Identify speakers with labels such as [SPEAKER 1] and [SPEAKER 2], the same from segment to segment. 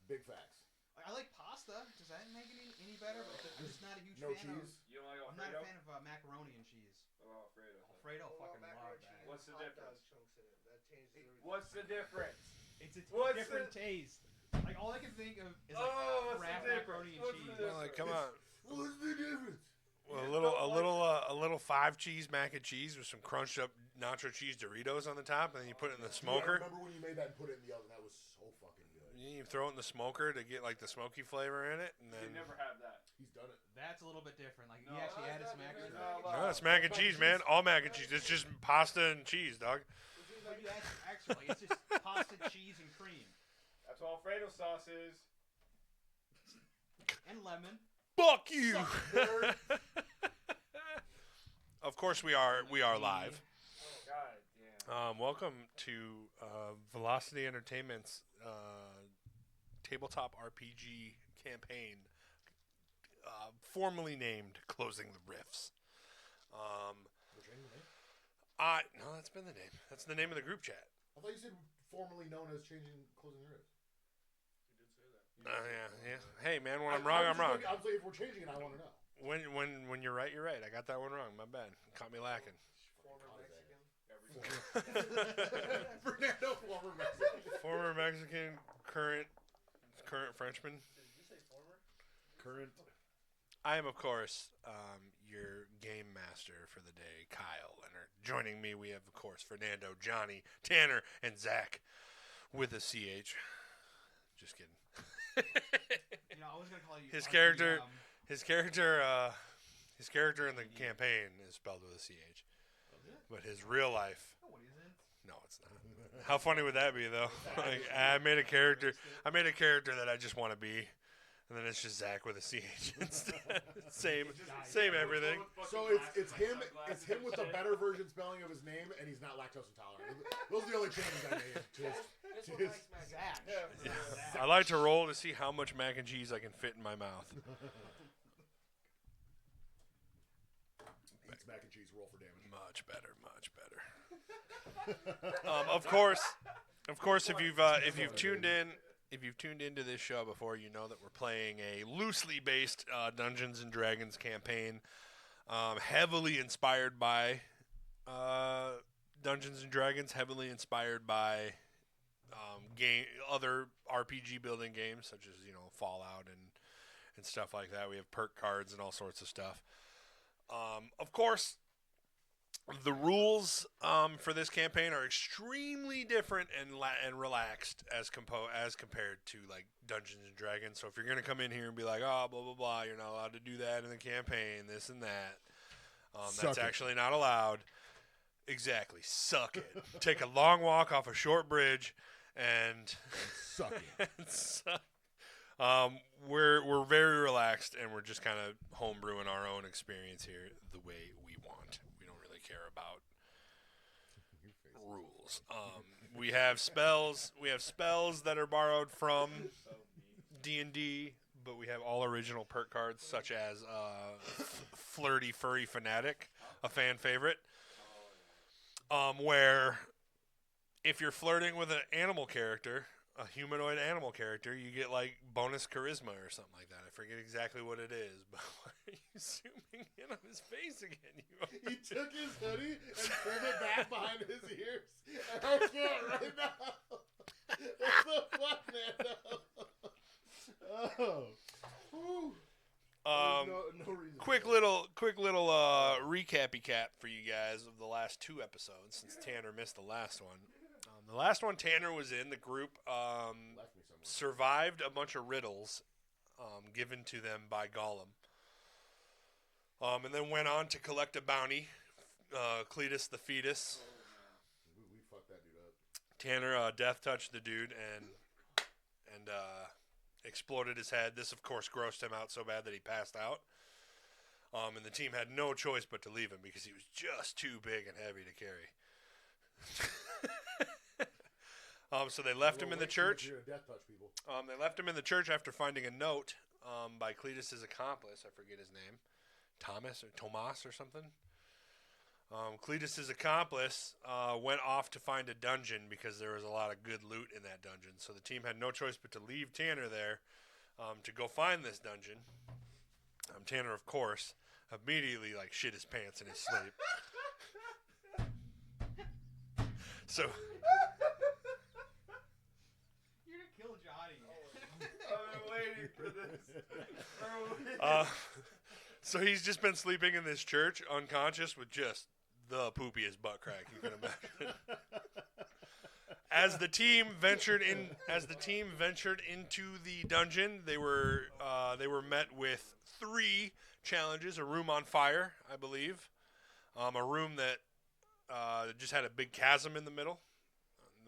[SPEAKER 1] Big facts.
[SPEAKER 2] I like pasta. Does that make it any better? But I'm just not a huge
[SPEAKER 1] no
[SPEAKER 2] fan
[SPEAKER 1] cheese.
[SPEAKER 3] You don't like
[SPEAKER 2] I'm not a fan of macaroni and cheese.
[SPEAKER 3] Oh, Alfredo.
[SPEAKER 2] Alfredo, fucking love that.
[SPEAKER 3] What's the difference?
[SPEAKER 4] Chunks in it. That changes everything.
[SPEAKER 3] What's the difference?
[SPEAKER 2] It's a different taste. Like all I can think of is like Kraft macaroni and cheese.
[SPEAKER 5] Like, come on.
[SPEAKER 1] What's the difference?
[SPEAKER 5] Well, a little 5 cheese mac and cheese with some crunched up nacho cheese Doritos on the top, and then you put it in the smoker.
[SPEAKER 1] Dude, I remember when you made that and put it in the oven. That was so fucking good.
[SPEAKER 5] You throw it in the smoker to get like the smoky flavor in it, and then.
[SPEAKER 3] You never have that.
[SPEAKER 1] He's done it.
[SPEAKER 2] That's a little bit different. Like he actually added some extra.
[SPEAKER 5] No, it's mac and cheese, man. All mac and cheese. It's just pasta and cheese, dog.
[SPEAKER 2] But you add some extra. Like it's just pasta, cheese, and cream.
[SPEAKER 3] That's what Alfredo sauce is.
[SPEAKER 2] And lemon.
[SPEAKER 5] Fuck you. Of course we are live.
[SPEAKER 3] God damn.
[SPEAKER 5] Welcome to Velocity Entertainment's tabletop RPG campaign, formerly named Closing the Rifts. No, that's been the name. That's the name of the group chat.
[SPEAKER 1] I thought you said formerly known as Closing the Rifts.
[SPEAKER 3] You did say that.
[SPEAKER 5] Yeah. Hey, man, when I'm wrong, I'm wrong.
[SPEAKER 1] I'm saying if we're changing it, I want to know.
[SPEAKER 5] When you're right, you're right. I got that one wrong. My bad. Caught me lacking.
[SPEAKER 4] Former Mexican.
[SPEAKER 1] Fernando, former Mexican.
[SPEAKER 5] Former Mexican, current Frenchman.
[SPEAKER 4] Did you say former?
[SPEAKER 1] Current.
[SPEAKER 5] I am, of course, your game master for the day, Kyle Leonard. Joining me, we have, of course, Fernando, Johnny, Tanner, and Zach with a CH. Just kidding.
[SPEAKER 2] You know, I was gonna call you.
[SPEAKER 5] His character in the campaign is spelled with a CH. But his real life.
[SPEAKER 2] No, it isn't.
[SPEAKER 5] No, it's not. How funny would that be, though? Like, I made a character that I just want to be, and then it's just Zach with a CH instead. same everything.
[SPEAKER 1] So it's him with the better version spelling of his name, and he's not lactose intolerant. Those are the only changes I made.
[SPEAKER 4] This one likes mac
[SPEAKER 2] Zach.
[SPEAKER 5] I like to roll to see how much mac and cheese I can fit in my mouth.
[SPEAKER 1] Eats mac and cheese, roll for damage.
[SPEAKER 5] Much better. Of course, if you've tuned into this show before, you know that we're playing a loosely based Dungeons and Dragons campaign, heavily inspired by Dungeons and Dragons, heavily inspired by other RPG building games such as Fallout and stuff like that. We have perk cards and all sorts of stuff. Of course, the rules for this campaign are extremely different and relaxed as compared to like Dungeons and Dragons. So if you're gonna come in here and be like, oh, blah blah blah, you're not allowed to do that in the campaign, this and that, that's actually not allowed. Exactly, suck it. Take a long walk off a short bridge and
[SPEAKER 1] suck it.
[SPEAKER 5] We're very relaxed, and we're just kind of homebrewing our own experience here the way we want. We don't really care about rules. We have spells. We have spells that are borrowed from D&D, but we have all original perk cards, such as Flirty Furry Fanatic, a fan favorite, where if you're flirting with an animal character, a humanoid animal character, you get like bonus charisma or something like that. I forget exactly what it is, but why are you zooming in on his face again?
[SPEAKER 1] He took his hoodie and pulled it back behind his ears. And I can't right now. That's so fun, man. Oh. No reason.
[SPEAKER 5] Quick little recappy cap for you guys of the last 2 episodes since Tanner missed the last one. The last one Tanner was in, the group survived a bunch of riddles given to them by Gollum. And then went on to collect a bounty, Cletus the fetus.
[SPEAKER 1] We fucked that dude up.
[SPEAKER 5] Tanner death touched the dude and exploded his head. This, of course, grossed him out so bad that he passed out. And the team had no choice but to leave him because he was just too big and heavy to carry. So they left him in the church. They left him in the church after finding a note by Cletus's accomplice. I forget his name, Tomas or something. Cletus's accomplice went off to find a dungeon because there was a lot of good loot in that dungeon. So the team had no choice but to leave Tanner there to go find this dungeon. Tanner, of course, immediately shit his pants in his sleep. So
[SPEAKER 2] You're gonna kill Johnny.
[SPEAKER 3] I've been waiting for this.
[SPEAKER 5] so he's just been sleeping in this church, unconscious, with just the poopiest butt crack you can imagine. As the team ventured into the dungeon, they were met with 3 challenges: a room on fire, I believe, a room that just had a big chasm in the middle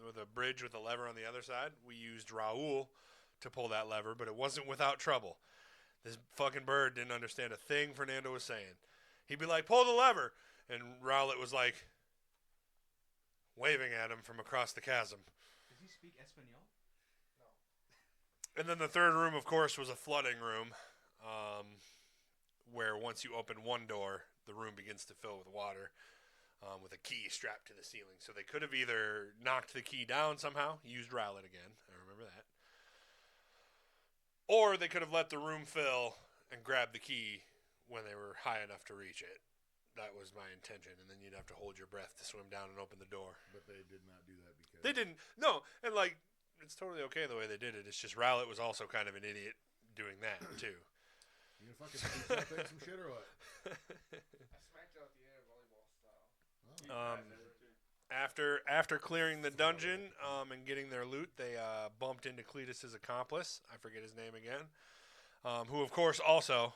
[SPEAKER 5] with a bridge with a lever on the other side. We used Raul to pull that lever, but it wasn't without trouble. This fucking bird didn't understand a thing Fernando was saying. He'd be like, "Pull the lever," and Rowlett was like, waving at him from across the chasm.
[SPEAKER 2] Does he speak Espanol?
[SPEAKER 5] And then the third room, of course, was a flooding room, where once you open one door, the room begins to fill with water, with a key strapped to the ceiling. So they could have either knocked the key down somehow, used Rowlett again, I remember that, or they could have let the room fill and grabbed the key when they were high enough to reach it. That was my intention, and then you'd have to hold your breath to swim down and open the door.
[SPEAKER 1] But they did not do that because
[SPEAKER 5] They didn't. No, and it's totally okay the way they did it. It's just Rowlett was also kind of an idiot doing that too.
[SPEAKER 1] You gonna fucking do something, some shit or what?
[SPEAKER 4] I smacked you out the air volleyball style.
[SPEAKER 5] After clearing the dungeon and getting their loot, they bumped into Cletus's accomplice. I forget his name again. Who of course also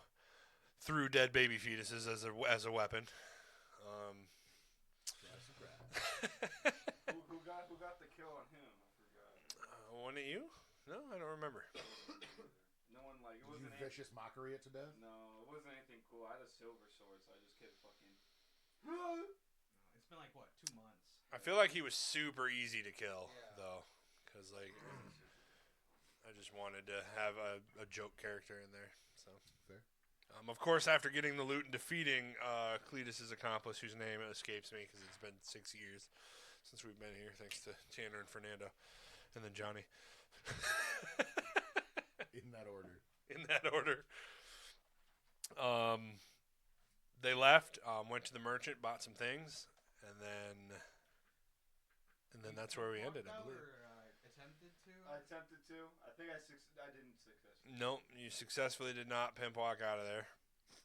[SPEAKER 5] threw dead baby fetuses as a weapon.
[SPEAKER 3] Who got the kill on him? I forgot.
[SPEAKER 5] Wasn't it you? No, I don't remember.
[SPEAKER 3] No one it
[SPEAKER 1] Did
[SPEAKER 3] wasn't
[SPEAKER 1] you vicious mockery it to death?
[SPEAKER 3] No, it wasn't anything cool. I had a silver sword, so I just kept fucking.
[SPEAKER 2] It's been 2 months.
[SPEAKER 5] I feel like he was super easy to kill though, because I just wanted to have a joke character in there. So
[SPEAKER 1] Fair.
[SPEAKER 5] Of course, after getting the loot and defeating Cletus's accomplice, whose name escapes me because it's been 6 years since we've been here, thanks to Tanner and Fernando, and then Johnny.
[SPEAKER 1] In that order.
[SPEAKER 5] They left, went to the merchant, bought some things, and then that's where we ended, I believe.
[SPEAKER 2] Attempted to?
[SPEAKER 3] I attempted to. I think I didn't successfully.
[SPEAKER 5] Nope, you successfully did not pimp walk out of there.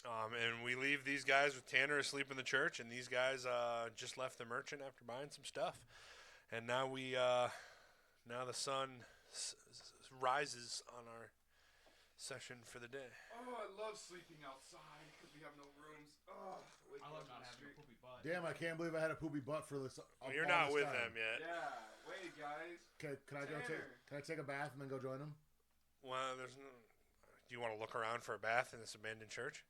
[SPEAKER 5] And we leave these guys with Tanner asleep in the church, and these guys just left the merchant after buying some stuff. And now now the sun rises on our session for the day.
[SPEAKER 3] Oh, I love sleeping outside because we have no rooms. Oh,
[SPEAKER 2] I love not having a poopy butt.
[SPEAKER 1] Damn, I can't believe I had a poopy butt for this.
[SPEAKER 5] Well, you're not with them yet.
[SPEAKER 3] Yeah, wait, guys.
[SPEAKER 1] Okay, can I take a bath and then go join them?
[SPEAKER 5] Well, there's no. Do you want to look around for a bath in this abandoned church?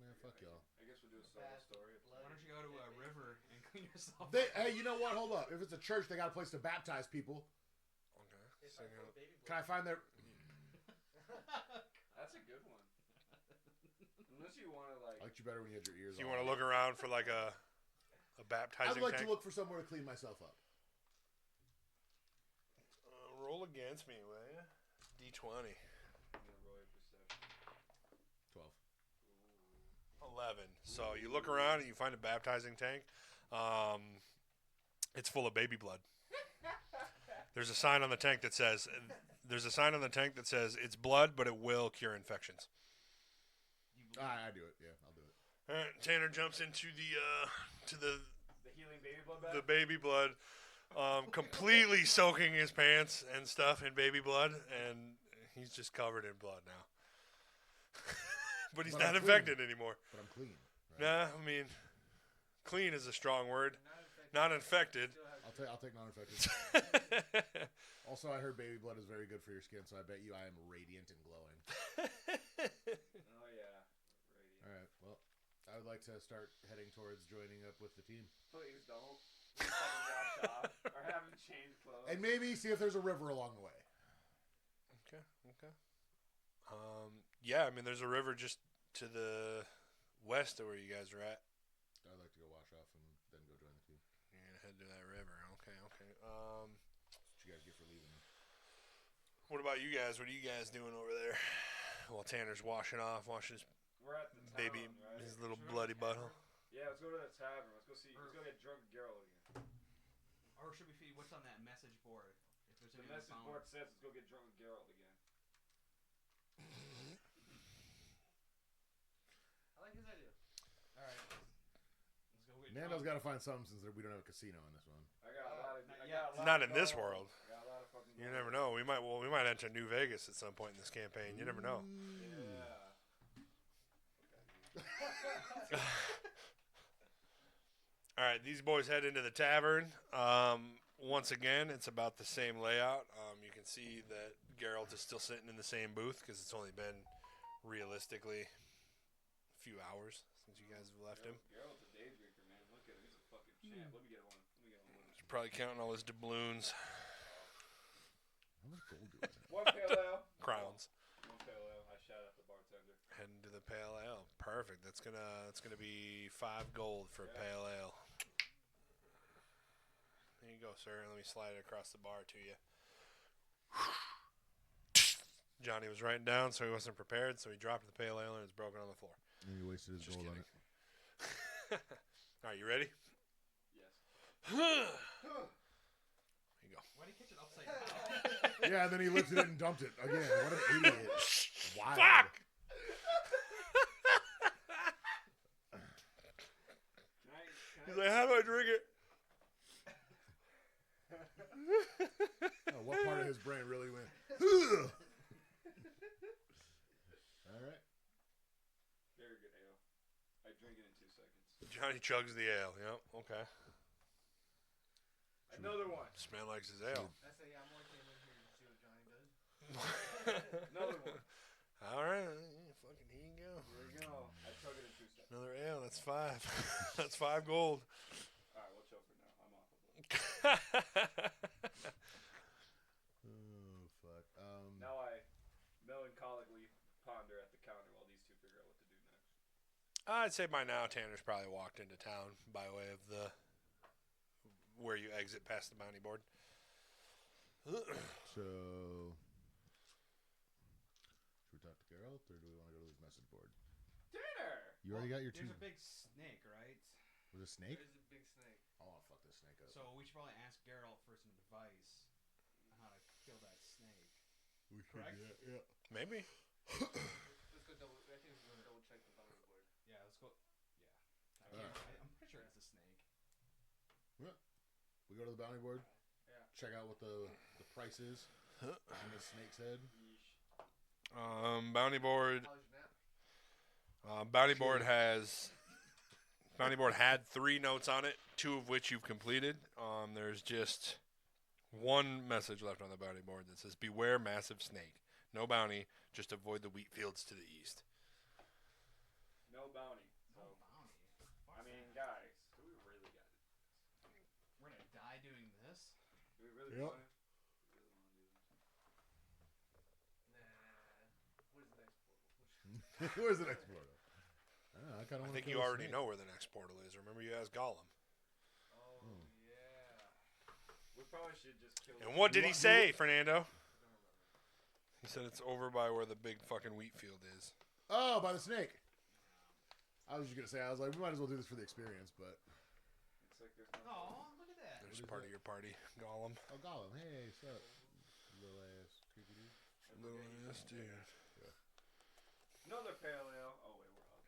[SPEAKER 1] Man, fuck y'all.
[SPEAKER 3] I guess we'll do a solo story.
[SPEAKER 2] Why don't you go to a river and clean yourself?
[SPEAKER 1] Hey, you know what? Hold up. If it's a church, they got a place to baptize people.
[SPEAKER 5] Okay.
[SPEAKER 4] If
[SPEAKER 5] So
[SPEAKER 4] I
[SPEAKER 5] you're-
[SPEAKER 4] put baby
[SPEAKER 1] Can I find their?
[SPEAKER 3] That's a good one. Unless you want to
[SPEAKER 1] I liked you better when you had your ears
[SPEAKER 5] So you
[SPEAKER 1] on.
[SPEAKER 5] want to look around for a
[SPEAKER 1] I'd
[SPEAKER 5] baptizing
[SPEAKER 1] like
[SPEAKER 5] tank?
[SPEAKER 1] to look for somewhere to clean myself up.
[SPEAKER 5] Roll against me, will ya? D20.
[SPEAKER 3] I'm gonna roll your perception.
[SPEAKER 1] 12.
[SPEAKER 5] 11. So you look around and you find a baptizing tank. It's full of baby blood. There's a sign on the tank that says it's blood, but it will cure infections.
[SPEAKER 1] I do it. Yeah, I'll do it.
[SPEAKER 5] All right, Tanner jumps into the
[SPEAKER 3] healing baby blood bath?
[SPEAKER 5] the baby blood, completely soaking his pants and stuff in baby blood, and he's just covered in blood now. But he's
[SPEAKER 1] But
[SPEAKER 5] not
[SPEAKER 1] I'm
[SPEAKER 5] infected anymore.
[SPEAKER 1] But I'm clean. Right?
[SPEAKER 5] Nah, I mean, clean is a strong word. Not infected.
[SPEAKER 1] I'll take non-infected. Also, I heard baby blood is very good for your skin, so I bet you I am radiant and glowing.
[SPEAKER 3] Oh, yeah. Radiant.
[SPEAKER 1] All right. Well, I would like to start heading towards joining up with the team,
[SPEAKER 3] Please don't. We haven't washed off or haven't changed clothes.
[SPEAKER 1] and maybe see if there's a river along the way.
[SPEAKER 5] Okay. Yeah, I mean, there's a river just to the west of where you guys are at.
[SPEAKER 1] I'd like to go wash wash off and then go join the team.
[SPEAKER 5] You're gonna head to that river. Okay.
[SPEAKER 1] That's what you guys get for leaving.
[SPEAKER 5] What about you guys? What are you guys doing over there? While Tanner's washing his
[SPEAKER 3] We're at the
[SPEAKER 5] baby,
[SPEAKER 3] tavern, right?
[SPEAKER 5] his little bloody butthole.
[SPEAKER 3] Yeah, let's go to the tavern. Let's go see. Let's go get drunk with Gerald again.
[SPEAKER 2] Or should we feed what's on that message board? If there's
[SPEAKER 3] The
[SPEAKER 2] anyone
[SPEAKER 3] message
[SPEAKER 2] found-
[SPEAKER 3] board says let's go get drunk with Gerald again.
[SPEAKER 4] I like his idea.
[SPEAKER 2] All right. Let's go get
[SPEAKER 1] Nando's
[SPEAKER 2] drunk.
[SPEAKER 1] got to find something since we don't have a casino in this one.
[SPEAKER 3] I got a lot of.
[SPEAKER 2] Not
[SPEAKER 3] I
[SPEAKER 2] yet.
[SPEAKER 3] got a lot
[SPEAKER 5] Not
[SPEAKER 3] of
[SPEAKER 5] in this
[SPEAKER 3] gold.
[SPEAKER 5] world.
[SPEAKER 3] I got a lot of fucking.
[SPEAKER 5] You
[SPEAKER 3] gold.
[SPEAKER 5] never know. We might enter New Vegas at some point in this campaign. You never know.
[SPEAKER 3] Yeah.
[SPEAKER 5] All right, these boys head into the tavern. Once again, it's about the same layout. You can see that Geralt is still sitting in the same booth because it's only been realistically a few hours since you guys have left him.
[SPEAKER 3] Gerald's a day drinker, man. Look at him. He's a fucking champ. Let me get one.
[SPEAKER 5] He's probably counting all his doubloons,
[SPEAKER 1] How much gold do we have?
[SPEAKER 3] One pale ale.
[SPEAKER 5] crowns.
[SPEAKER 3] One pale ale. I shout out the bartender.
[SPEAKER 5] Heading to the pale ale. Perfect. That's gonna be 5 gold for a pale ale. There you go, sir. Let me slide it across the bar to you. Johnny was writing down, so he wasn't prepared, so he dropped the pale ale and it's broken on the floor.
[SPEAKER 1] And he wasted his
[SPEAKER 5] Just
[SPEAKER 1] gold on
[SPEAKER 5] kidding.
[SPEAKER 1] it.
[SPEAKER 5] All right, you ready?
[SPEAKER 3] Yes.
[SPEAKER 5] There you go.
[SPEAKER 2] Why did you catch it upside down?
[SPEAKER 1] Yeah, and then he lifted it and dumped it again. What an idiot! Wild.
[SPEAKER 5] Fuck!
[SPEAKER 3] Can
[SPEAKER 5] He's like, how do I drink it?
[SPEAKER 1] Oh, what part of his brain really went? All right.
[SPEAKER 3] Very good ale. I drink it in 2 seconds.
[SPEAKER 5] Johnny chugs the ale. Yep. Okay.
[SPEAKER 3] Another one.
[SPEAKER 5] This man likes his ale.
[SPEAKER 4] I say, yeah, I'm only came in here to see what Johnny does.
[SPEAKER 3] Another one.
[SPEAKER 5] All right. Fucking here you go.
[SPEAKER 3] Here we go. I chug it in 2 seconds.
[SPEAKER 5] Another ale. That's 5. That's 5 gold.
[SPEAKER 3] All right, we'll chill for now. I'm off of it.
[SPEAKER 1] Oh fuck.
[SPEAKER 3] Now I melancholically ponder at the counter while these two figure out what to do next.
[SPEAKER 5] I'd say by now Tanner's probably walked into town by way of the where you exit past the bounty board.
[SPEAKER 1] So, should we talk to Geralt, or do we want to go to his message board?
[SPEAKER 3] Dinner!
[SPEAKER 1] You already got your two.
[SPEAKER 2] There's a big snake, right?
[SPEAKER 1] Was it a snake?
[SPEAKER 4] There's a big snake.
[SPEAKER 1] I want to fuck this snake up.
[SPEAKER 2] So we should probably ask Geralt for some advice on how to kill that snake.
[SPEAKER 1] We should,
[SPEAKER 2] correct?
[SPEAKER 1] Yeah.
[SPEAKER 5] Maybe.
[SPEAKER 4] Let's go double. I think we're gonna double check the boundary board.
[SPEAKER 2] Yeah, let's go. Yeah.
[SPEAKER 1] Alright.
[SPEAKER 2] I'm pretty sure it's a snake.
[SPEAKER 1] We go to the bounty board.
[SPEAKER 4] Yeah.
[SPEAKER 1] Check out what the price is on the snake's head.
[SPEAKER 3] Yeesh.
[SPEAKER 5] Bounty board.
[SPEAKER 4] How's your nap?
[SPEAKER 5] Bounty board had 3 notes on it, 2 of which you've completed. There's just one message left on the bounty board that says, "Beware massive snake. No bounty. Just avoid the wheat fields to the east."
[SPEAKER 3] No bounty. So,
[SPEAKER 2] No bounty.
[SPEAKER 3] I mean, guys, do we really got it?
[SPEAKER 2] We're gonna die doing this.
[SPEAKER 3] Do we really
[SPEAKER 1] Yep.
[SPEAKER 3] want it? We really want to do this?
[SPEAKER 4] Nah. Where's the next portal?
[SPEAKER 1] Where's the next portal? I kind of.
[SPEAKER 5] I think you already know where the next portal is. Remember, you asked Gollum.
[SPEAKER 3] Oh,
[SPEAKER 1] Hmm.
[SPEAKER 3] yeah. We probably should just kill
[SPEAKER 5] And
[SPEAKER 3] this-
[SPEAKER 5] what did he
[SPEAKER 1] You-
[SPEAKER 5] say, Fernando?
[SPEAKER 3] I don't remember.
[SPEAKER 5] He said it's over by where the big fucking wheat field is.
[SPEAKER 1] Oh, by the snake. I was just gonna say. I was like, we might as well do this for the experience, but
[SPEAKER 3] It's like there's no.
[SPEAKER 2] Oh, look at that.
[SPEAKER 5] There's
[SPEAKER 1] What is
[SPEAKER 5] part
[SPEAKER 1] that?
[SPEAKER 5] of your party, Gollum.
[SPEAKER 1] oh, Gollum, hey, what's up, little ass creepy dude?
[SPEAKER 5] Little ass dude.
[SPEAKER 3] Another pale ale. Oh, wait, we're up.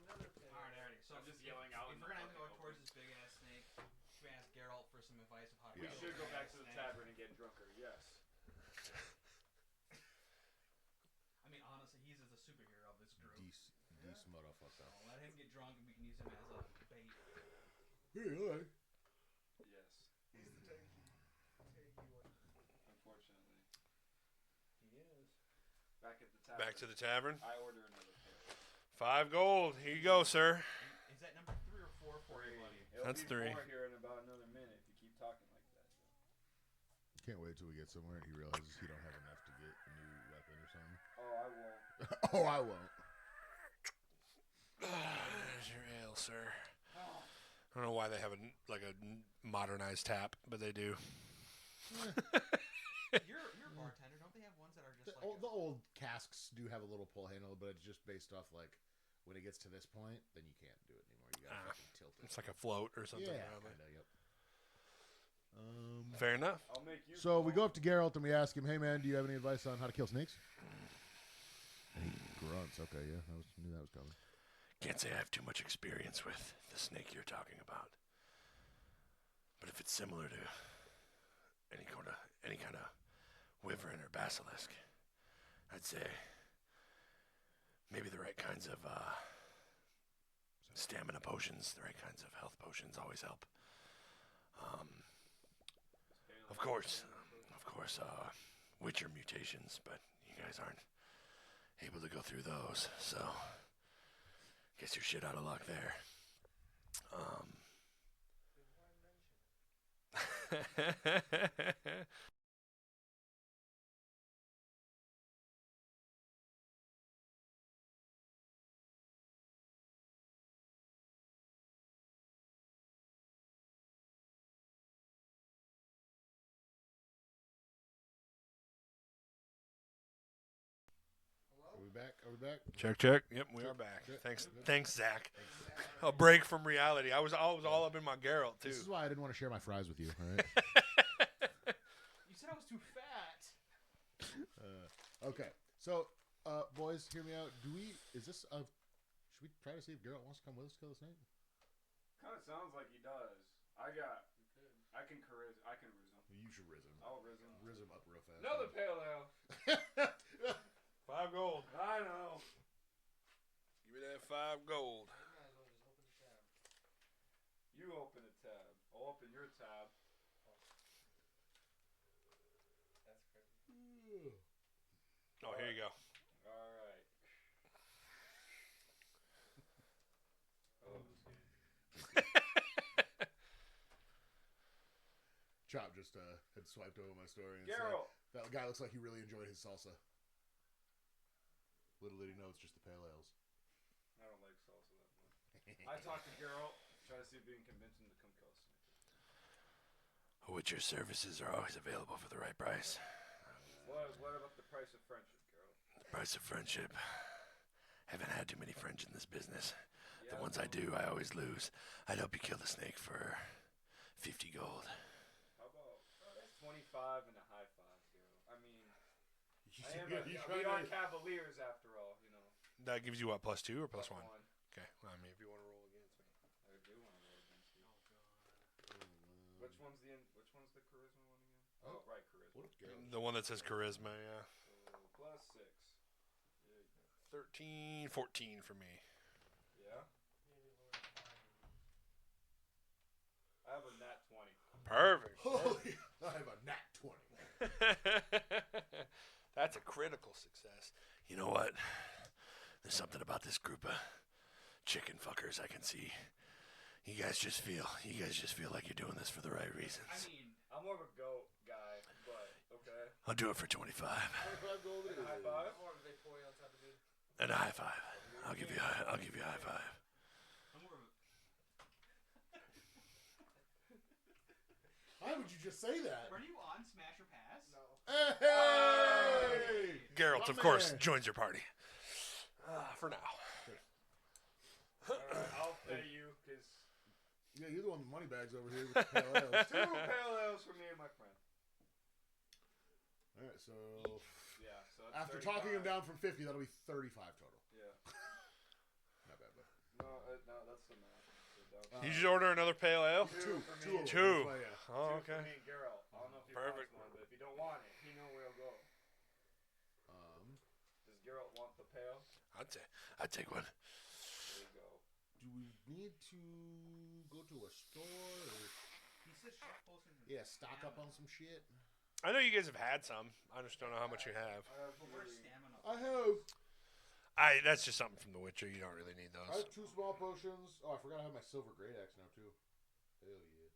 [SPEAKER 4] Another pin.
[SPEAKER 2] Alright. So
[SPEAKER 3] I'm just
[SPEAKER 2] if-
[SPEAKER 3] yelling out
[SPEAKER 2] If
[SPEAKER 3] in
[SPEAKER 2] we're
[SPEAKER 3] the
[SPEAKER 2] gonna have to go
[SPEAKER 3] fucking
[SPEAKER 2] towards
[SPEAKER 3] open.
[SPEAKER 2] this big ass snake, should we ask Geralt for some advice of how to
[SPEAKER 3] We
[SPEAKER 1] Yeah.
[SPEAKER 2] kill
[SPEAKER 3] should
[SPEAKER 2] the
[SPEAKER 3] go
[SPEAKER 2] big
[SPEAKER 3] back
[SPEAKER 2] ass
[SPEAKER 3] to the
[SPEAKER 2] snake?
[SPEAKER 3] tavern and get drunker. Yes.
[SPEAKER 2] I mean, honestly, he's the superhero of this group.
[SPEAKER 1] Dece motherfucker.
[SPEAKER 2] So let him get drunk and we can use him as a bait.
[SPEAKER 1] Hey, all right.
[SPEAKER 3] Yes.
[SPEAKER 4] He's the tanky one.
[SPEAKER 3] Unfortunately.
[SPEAKER 2] He is.
[SPEAKER 3] Back at the tavern.
[SPEAKER 5] Back to the tavern.
[SPEAKER 3] I order another pale.
[SPEAKER 5] 5 gold. Here you go, sir.
[SPEAKER 2] Is that number 3 or 4 for you, buddy?
[SPEAKER 3] It'll
[SPEAKER 5] That's
[SPEAKER 3] be
[SPEAKER 5] 3.
[SPEAKER 3] 4 here in about another minute if you keep talking like that.
[SPEAKER 1] Can't wait till we get somewhere and he realizes he don't have enough to get a new weapon or something.
[SPEAKER 3] Oh, I won't.
[SPEAKER 1] Oh, I won't.
[SPEAKER 5] There's your ale, sir. I don't know why they have a modernized tap, but they do.
[SPEAKER 2] You're a bartender. Don't they have ones that are just
[SPEAKER 1] The old casks do have a little pull handle, but it's just based off like when it gets to this point, then you can't do it anymore. You gotta fucking tilt it.
[SPEAKER 5] It's like a float or something.
[SPEAKER 1] Yeah,
[SPEAKER 5] probably.
[SPEAKER 1] kinda, yep.
[SPEAKER 5] Fair enough.
[SPEAKER 3] I'll make you.
[SPEAKER 1] So we go up to Geralt and we ask him, "Hey man, do you have any advice on how to kill snakes?" And he grunts. Okay, yeah, knew that was coming.
[SPEAKER 5] Can't say I have too much experience with the snake you're talking about, but if it's similar to any kind of wyvern or basilisk, I'd say maybe the right kinds of stamina potions, the right kinds of health potions always help. Of course, Witcher mutations, but you guys aren't able to go through those, so guess you're shit out of luck there.
[SPEAKER 1] Are we back?
[SPEAKER 5] Check. Yep, we are back. Thanks, Zach. A break from reality. I was all up in my Geralt too.
[SPEAKER 1] This is why I didn't want to share my fries with you. All right.
[SPEAKER 2] You said I was too fat.
[SPEAKER 1] Okay. So, boys, hear me out. Should we try to see if Geralt wants to come with us to kill the snake?
[SPEAKER 3] Kind of sounds like he does. I can riz him.
[SPEAKER 1] You should riz him.
[SPEAKER 3] I'll riz him.
[SPEAKER 1] Riz him up real fast.
[SPEAKER 3] Another pale ale.
[SPEAKER 5] 5 gold.
[SPEAKER 3] I know.
[SPEAKER 5] Give me that 5 gold.
[SPEAKER 3] You open a tab. I'll open your tab.
[SPEAKER 4] That's crazy.
[SPEAKER 5] Oh, here you go.
[SPEAKER 3] All right. I love this game.
[SPEAKER 1] Chop just had swiped over my story and
[SPEAKER 3] Geralt.
[SPEAKER 1] said that guy looks like he really enjoyed his salsa. Little did he know it's just the pale ales.
[SPEAKER 3] I don't like salsa that much. I talked to Geralt, try to see if we can convince him to come kill us.
[SPEAKER 5] Witcher services are always available for the right price.
[SPEAKER 3] What about the price of friendship, Geralt?
[SPEAKER 5] The price of friendship. Haven't had too many friends in this business.
[SPEAKER 3] Yeah,
[SPEAKER 5] The ones I do, I always lose. I'd help you kill the snake for 50 gold.
[SPEAKER 3] How about 25 and a high five, Geralt? I mean, we
[SPEAKER 1] You
[SPEAKER 3] are cavaliers after all, you know.
[SPEAKER 5] That gives you what, +2 or +1?
[SPEAKER 3] +1.
[SPEAKER 5] Okay, well, I mean, if you want to roll against me.
[SPEAKER 3] I do want to roll against you. Which one's the charisma one again? Oh, right, charisma.
[SPEAKER 5] The one that says charisma, yeah.
[SPEAKER 3] So +6. Yeah.
[SPEAKER 5] 13, 14 for me.
[SPEAKER 3] Yeah. I have a nat 20.
[SPEAKER 5] Perfect.
[SPEAKER 1] Holy, I have a nat 20.
[SPEAKER 5] That's a critical success. You know what? There's something about this group of chicken fuckers I can see. You guys just feel like you're doing this for the right reasons.
[SPEAKER 3] I mean, I'm more of a goat guy, but okay.
[SPEAKER 5] I'll do it for 25.
[SPEAKER 1] 25 gold it
[SPEAKER 3] And a high
[SPEAKER 1] is.
[SPEAKER 3] five.
[SPEAKER 4] More of a toy on top of it.
[SPEAKER 5] And a high five. I'll give you a high five.
[SPEAKER 2] I'm more of a
[SPEAKER 1] Why would you just say that?
[SPEAKER 2] Are you on Smash or Pass?
[SPEAKER 4] No.
[SPEAKER 1] Hey!
[SPEAKER 5] Geralt,
[SPEAKER 1] My
[SPEAKER 5] of course,
[SPEAKER 1] man.
[SPEAKER 5] joins your party. For now.
[SPEAKER 3] Alright, I'll pay you because
[SPEAKER 1] Yeah, you're the one with money bags over here with the pale ales.
[SPEAKER 3] 2 pale ales for me and my friend.
[SPEAKER 1] All right, so
[SPEAKER 3] Yeah. So it's
[SPEAKER 1] after
[SPEAKER 3] 35.
[SPEAKER 1] talking him down from 50, that'll be 35 total.
[SPEAKER 3] Yeah.
[SPEAKER 1] Not bad, but
[SPEAKER 3] No, that's the math. So
[SPEAKER 5] You just order another pale ale?
[SPEAKER 1] two
[SPEAKER 3] for
[SPEAKER 1] of
[SPEAKER 3] me.
[SPEAKER 1] them.
[SPEAKER 5] Two.
[SPEAKER 1] That's why, yeah.
[SPEAKER 5] Oh,
[SPEAKER 3] For
[SPEAKER 5] okay.
[SPEAKER 3] me and Geralt. I don't know if he
[SPEAKER 5] Perfect.
[SPEAKER 3] wants one, but if you don't want it, he know where he'll go. Does Geralt want the pail?
[SPEAKER 5] I'd take one.
[SPEAKER 3] There you go.
[SPEAKER 1] Do we need to go to a store or
[SPEAKER 2] He says shop posting.
[SPEAKER 1] stock up on some shit?
[SPEAKER 5] I know you guys have had some. I just don't know how much you have.
[SPEAKER 3] I have
[SPEAKER 2] But we're
[SPEAKER 3] three.
[SPEAKER 2] stamina.
[SPEAKER 1] I have
[SPEAKER 5] That's just something from The Witcher. You don't really need
[SPEAKER 1] I
[SPEAKER 5] those.
[SPEAKER 1] have 2 small potions. Oh, I forgot I have my silver great axe now too. Hell yeah!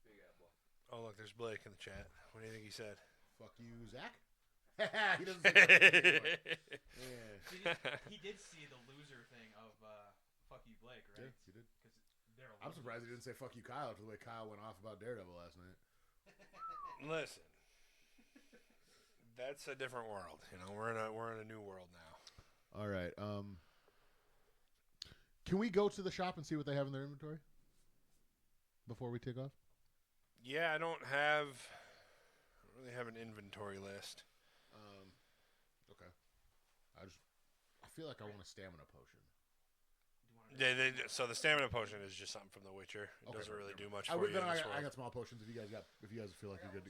[SPEAKER 3] Big apple.
[SPEAKER 5] Oh, look, there's Blake in the chat. What do you think he said?
[SPEAKER 1] Fuck you, Zach. He doesn't say fuck you anymore. Yeah.
[SPEAKER 2] He did see the loser thing of fuck you, Blake, right?
[SPEAKER 1] Yes, he did.
[SPEAKER 2] Because
[SPEAKER 1] I'm surprised he didn't say "fuck you, Kyle" after the way Kyle went off about Daredevil last night.
[SPEAKER 5] Listen, that's a different world. You know, we're in a new world now.
[SPEAKER 1] All right. Can we go to the shop and see what they have in their inventory before we take off?
[SPEAKER 5] Yeah, I don't really have an inventory list.
[SPEAKER 1] Okay. I feel like I want a stamina potion.
[SPEAKER 5] So the stamina potion is just something from The Witcher. It doesn't really do much for you.
[SPEAKER 1] I got small potions. If you guys feel like you're good.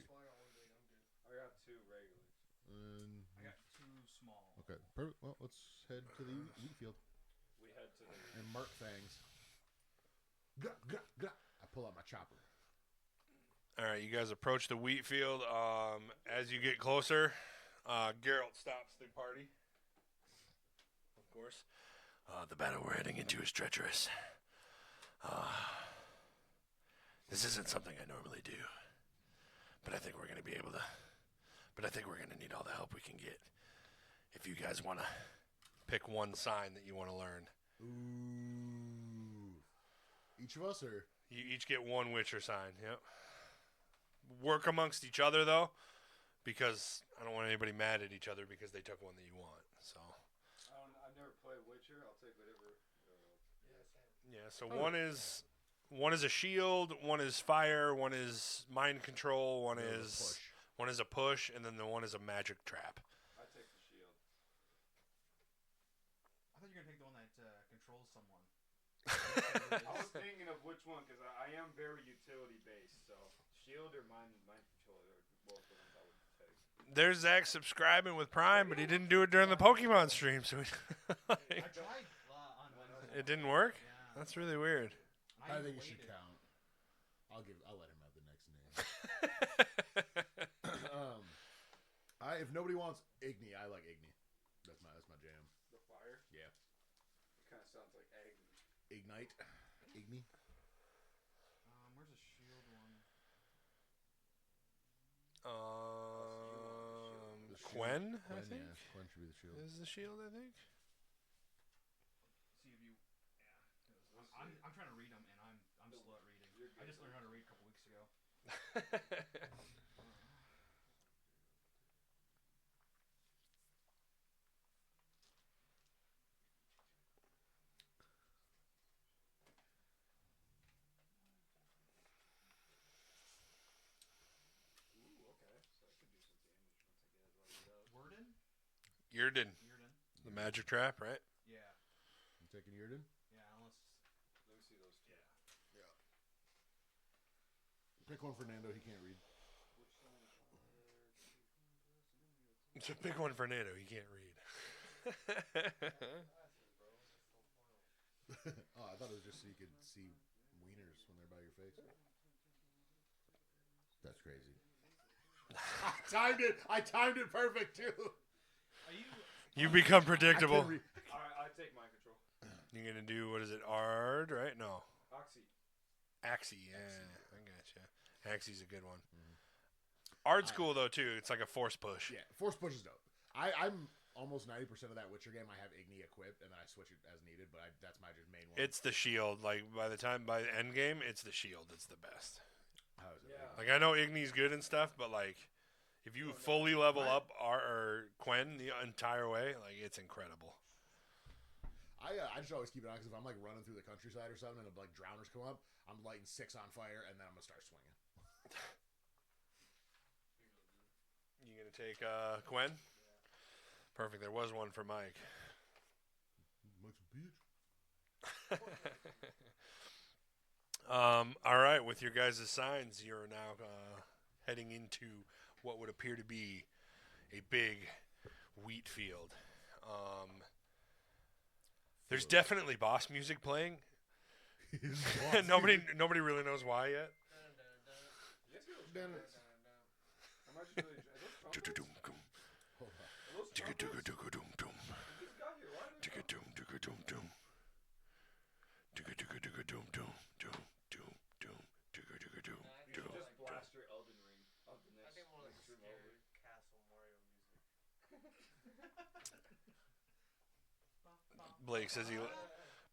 [SPEAKER 3] I got 2 regulars.
[SPEAKER 2] I got 2 small.
[SPEAKER 1] Okay, perfect. Well, let's head to the wheat field.
[SPEAKER 3] We head to the...
[SPEAKER 1] And mark things. I pull out my chopper.
[SPEAKER 5] All right, you guys approach the wheat field. As you get closer, Geralt stops the party. Of course. The battle we're heading into is treacherous. This isn't something I normally do. But I think we're going to be able to... But I think we're going to need all the help we can get. If you guys want to pick one sign that you want to learn.
[SPEAKER 1] Ooh. Each of us, or?
[SPEAKER 5] You each get one Witcher sign, yep. Work amongst each other, though, because I don't want anybody mad at each other because they took one that you want, so...
[SPEAKER 3] I've never played Witcher. I'll take whatever.
[SPEAKER 5] Yeah, so one is a shield, one is fire, one is mind control, one is a push, and then the one is a magic trap.
[SPEAKER 3] I take the shield.
[SPEAKER 2] I thought you were gonna take the one that controls someone.
[SPEAKER 3] I was thinking of which one because I am very utility based. So shield or mind control are both the ones I would take.
[SPEAKER 5] There's Zach subscribing with Prime, but he didn't do it during the Pokemon stream, so
[SPEAKER 2] I tried on Wednesday.
[SPEAKER 5] it didn't work.
[SPEAKER 2] Yeah.
[SPEAKER 5] That's really weird.
[SPEAKER 1] I think it should count. I'll let him have the next name. If nobody wants Igni, I like Igni. That's my jam.
[SPEAKER 3] The fire?
[SPEAKER 1] Yeah.
[SPEAKER 3] It kind of sounds like egg.
[SPEAKER 1] Ignite. Igni.
[SPEAKER 2] Where's the shield one?
[SPEAKER 5] Quen, I think.
[SPEAKER 1] Yeah, Quen should be the shield.
[SPEAKER 5] Is the shield, I think.
[SPEAKER 2] See if you. Yeah. I'm trying to read them, and I'm slow at reading. I just learned how to read a couple weeks ago.
[SPEAKER 5] Yrden. The magic trap, right?
[SPEAKER 2] Yeah.
[SPEAKER 1] You taking Yrden?
[SPEAKER 2] Yeah, unless...
[SPEAKER 3] Let me see those two.
[SPEAKER 1] Yeah. Pick one for Nando. He can't read.
[SPEAKER 5] So pick one for Nando. He can't read.
[SPEAKER 1] Oh, I thought it was just so you could see wieners when they're by your face. That's crazy. I timed it perfect too.
[SPEAKER 5] You become predictable.
[SPEAKER 3] Alright, I take mind control.
[SPEAKER 5] You're gonna do, what is it, Ard, right? No. Axie, yeah. I gotcha. Axie's a good one. Ard's cool though too. It's like a force push.
[SPEAKER 1] Yeah, force push is dope. I'm almost 90% of that Witcher game. I have Igni equipped, and then I switch it as needed. But that's my just main one.
[SPEAKER 5] It's the shield. Like by the end game, it's the shield. It's the best.
[SPEAKER 1] How is it?
[SPEAKER 3] Yeah.
[SPEAKER 5] Like I know Igni's good and stuff, but like if you fully level up or Quen the entire way, like it's incredible.
[SPEAKER 1] I just always keep it on because if I'm like running through the countryside or something and like drowners come up, I'm lighting 6 on fire and then I'm gonna start swinging.
[SPEAKER 5] You gonna take Quen? Perfect. There was one for Mike.
[SPEAKER 1] Mike's a bitch.
[SPEAKER 5] All right. With your guys' signs, you're now heading into what would appear to be a big wheat field. There's definitely boss music playing. Nobody really knows why yet.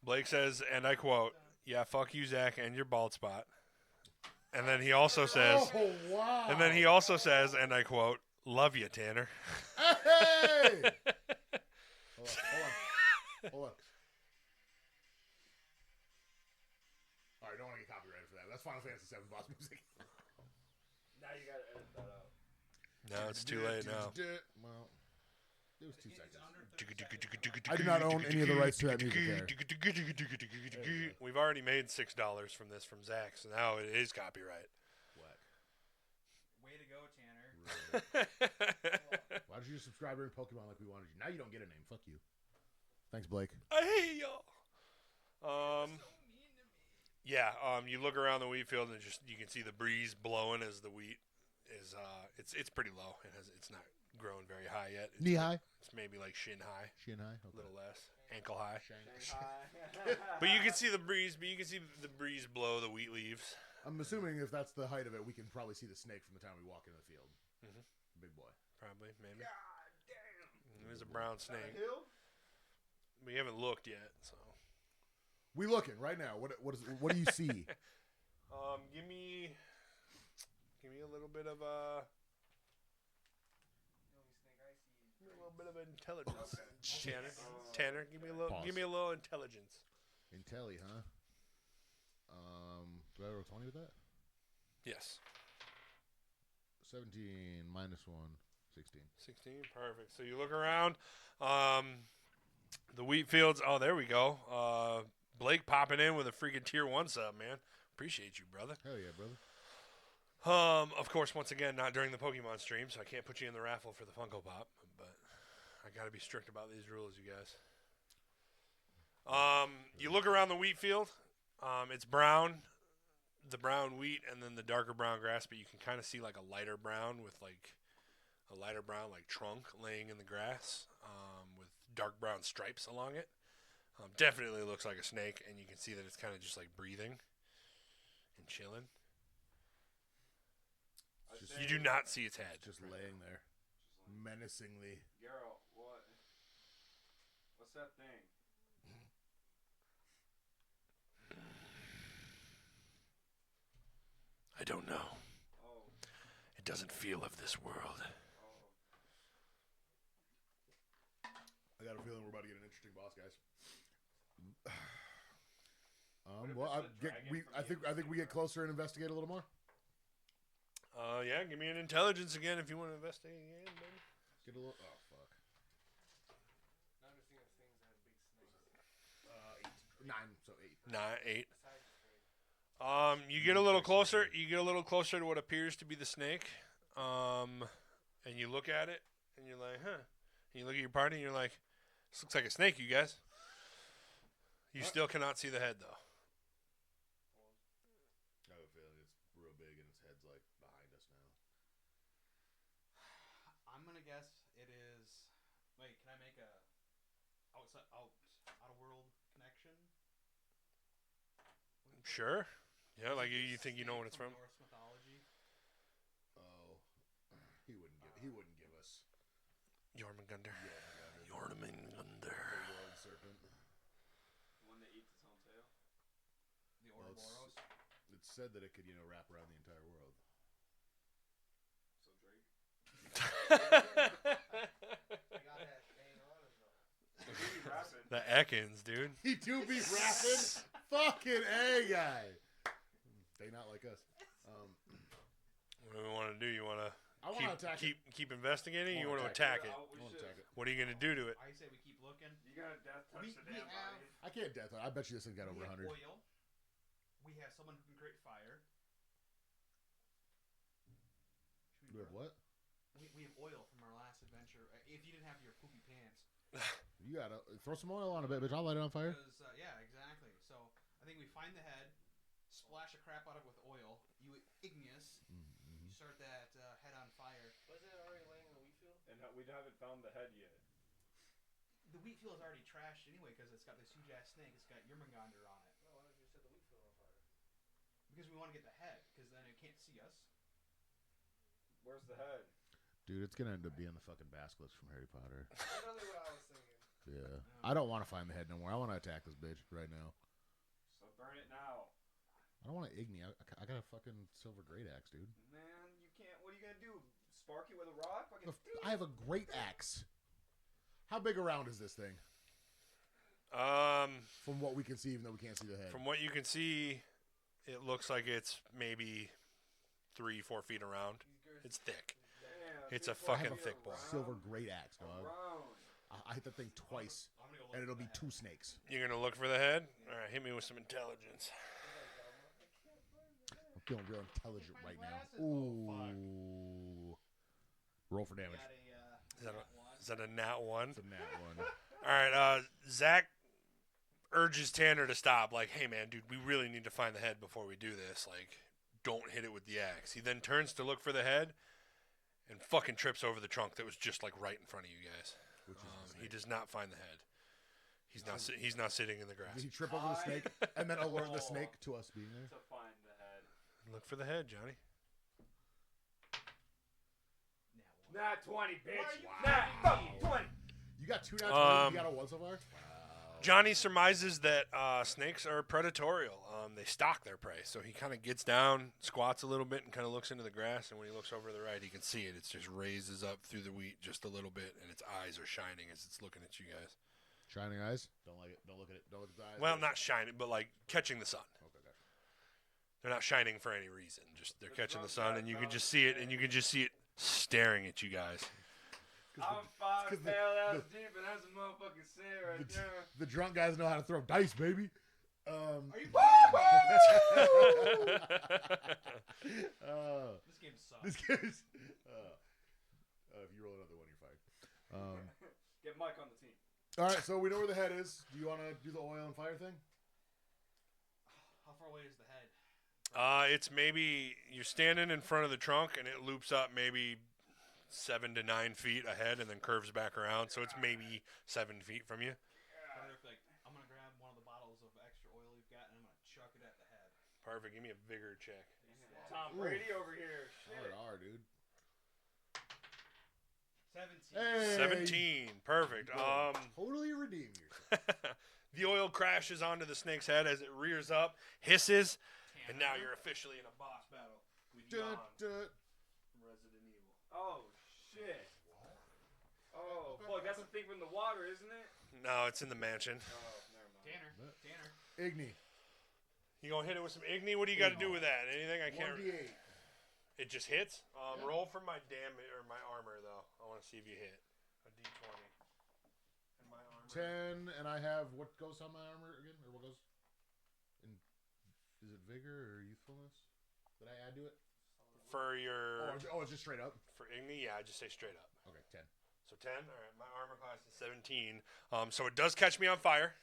[SPEAKER 5] Blake says, and I quote, yeah, fuck you, Zach, and your bald spot. And then he also says,
[SPEAKER 1] Oh, wow.
[SPEAKER 5] and then he also says, and I quote, "Love you, Tanner."
[SPEAKER 1] Hey! Hold on. All right, don't want to get copyrighted for that. That's Final Fantasy VII boss music.
[SPEAKER 3] Now you gotta edit that out.
[SPEAKER 5] No, it's too late now.
[SPEAKER 1] Well, it was 2 seconds.
[SPEAKER 5] I
[SPEAKER 1] I do not own any of the rights to that music there.
[SPEAKER 5] We've already made $6 from this from Zach, so now it is copyright.
[SPEAKER 1] Whack.
[SPEAKER 2] Way to go, Tanner.
[SPEAKER 1] Why did you subscribe during Pokemon like we wanted you? Now you don't get a name. Fuck you. Thanks, Blake.
[SPEAKER 5] I hate y'all. Yeah. You look around the wheat field and just you can see the breeze blowing as the wheat is. It's pretty low. It's not grown very high yet. It's
[SPEAKER 1] Knee high.
[SPEAKER 5] It's maybe like shin high.
[SPEAKER 1] Shin high.
[SPEAKER 5] A little less. Ankle high.
[SPEAKER 3] Shanghai.
[SPEAKER 5] But you can see the breeze. Blow the wheat leaves.
[SPEAKER 1] I'm assuming if that's the height of it, we can probably see the snake from the time we walk into the field.
[SPEAKER 5] Mhm.
[SPEAKER 1] Big boy.
[SPEAKER 5] Probably, maybe.
[SPEAKER 3] God damn.
[SPEAKER 5] There's a brown snake.
[SPEAKER 3] Hill?
[SPEAKER 5] We haven't looked yet, so.
[SPEAKER 1] We looking right now. What do you see?
[SPEAKER 5] Give me a little bit of intelligence. Tanner, give me a little intelligence.
[SPEAKER 1] Intelli, huh? Do I roll 20 with that?
[SPEAKER 5] Yes.
[SPEAKER 1] 17 minus 1, 16.
[SPEAKER 5] 16, perfect. So you look around, the wheat fields. Oh, there we go. Blake popping in with a freaking tier 1 sub, man. Appreciate you, brother.
[SPEAKER 1] Hell yeah, brother.
[SPEAKER 5] Of course, once again, not during the Pokemon stream, so I can't put you in the raffle for the Funko Pop, but I got to be strict about these rules, you guys. You look around the wheat field. It's brown, the brown wheat, and then the darker brown grass, but you can kind of see like a lighter brown with like a lighter brown like trunk laying in the grass with dark brown stripes along it. Definitely looks like a snake, and you can see that it's kind of just like breathing and chilling. You do not see its head.
[SPEAKER 1] Just laying there. Menacingly.
[SPEAKER 3] Geralt, what? What's that thing?
[SPEAKER 5] I don't know.
[SPEAKER 3] Oh.
[SPEAKER 5] It doesn't feel of this world.
[SPEAKER 3] Oh.
[SPEAKER 1] I got a feeling we're about to get an interesting boss, guys.
[SPEAKER 3] What if it's a dragon
[SPEAKER 1] I think we get closer and investigate a little more.
[SPEAKER 5] Yeah, give me an intelligence again if you want to investigate again, baby.
[SPEAKER 1] Get a little. Oh fuck.
[SPEAKER 4] Now I'm just thinking of things that have big snakes.
[SPEAKER 1] 8, 9, so 8.
[SPEAKER 5] 8.
[SPEAKER 4] Besides the snake.
[SPEAKER 5] You get a little closer. You get a little closer to what appears to be the snake. And you look at it, and you're like, huh. And you look at your party, and you're like, this looks like a snake, you guys. You still cannot see the head, though.
[SPEAKER 1] I have a feeling it's real big and its head's like behind us now.
[SPEAKER 2] I'm gonna guess it is. Wait, can I make a out of world connection?
[SPEAKER 5] Sure. Yeah, like you think you know what it's from.
[SPEAKER 2] Norse mythology.
[SPEAKER 1] Oh, he wouldn't give us
[SPEAKER 5] Jormungandr.
[SPEAKER 1] the
[SPEAKER 5] Jormungandr.
[SPEAKER 1] world serpent.
[SPEAKER 3] The one that eats its own tail?
[SPEAKER 2] The
[SPEAKER 1] Well,
[SPEAKER 2] Ouroboros.
[SPEAKER 1] It's said that it could, wrap around the entire world.
[SPEAKER 3] So Drake?
[SPEAKER 4] I got that thing on him though.
[SPEAKER 3] He be rapping.
[SPEAKER 5] The Ekans, dude.
[SPEAKER 1] He do be rapping. Fucking A guy. They not like us.
[SPEAKER 5] What do we want to do? You want to
[SPEAKER 1] I want to attack it.
[SPEAKER 5] keep investigating? You
[SPEAKER 1] I
[SPEAKER 5] want
[SPEAKER 1] wanna
[SPEAKER 5] to attack it?
[SPEAKER 1] I want to attack it.
[SPEAKER 5] What are you going to do to it?
[SPEAKER 2] I say we keep looking.
[SPEAKER 3] You gotta death touch
[SPEAKER 2] We-
[SPEAKER 3] the
[SPEAKER 2] we
[SPEAKER 3] damn
[SPEAKER 2] have-
[SPEAKER 3] body.
[SPEAKER 1] I can't death. I bet you this thing got
[SPEAKER 2] We
[SPEAKER 1] over
[SPEAKER 2] have
[SPEAKER 1] 100.
[SPEAKER 2] oil. We have someone who can create fire.
[SPEAKER 1] We have what?
[SPEAKER 2] We have oil from our last adventure. If you didn't have your poopy pants.
[SPEAKER 1] You gotta throw some oil on a bit, bitch. I'll light it on fire.
[SPEAKER 2] Because, yeah, exactly. So I think we find the head, splash the crap out of it with oil. You igneous. You start that head on fire.
[SPEAKER 4] Wasn't it already laying in the wheat field?
[SPEAKER 3] And we haven't found the head yet.
[SPEAKER 2] The wheat field is already trashed anyway because it's got this huge ass snake. It's got Yermungandr on it.
[SPEAKER 4] No, why don't you set the wheat field on fire?
[SPEAKER 2] Because we want to get the head, because then it can't see us.
[SPEAKER 3] Where's the head?
[SPEAKER 1] Dude, it's gonna end up being the fucking basilisk from Harry Potter.
[SPEAKER 4] Literally what I was thinking.
[SPEAKER 1] Yeah. I don't want to find the head no more. I want to attack this bitch right now.
[SPEAKER 3] So burn it now.
[SPEAKER 1] I don't want to Igni. I got a fucking silver great axe, dude.
[SPEAKER 3] Man, you can't. What are you gonna do? Spark it with a rock? Fucking
[SPEAKER 1] I have a great axe. How big around is this thing? From what we can see, even though we can't see the head.
[SPEAKER 5] From what you can see, it looks like it's maybe 3-4 feet around. It's thick.
[SPEAKER 3] Damn,
[SPEAKER 5] It's a
[SPEAKER 3] 3 4
[SPEAKER 5] fucking
[SPEAKER 3] feet
[SPEAKER 5] thick boy.
[SPEAKER 3] around.
[SPEAKER 1] Silver great axe, dog.
[SPEAKER 3] Around.
[SPEAKER 1] I hit the thing twice,
[SPEAKER 2] I'm gonna go look
[SPEAKER 1] and it'll
[SPEAKER 2] for
[SPEAKER 1] be
[SPEAKER 2] the
[SPEAKER 1] 2
[SPEAKER 2] head.
[SPEAKER 1] snakes.
[SPEAKER 5] You're gonna look for the head. All right, hit me with some intelligence.
[SPEAKER 1] I'm feeling real intelligent
[SPEAKER 2] My
[SPEAKER 1] right now.
[SPEAKER 2] glasses. Oh, fuck.
[SPEAKER 1] Ooh. Roll for damage.
[SPEAKER 2] Got
[SPEAKER 5] Is that a nat 1?
[SPEAKER 1] It's a nat one.
[SPEAKER 5] All right, Zach urges Tanner to stop. Like, hey, man, dude, we really need to find the head before we do this. Like, don't hit it with the axe. He then turns to look for the head and fucking trips over the trunk that was just, like, right in front of you guys.
[SPEAKER 1] Which is the
[SPEAKER 5] He
[SPEAKER 1] snake.
[SPEAKER 5] does not find the head. He's not sitting in the grass.
[SPEAKER 1] Did he trip over the snake and then alert the snake to us being there?
[SPEAKER 3] To find the head.
[SPEAKER 5] Look for the head, Johnny.
[SPEAKER 3] Nat 20, bitch.
[SPEAKER 2] Wow.
[SPEAKER 3] Nat fucking 20.
[SPEAKER 1] You got 2 nat 20. You got a 1 so far?
[SPEAKER 5] Johnny surmises that snakes are predatorial. They stalk their prey. So he kind of gets down, squats a little bit, and kind of looks into the grass. And when he looks over to the right, he can see it. It just raises up through the wheat just a little bit, and its eyes are shining as it's looking at you guys.
[SPEAKER 1] Shining eyes? Don't like it. Don't look at it. Don't look at the eyes.
[SPEAKER 5] Well, not shining, but like catching the sun.
[SPEAKER 1] Okay, gotcha.
[SPEAKER 5] They're not shining for any reason. Just they're
[SPEAKER 3] The
[SPEAKER 5] catching the
[SPEAKER 3] drunk
[SPEAKER 5] sun,
[SPEAKER 3] guy
[SPEAKER 5] and you can
[SPEAKER 3] found
[SPEAKER 5] just
[SPEAKER 3] the
[SPEAKER 5] see it,
[SPEAKER 3] head.
[SPEAKER 5] and you can just see it staring at you guys.
[SPEAKER 3] I'm 5
[SPEAKER 1] 'cause the-
[SPEAKER 3] tail deep, and that's a motherfucking sin right there.
[SPEAKER 1] The drunk guys know how to throw dice, baby.
[SPEAKER 2] Are you This game sucks.
[SPEAKER 1] This game's. If you roll another one, you're fine.
[SPEAKER 3] Get Mike on the team.
[SPEAKER 1] All right, so we know where the head is. Do you want to do the oil and fire thing?
[SPEAKER 2] How far away is the head?
[SPEAKER 5] It's maybe you're standing in front of the trunk, and it loops up maybe 7 to 9 feet ahead, and then curves back around. So it's maybe 7 feet from you.
[SPEAKER 2] Perfect. I'm gonna grab one of the bottles of extra oil you've got, and I'm gonna chuck it at the head.
[SPEAKER 5] Perfect. Give me a vigor check.
[SPEAKER 3] Tom Brady over here. Shit.
[SPEAKER 1] R, dude.
[SPEAKER 2] 17.
[SPEAKER 1] Hey,
[SPEAKER 5] 17. Perfect.
[SPEAKER 1] Totally redeem yourself.
[SPEAKER 5] The oil crashes onto the snake's head as it rears up, hisses, and now you're officially in a boss battle with Jan from Resident Evil.
[SPEAKER 3] Oh, shit. Oh, fuck, that's the thing from the water, isn't it?
[SPEAKER 5] No, it's in the mansion.
[SPEAKER 3] Oh, never mind.
[SPEAKER 2] Tanner.
[SPEAKER 1] Igni.
[SPEAKER 5] You gonna hit it with some Igni? What do you got to do with that? Anything? I can't.
[SPEAKER 1] 1d8.
[SPEAKER 5] It just hits.
[SPEAKER 1] Yeah.
[SPEAKER 5] Roll for my damage or my armor though. I want to see if you hit a d20. And my armor.
[SPEAKER 1] 10, and I have what goes on my armor again? Or what goes in? Is it vigor or youthfulness? Did I add to it?
[SPEAKER 5] For your
[SPEAKER 1] It's just straight up.
[SPEAKER 5] for Igni, yeah, I just say straight up.
[SPEAKER 1] Okay, 10.
[SPEAKER 5] So 10. All right, my armor class is 17. So it does catch me on fire.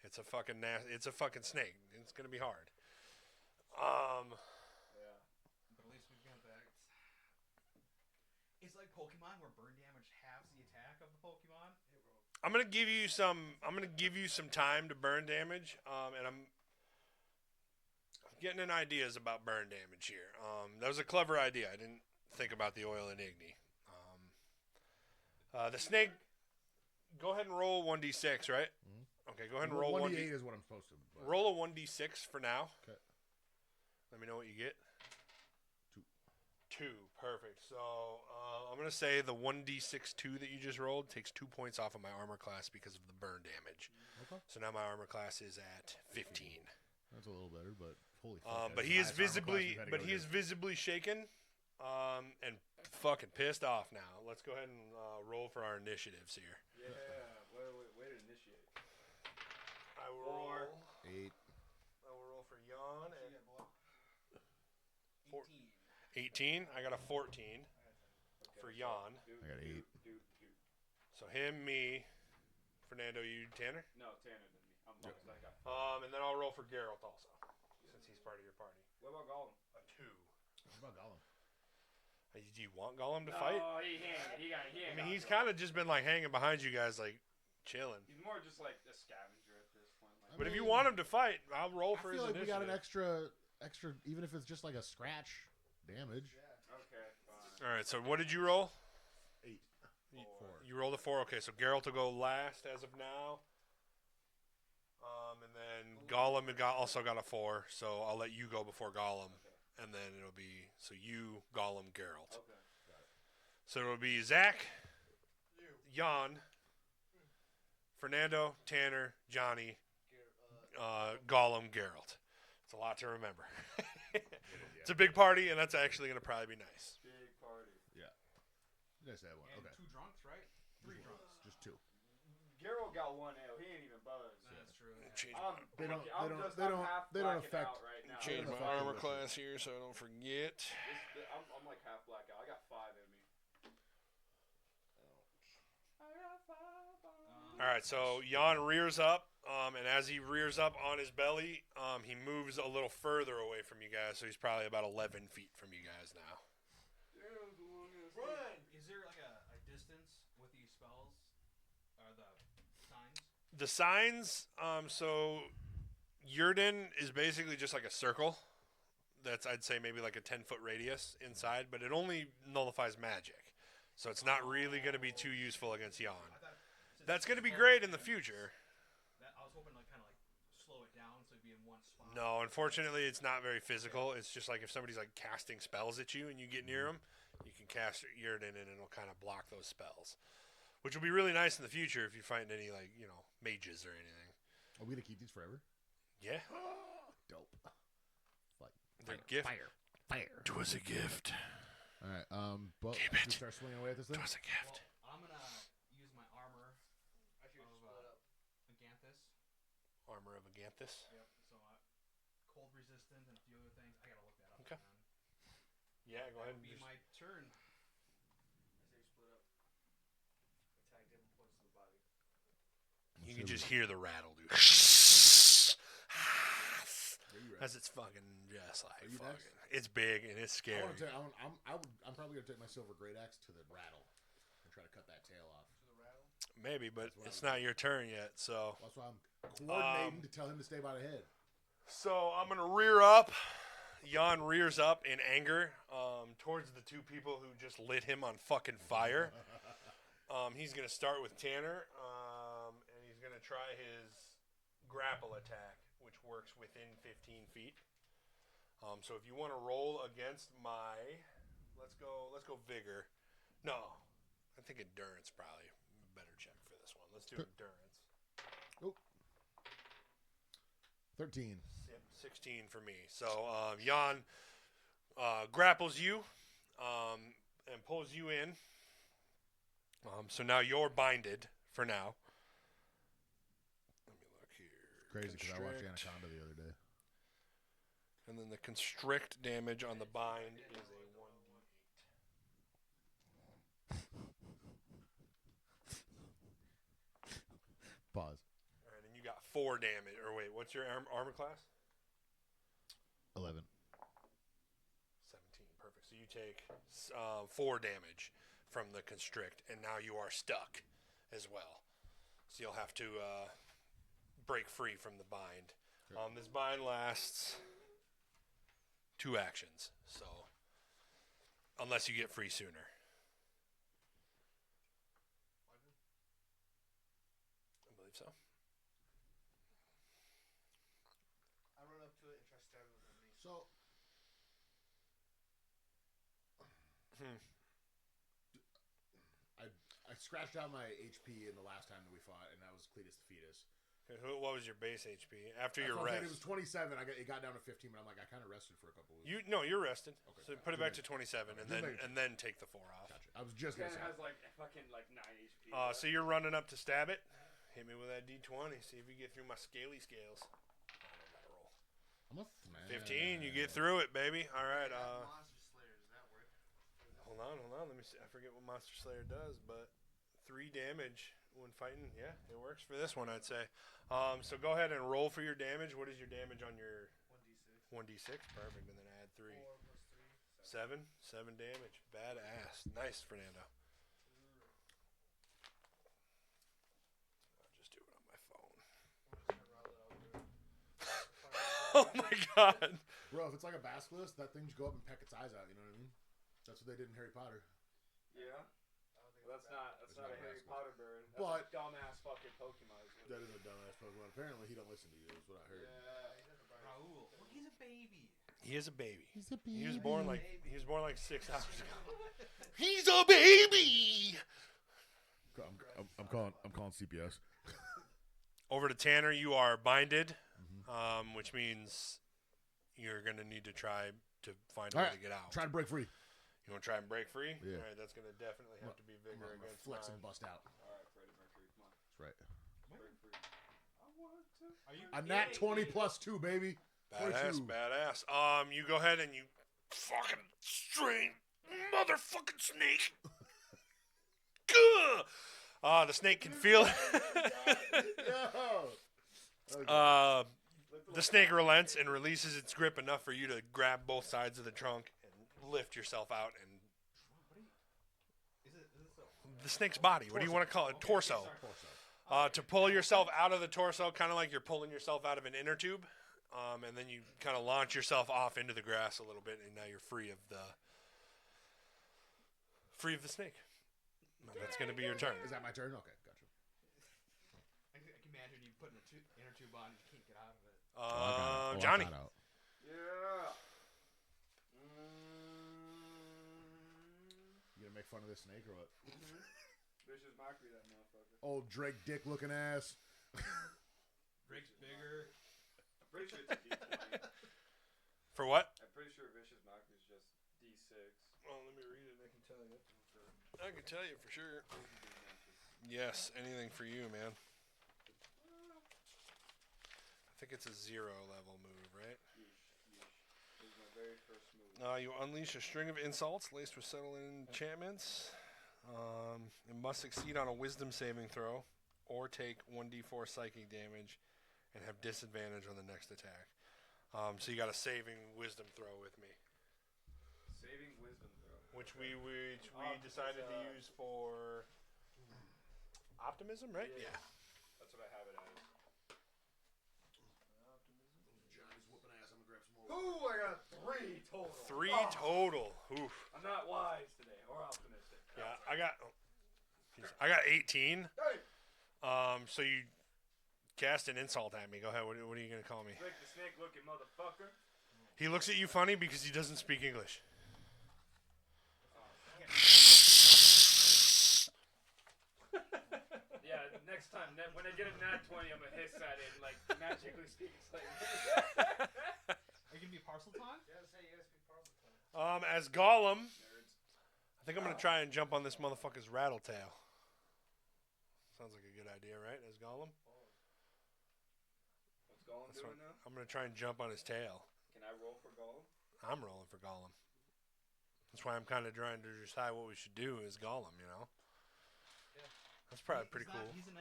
[SPEAKER 5] It's a fucking It's a fucking snake. It's gonna be hard.
[SPEAKER 3] Yeah.
[SPEAKER 2] But at least we've got that. It's like Pokemon, where burn damage halves the attack of the Pokemon.
[SPEAKER 5] I'm gonna give you some time to burn damage. And I'm getting an ideas about burn damage here. That was a clever idea. I didn't think about the oil and Igni. The snake. Go ahead and roll 1d6, right?
[SPEAKER 1] Mhm.
[SPEAKER 5] Okay, go ahead and roll 1d.
[SPEAKER 1] 1d8 is what I'm supposed to. But
[SPEAKER 5] Roll a 1d6 for now.
[SPEAKER 1] Okay.
[SPEAKER 5] Let me know what you get.
[SPEAKER 1] 2.
[SPEAKER 5] 2. Perfect. So I'm going to say the 1d6 2 that you just rolled takes 2 points off of my armor class because of the burn damage.
[SPEAKER 1] Okay.
[SPEAKER 5] So now my armor class is at 15.
[SPEAKER 1] That's a little better, but holy fuck.
[SPEAKER 5] But
[SPEAKER 1] that's
[SPEAKER 5] he
[SPEAKER 1] the
[SPEAKER 5] is
[SPEAKER 1] highest armor class
[SPEAKER 5] visibly
[SPEAKER 1] we've had to
[SPEAKER 5] but
[SPEAKER 1] go
[SPEAKER 5] he
[SPEAKER 1] to.
[SPEAKER 5] is visibly shaken and fucking pissed off now. Let's go ahead and roll for our initiatives here.
[SPEAKER 3] Yeah. Way to initiate.
[SPEAKER 5] I will roll
[SPEAKER 1] 8.
[SPEAKER 5] I will roll for Jan and Four-
[SPEAKER 2] 18.
[SPEAKER 5] 18. I got a 14 for Jan.
[SPEAKER 1] I got 8.
[SPEAKER 3] Dude.
[SPEAKER 5] So him, me, Fernando, you, Tanner.
[SPEAKER 3] No, Tanner than me. I'm lowest. I got.
[SPEAKER 5] And then I'll roll for Geralt also, since he's part of your party.
[SPEAKER 3] What about Gollum?
[SPEAKER 5] A 2.
[SPEAKER 1] What about Gollum?
[SPEAKER 5] Do you want Gollum to fight?
[SPEAKER 3] Oh, he got.
[SPEAKER 5] I mean, he's kind of just been like hanging behind you guys, like chilling.
[SPEAKER 3] He's more just like a scavenger at this point. Like,
[SPEAKER 5] But if you
[SPEAKER 1] mean,
[SPEAKER 5] want him to fight, I'll roll
[SPEAKER 1] I
[SPEAKER 5] for
[SPEAKER 1] feel
[SPEAKER 5] his
[SPEAKER 1] like we got
[SPEAKER 5] initiative.
[SPEAKER 1] an extra, even if it's just like a scratch damage.
[SPEAKER 3] Okay, fine.
[SPEAKER 5] All right. So what did you roll?
[SPEAKER 1] 8. 4.
[SPEAKER 5] You rolled a 4. Okay. So Geralt will go last as of now. And then Gollum also got a 4, so I'll let you go before Gollum.
[SPEAKER 3] Okay.
[SPEAKER 5] And then it'll be, so you, Gollum, Geralt.
[SPEAKER 3] Okay.
[SPEAKER 5] So it'll be Zach, Jan, Fernando, Tanner, Johnny, Gollum, Geralt. It's a lot to remember. It's a big party, and that's actually going to probably be nice.
[SPEAKER 3] Big party.
[SPEAKER 1] Yeah. You guys had one.
[SPEAKER 2] And
[SPEAKER 1] Okay.
[SPEAKER 2] 2 drunks, right? 3 drunks.
[SPEAKER 1] Just 2.
[SPEAKER 3] Geralt got 1 ale. He ain't even buzzed.
[SPEAKER 2] That's true. Yeah.
[SPEAKER 5] Change
[SPEAKER 1] They don't-
[SPEAKER 3] I'm
[SPEAKER 1] they don't-
[SPEAKER 3] just,
[SPEAKER 1] they
[SPEAKER 3] I'm
[SPEAKER 1] don't-
[SPEAKER 3] half
[SPEAKER 1] they don't
[SPEAKER 3] blacking
[SPEAKER 1] affect-
[SPEAKER 3] out right now.
[SPEAKER 5] Change
[SPEAKER 1] They
[SPEAKER 5] my
[SPEAKER 1] don't affect
[SPEAKER 5] armor
[SPEAKER 1] the
[SPEAKER 5] class here so I don't forget.
[SPEAKER 3] I'm like half blackout. I got 5 in me.
[SPEAKER 5] All right, so Jan rears up, and as he rears up on his belly, he moves a little further away from you guys, so he's probably about 11 feet from you guys now.
[SPEAKER 4] Run!
[SPEAKER 2] Is there like a distance with these spells? Or the signs?
[SPEAKER 5] The signs, so Yurden is basically just like a circle. That's, I'd say, maybe like a 10-foot radius inside, but it only nullifies magic. So it's not really going to be too useful against Jan.
[SPEAKER 2] I thought since
[SPEAKER 5] That's going to be
[SPEAKER 2] spells
[SPEAKER 5] great in the
[SPEAKER 2] and-
[SPEAKER 5] future.
[SPEAKER 2] I was hoping to kind of like slow it down so it'd be in one spot.
[SPEAKER 5] No, unfortunately, it's not very physical. It's just like if somebody's like casting spells at you and you get near them, you can cast Yurden and it'll kind of block those spells, which will be really nice in the future if you find any like mages or anything.
[SPEAKER 1] Are we gonna keep these forever?
[SPEAKER 5] Yeah,
[SPEAKER 1] Dope. Like
[SPEAKER 5] they're gift.
[SPEAKER 1] fire.
[SPEAKER 5] It was a gift.
[SPEAKER 1] All right. But
[SPEAKER 5] Keep
[SPEAKER 1] we
[SPEAKER 5] it.
[SPEAKER 1] start swinging away at this
[SPEAKER 5] It
[SPEAKER 1] thing.
[SPEAKER 5] was a gift.
[SPEAKER 2] Well, I'm gonna use my armor
[SPEAKER 4] I should
[SPEAKER 2] of
[SPEAKER 4] split up.
[SPEAKER 2] Aganthus.
[SPEAKER 5] Armor of Aganthus.
[SPEAKER 2] Yep. So cold resistant and a few other things. I gotta look that up.
[SPEAKER 5] Okay.
[SPEAKER 2] Man.
[SPEAKER 5] Yeah, go ahead
[SPEAKER 2] That
[SPEAKER 5] and
[SPEAKER 2] would be
[SPEAKER 5] just,
[SPEAKER 2] my turn.
[SPEAKER 4] I say split up. Attack different points of the body.
[SPEAKER 5] you can just hear the rattle, dude. As it's fucking just like
[SPEAKER 1] Are you
[SPEAKER 5] fucking.
[SPEAKER 1] next?
[SPEAKER 5] It's big and it's scary.
[SPEAKER 1] I'm probably gonna take my silver great axe to the rattle and try to cut that tail off.
[SPEAKER 4] To the rattle.
[SPEAKER 5] Maybe, but
[SPEAKER 1] That's what
[SPEAKER 5] it's
[SPEAKER 1] I'm
[SPEAKER 5] not your turn yet. So,
[SPEAKER 1] That's why I'm coordinating to tell him to stay by the head.
[SPEAKER 5] I'm gonna rear up. Jan rears up in anger towards the 2 people who just lit him on fucking fire. He's gonna start with Tanner, and he's gonna try his grapple attack, which works within 15 feet. So if you want to roll against my, let's go vigor. No, I think endurance probably a better check for this one. Let's do endurance.
[SPEAKER 1] 13.
[SPEAKER 5] 16 for me. So Jan grapples you and pulls you in. So now you're binded for now. Let me look here.
[SPEAKER 1] Crazy because I watched
[SPEAKER 5] Constrict.
[SPEAKER 1] Anaconda the other day.
[SPEAKER 5] And then the constrict damage on the bind is a 1d8.
[SPEAKER 1] Pause.
[SPEAKER 5] All right, and you got 4 damage. Or wait, what's your armor class?
[SPEAKER 1] 11.
[SPEAKER 5] 17. Perfect. So you take 4 damage from the constrict, and now you are stuck as well. So you'll have to break free from the bind. This bind lasts 2 actions, so unless you get free sooner. I believe so.
[SPEAKER 4] I run up to it and try to stab it with my mace.
[SPEAKER 1] So, I scratched out my HP in the last time that we fought, and that was Cletus the Fetus.
[SPEAKER 5] Okay, what was your base HP after your
[SPEAKER 1] It
[SPEAKER 5] rest?
[SPEAKER 1] was 27. It got down to 15, but I'm like, I kind of rested for a couple weeks.
[SPEAKER 5] You're rested.
[SPEAKER 1] Okay.
[SPEAKER 5] So put it back to 27, and then take the 4 off.
[SPEAKER 1] Gotcha. I was just
[SPEAKER 3] Ken
[SPEAKER 1] gonna say.
[SPEAKER 3] has like fucking like 9 HP.
[SPEAKER 5] So you're running up to stab it. Hit me with that D20. See if you get through my scaly scales.
[SPEAKER 1] I'm a smash.
[SPEAKER 5] 15. You get through it, baby. All right.
[SPEAKER 4] Monster Slayer, does that work?
[SPEAKER 5] Hold on. Let me see. I forget what Monster Slayer does, but 3 damage when fighting. Yeah, it works for this one, I'd say. So go ahead and roll for your damage. What is your damage on your
[SPEAKER 4] 1d6.
[SPEAKER 5] 1d6? Perfect. And then add 3.
[SPEAKER 4] 4 plus 3.
[SPEAKER 5] 7 damage. Badass. Nice, Fernando. I'll just do it on my phone. Oh my god.
[SPEAKER 1] Bro, if it's like a basilisk, that thing just go up and peck its eyes out. You know what I mean? That's what they did in Harry Potter.
[SPEAKER 3] Yeah.
[SPEAKER 4] I don't think
[SPEAKER 3] Well, that's not
[SPEAKER 1] It's
[SPEAKER 3] a
[SPEAKER 1] not
[SPEAKER 3] Harry
[SPEAKER 1] basilisk.
[SPEAKER 3] Potter bird. That's
[SPEAKER 1] But-
[SPEAKER 3] a dumbass fucking Pokemon.
[SPEAKER 1] That is a dumbass Pokemon. Apparently, he don't listen to you. Is what I heard.
[SPEAKER 2] Raul. Well, he's a baby.
[SPEAKER 5] He is a baby.
[SPEAKER 1] He's a baby.
[SPEAKER 5] He was born like 6 hours ago. He's a baby.
[SPEAKER 1] I'm calling CPS.
[SPEAKER 5] Over to Tanner, you are binded, which means you're gonna need to try to find a way to get out.
[SPEAKER 1] Try to break free.
[SPEAKER 5] You want to try and break free?
[SPEAKER 1] Yeah.
[SPEAKER 5] All right, that's gonna definitely have to be vigor
[SPEAKER 1] I'm gonna
[SPEAKER 5] against
[SPEAKER 1] flex
[SPEAKER 5] mine.
[SPEAKER 1] and bust out.
[SPEAKER 3] All right, Freddie Mercury, come on.
[SPEAKER 1] That's right.
[SPEAKER 3] Break free. I want to.
[SPEAKER 2] Are you
[SPEAKER 1] A nat
[SPEAKER 2] gay,
[SPEAKER 1] 20
[SPEAKER 2] baby?
[SPEAKER 1] plus 2, baby.
[SPEAKER 5] Badass,
[SPEAKER 1] 22.
[SPEAKER 5] badass. You go ahead and you fucking strain motherfucking snake. Gah! The snake can feel it.
[SPEAKER 1] Yo. Okay.
[SPEAKER 5] The snake relents and releases its grip enough for you to grab both sides of the trunk and lift yourself out. And the snake's body. What do you want to call it? Torso. To pull yourself out of the torso, kind of like you're pulling yourself out of an inner tube, and then you kind of launch yourself off into the grass a little bit, and now you're free of the snake. That's going to be your turn.
[SPEAKER 1] Is that my turn? Okay, gotcha.
[SPEAKER 2] I can imagine you putting an inner tube on and you can't get out of it.
[SPEAKER 5] Johnny.
[SPEAKER 3] Yeah.
[SPEAKER 1] You gonna make fun of this snake or what?
[SPEAKER 3] Vicious mockery, that motherfucker.
[SPEAKER 1] Old Drake dick looking ass.
[SPEAKER 2] Drake's bigger.
[SPEAKER 3] I'm pretty sure it's a D20.
[SPEAKER 5] For what?
[SPEAKER 3] I'm pretty sure vicious mockery is just D6.
[SPEAKER 5] Well, let me read it. I can tell you. I can tell you for sure. Yes, anything for you, man. I think it's a 0 level move, right?
[SPEAKER 3] Yeesh. This is my very first move.
[SPEAKER 5] You unleash a string of insults laced with subtle enchantments. It must succeed on a wisdom saving throw or take 1d4 psychic damage and have disadvantage on the next attack. So you got a saving wisdom throw with me.
[SPEAKER 3] Saving wisdom throw.
[SPEAKER 5] Which we decided to use for optimism, right? Yeah.
[SPEAKER 3] That's what I have it as.
[SPEAKER 1] Johnny's whooping ass. I'm gonna grab some more.
[SPEAKER 3] Ooh, I got 3 total.
[SPEAKER 5] 3 total. Oof.
[SPEAKER 3] I'm not wise today, or optimistic.
[SPEAKER 5] Yeah, I got 18.
[SPEAKER 3] Hey!
[SPEAKER 5] So you cast an insult at me. Go ahead. What are you gonna call me?
[SPEAKER 3] Lick the snake looking motherfucker.
[SPEAKER 5] He looks at you funny because he doesn't speak English.
[SPEAKER 3] Yeah, next time, when I get a nat 20, I'm gonna hiss at it and like magically speak slightly.
[SPEAKER 2] Are you gonna be parcel time?
[SPEAKER 4] You gotta say you gotta speak parcel.
[SPEAKER 5] As Gollum,
[SPEAKER 3] Nerds.
[SPEAKER 5] I think I'm gonna try and jump on this motherfucker's rattletail. Sounds like a good idea, right? As Gollum,
[SPEAKER 3] What's Gollum
[SPEAKER 5] That's
[SPEAKER 3] doing
[SPEAKER 5] what-
[SPEAKER 3] now?
[SPEAKER 5] I'm gonna try and jump on his tail.
[SPEAKER 3] Can I roll for Gollum?
[SPEAKER 5] I'm rolling for Gollum. That's why I'm kind of trying to decide what we should do as Gollum. You know,
[SPEAKER 4] Yeah.
[SPEAKER 5] that's probably pretty
[SPEAKER 2] He's not-
[SPEAKER 5] cool.
[SPEAKER 2] He's an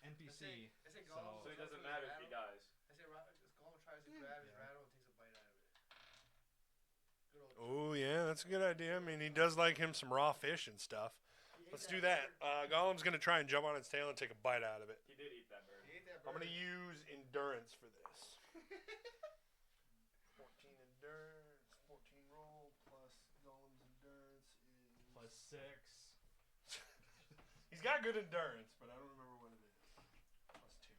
[SPEAKER 2] NPC.
[SPEAKER 4] I say Gollum.
[SPEAKER 3] So it doesn't matter if he dies.
[SPEAKER 4] I say Gollum tries to grab his rattle and takes a bite out of it. Good old.
[SPEAKER 5] Oh yeah, that's a good idea. I mean, he does like him some raw fish and stuff. Let's do that. Gollum's gonna try and jump on its tail and take a bite out of it.
[SPEAKER 3] He did eat that bird.
[SPEAKER 4] He ate that
[SPEAKER 5] I'm
[SPEAKER 4] bird.
[SPEAKER 5] gonna use endurance for this. 14 endurance, 14 roll plus Gollum's endurance is
[SPEAKER 2] Plus 6.
[SPEAKER 5] He's got good endurance, but I don't remember what it is. Plus 2.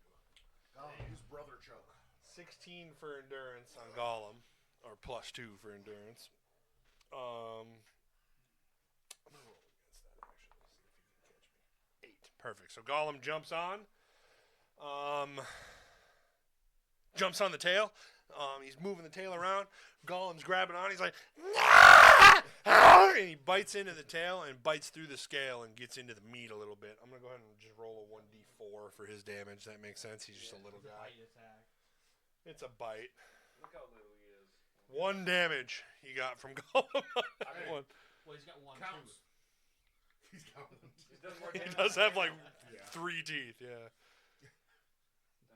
[SPEAKER 1] Use brother choke.
[SPEAKER 5] 16 for endurance on Gollum, or plus 2 for endurance. I'm gonna roll against that actually, see if he can catch me. 8. Perfect. So Gollum jumps on. Jumps on the tail. He's moving the tail around. Gollum's grabbing on. He's like, "Ah! Ah!" And he bites into the tail and bites through the scale and gets into the meat a little bit. I'm gonna go ahead and just roll a 1d4 for his damage. That makes sense. He's just a little guy.
[SPEAKER 2] Bite attack.
[SPEAKER 5] It's a bite.
[SPEAKER 3] Look how little he is.
[SPEAKER 5] 1 damage you got from Gollum. One.
[SPEAKER 2] Well, he's got one
[SPEAKER 1] Counts.
[SPEAKER 2] tooth.
[SPEAKER 1] He's got one.
[SPEAKER 3] He's done more
[SPEAKER 5] He
[SPEAKER 3] damage.
[SPEAKER 5] does have like
[SPEAKER 1] Yeah.
[SPEAKER 5] 3 teeth. Yeah.
[SPEAKER 3] Done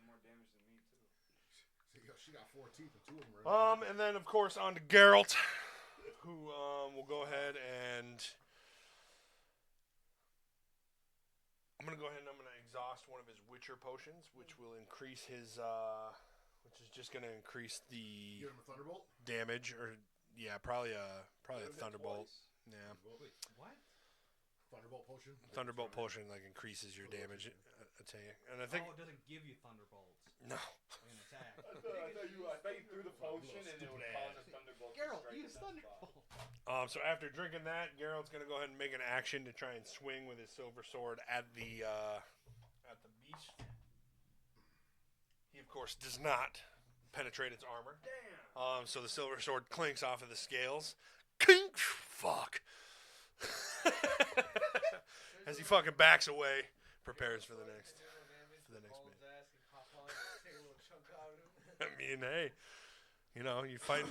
[SPEAKER 3] more damage than me too.
[SPEAKER 1] She got 4 teeth and 2 of them are.
[SPEAKER 5] And then of course on to Geralt, who will go ahead and I'm gonna go ahead and I'm gonna exhaust one of his Witcher potions, which will increase his which is just gonna increase the
[SPEAKER 1] Give him a thunderbolt.
[SPEAKER 5] damage, or yeah, probably a
[SPEAKER 3] Does it
[SPEAKER 5] thunderbolt.
[SPEAKER 3] twice?
[SPEAKER 5] Yeah.
[SPEAKER 2] Wait, what?
[SPEAKER 1] Thunderbolt potion.
[SPEAKER 5] Thunderbolt potion like increases your damage attack, and I think
[SPEAKER 2] it doesn't give you thunderbolts.
[SPEAKER 5] no.
[SPEAKER 2] Like an attack.
[SPEAKER 3] I thought you threw the potion and it would cause a thunderbolt.
[SPEAKER 2] Geralt,
[SPEAKER 3] to strike
[SPEAKER 2] use
[SPEAKER 3] at that spot.
[SPEAKER 2] thunderbolt.
[SPEAKER 5] So after drinking that, Geralt's gonna go ahead and make an action to try and swing with his silver sword at the beast. He of course does not penetrate its armor.
[SPEAKER 3] Damn.
[SPEAKER 5] So the silver sword clinks off of the scales. Kink! Fuck. As he fucking backs away, prepares for the next. I mean, hey, you know, you fighting,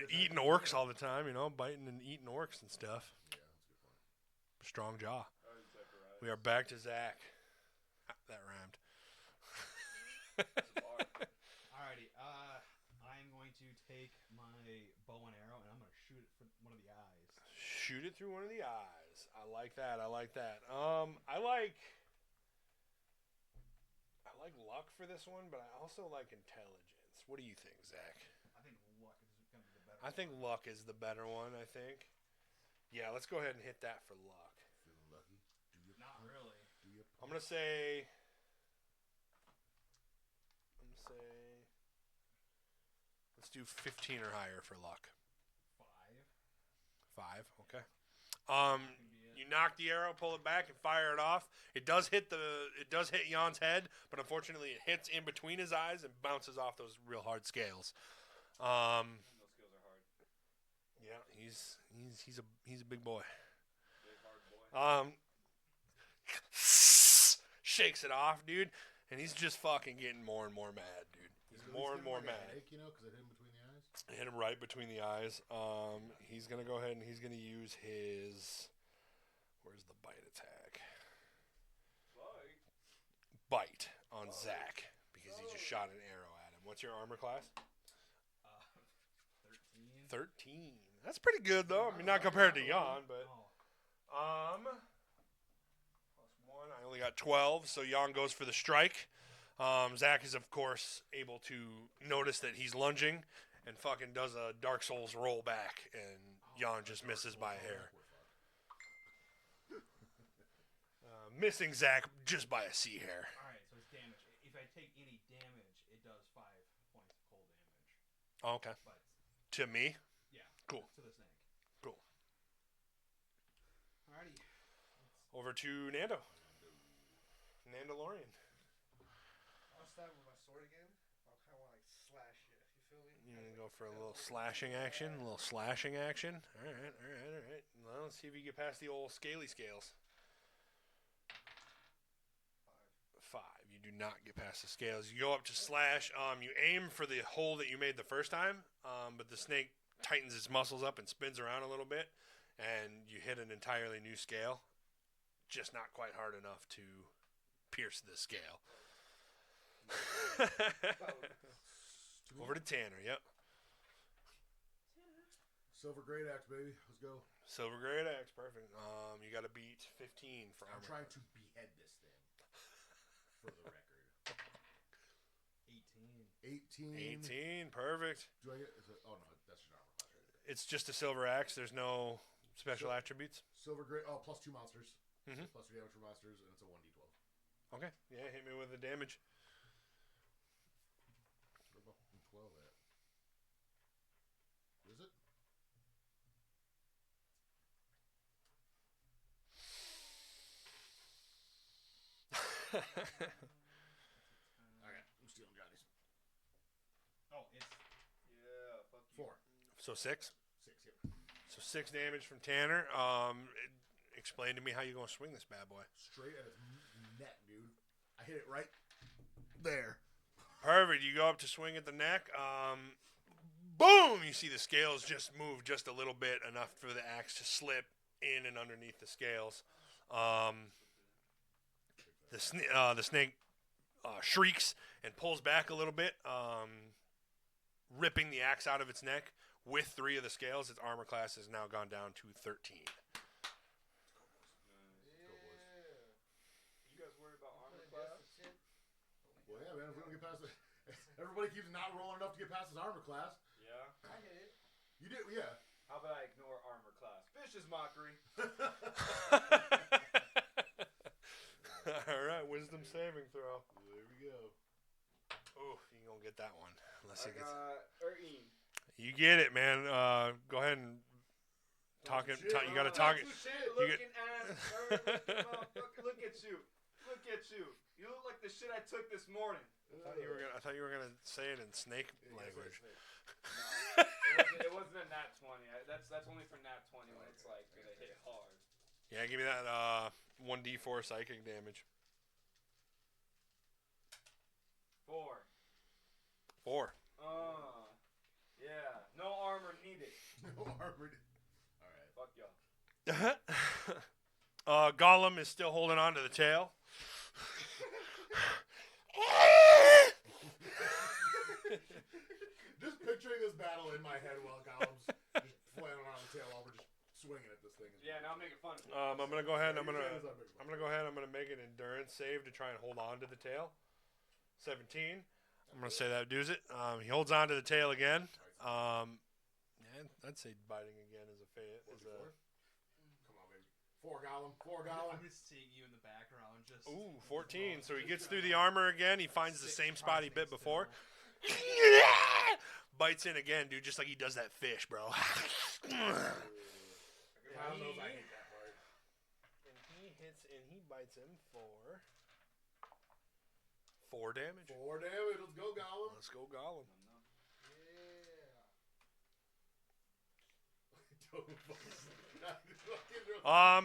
[SPEAKER 5] eating orcs all the time, you know, biting and eating orcs and stuff.
[SPEAKER 1] Yeah, that's a good point.
[SPEAKER 5] Strong jaw.
[SPEAKER 3] Oh, Zachariah.
[SPEAKER 5] We are back to Zach. That rhymed.
[SPEAKER 2] Alrighty, I'm going to take my bow and arrow and I'm going to shoot it for one of the eyes.
[SPEAKER 5] Shoot it through one of the eyes. I like that. I like that. I like luck for this one, but I also like intelligence. What do you think, Zach?
[SPEAKER 2] I think luck is going to be the better
[SPEAKER 5] I think luck is the better one, I think. Yeah, let's go ahead and hit that for luck.
[SPEAKER 1] Feeling lucky? Do you?
[SPEAKER 2] Not really.
[SPEAKER 1] Do you?
[SPEAKER 5] I'm going to say... Let's do 15 or higher for luck.
[SPEAKER 2] 5.
[SPEAKER 5] 5, okay. You knock the arrow, pull it back, and fire it off. It does hit Jan's head, but unfortunately it hits in between his eyes and bounces off those real hard scales.
[SPEAKER 3] Those skills are hard.
[SPEAKER 5] Yeah, he's a big boy.
[SPEAKER 3] Big hard boy.
[SPEAKER 5] Shakes it off, dude, and he's just fucking getting more and more mad, dude. He's more and more mad.
[SPEAKER 1] Headache, you know, because it hit him between the eyes.
[SPEAKER 5] Hit him right between the eyes. He's gonna go ahead and he's gonna use his. Where's the bite attack? Bite on Zach because he just shot an arrow at him. What's your armor class?
[SPEAKER 2] 13.
[SPEAKER 5] 13. That's pretty good though. I mean, not compared to Jan, but +1. I only got 12, so Jan goes for the strike. Zach is of course able to notice that he's lunging and fucking does a Dark Souls roll back, and Jan just misses by a hair. Missing Zach just by a sea hair.
[SPEAKER 2] Alright, so it's damage. If I take any damage, it does 5 points of cold damage.
[SPEAKER 5] Oh, okay.
[SPEAKER 2] But
[SPEAKER 5] To me?
[SPEAKER 2] yeah.
[SPEAKER 5] Cool.
[SPEAKER 2] To the snake.
[SPEAKER 5] Cool.
[SPEAKER 2] Alrighty.
[SPEAKER 5] Over to Nando. Nandalorian.
[SPEAKER 4] I'll stab with my sword again. I'll kind of want to like slash it. You feel me?
[SPEAKER 5] You're going to go for a little slashing action? A little slashing action? Alright. Well, let's see if you get past the old scaly scales. 5. You do not get past the scales. You go up to slash. You aim for the hole that you made the first time, but the snake tightens its muscles up and spins around a little bit, and you hit an entirely new scale. Just not quite hard enough to pierce the scale. Over to Tanner. Yep.
[SPEAKER 1] Silver great axe, baby. Let's go.
[SPEAKER 5] Silver great axe. Perfect. You got to beat 15 for
[SPEAKER 1] I'm
[SPEAKER 5] armor.
[SPEAKER 1] trying to behead this thing. For the record. 18.
[SPEAKER 5] 18. Perfect.
[SPEAKER 1] Do I get? Oh no, that's just armor class. Right?
[SPEAKER 5] It's just a silver axe. There's no special attributes.
[SPEAKER 1] Silver great. Oh, +2 monsters.
[SPEAKER 5] Mhm.
[SPEAKER 1] +2 damage for monsters, and it's a 1d12.
[SPEAKER 5] Okay. Yeah, hit me with the damage.
[SPEAKER 1] Where's my 12 at? Is it? Alright, I'm stealing Johnny's.
[SPEAKER 2] Oh, it's
[SPEAKER 3] Yeah, fuck you.
[SPEAKER 1] 4.
[SPEAKER 5] So 6.
[SPEAKER 1] 6, yep.
[SPEAKER 5] So 6 damage from Tanner. Explain to me how you're gonna swing this bad boy.
[SPEAKER 1] Straight at its neck, dude. I hit it right there.
[SPEAKER 5] Perfect. You go up to swing at the neck. Boom! You see the scales just move just a little bit, enough for the axe to slip in and underneath the scales. The snake shrieks and pulls back a little bit, ripping the axe out of its neck. With 3 of the scales, its armor class has now gone down to 13.
[SPEAKER 3] You guys worry about armor class?
[SPEAKER 1] Well, yeah, man. If we don't get past it, everybody keeps not rolling enough to get past his armor class.
[SPEAKER 3] Yeah.
[SPEAKER 4] I hit it.
[SPEAKER 1] You did, yeah.
[SPEAKER 3] How about I ignore armor class? Vicious mockery.
[SPEAKER 5] saving throw.
[SPEAKER 1] There we go.
[SPEAKER 5] Ooh, you gonna get that one unless
[SPEAKER 3] I
[SPEAKER 5] he gets.
[SPEAKER 3] got 13.
[SPEAKER 5] You get it, man. Go ahead and talk it.
[SPEAKER 1] Shit,
[SPEAKER 5] You gotta
[SPEAKER 1] that's
[SPEAKER 5] talk
[SPEAKER 1] some
[SPEAKER 5] it.
[SPEAKER 1] shit.
[SPEAKER 5] You
[SPEAKER 3] Looking ass. Motherfucker, look at you. Look at you. You look like the shit I took this morning.
[SPEAKER 5] I thought you were gonna say it in snake
[SPEAKER 1] Yeah,
[SPEAKER 5] language.
[SPEAKER 3] No, it wasn't a nat 20. That's only for nat 20 when it's like gonna hit hard.
[SPEAKER 5] Yeah, give me that 1d4 psychic damage.
[SPEAKER 3] 4.
[SPEAKER 5] 4.
[SPEAKER 3] Yeah. No armor needed.
[SPEAKER 1] No armored. All right.
[SPEAKER 3] Fuck y'all.
[SPEAKER 5] Gollum is still holding on to the tail.
[SPEAKER 1] Just picturing this battle in my head while Gollum's just flailing around the tail while we're just swinging at this thing.
[SPEAKER 3] Yeah, now I'm making fun of you.
[SPEAKER 5] I'm gonna go ahead. I'm gonna
[SPEAKER 1] I'm
[SPEAKER 5] go ahead. I'm gonna make an endurance save to try and hold on to the tail. 17. I'm gonna say that does it. He holds on to the tail again. Yeah, I'd say biting again is a fail.
[SPEAKER 1] Come on, baby. 4 Gollum. 4 Gollum.
[SPEAKER 2] I'm just seeing you in the background. Just
[SPEAKER 5] Ooh, 14. So he gets through the armor again. He finds the same spot he bit before. Bites in again, dude, just like he does that fish, bro.
[SPEAKER 1] Kyle knows I hate that part.
[SPEAKER 5] And he hits and he bites him for 4 damage.
[SPEAKER 1] 4 damage. Let's go, Gollum.
[SPEAKER 5] Let's go, Gollum.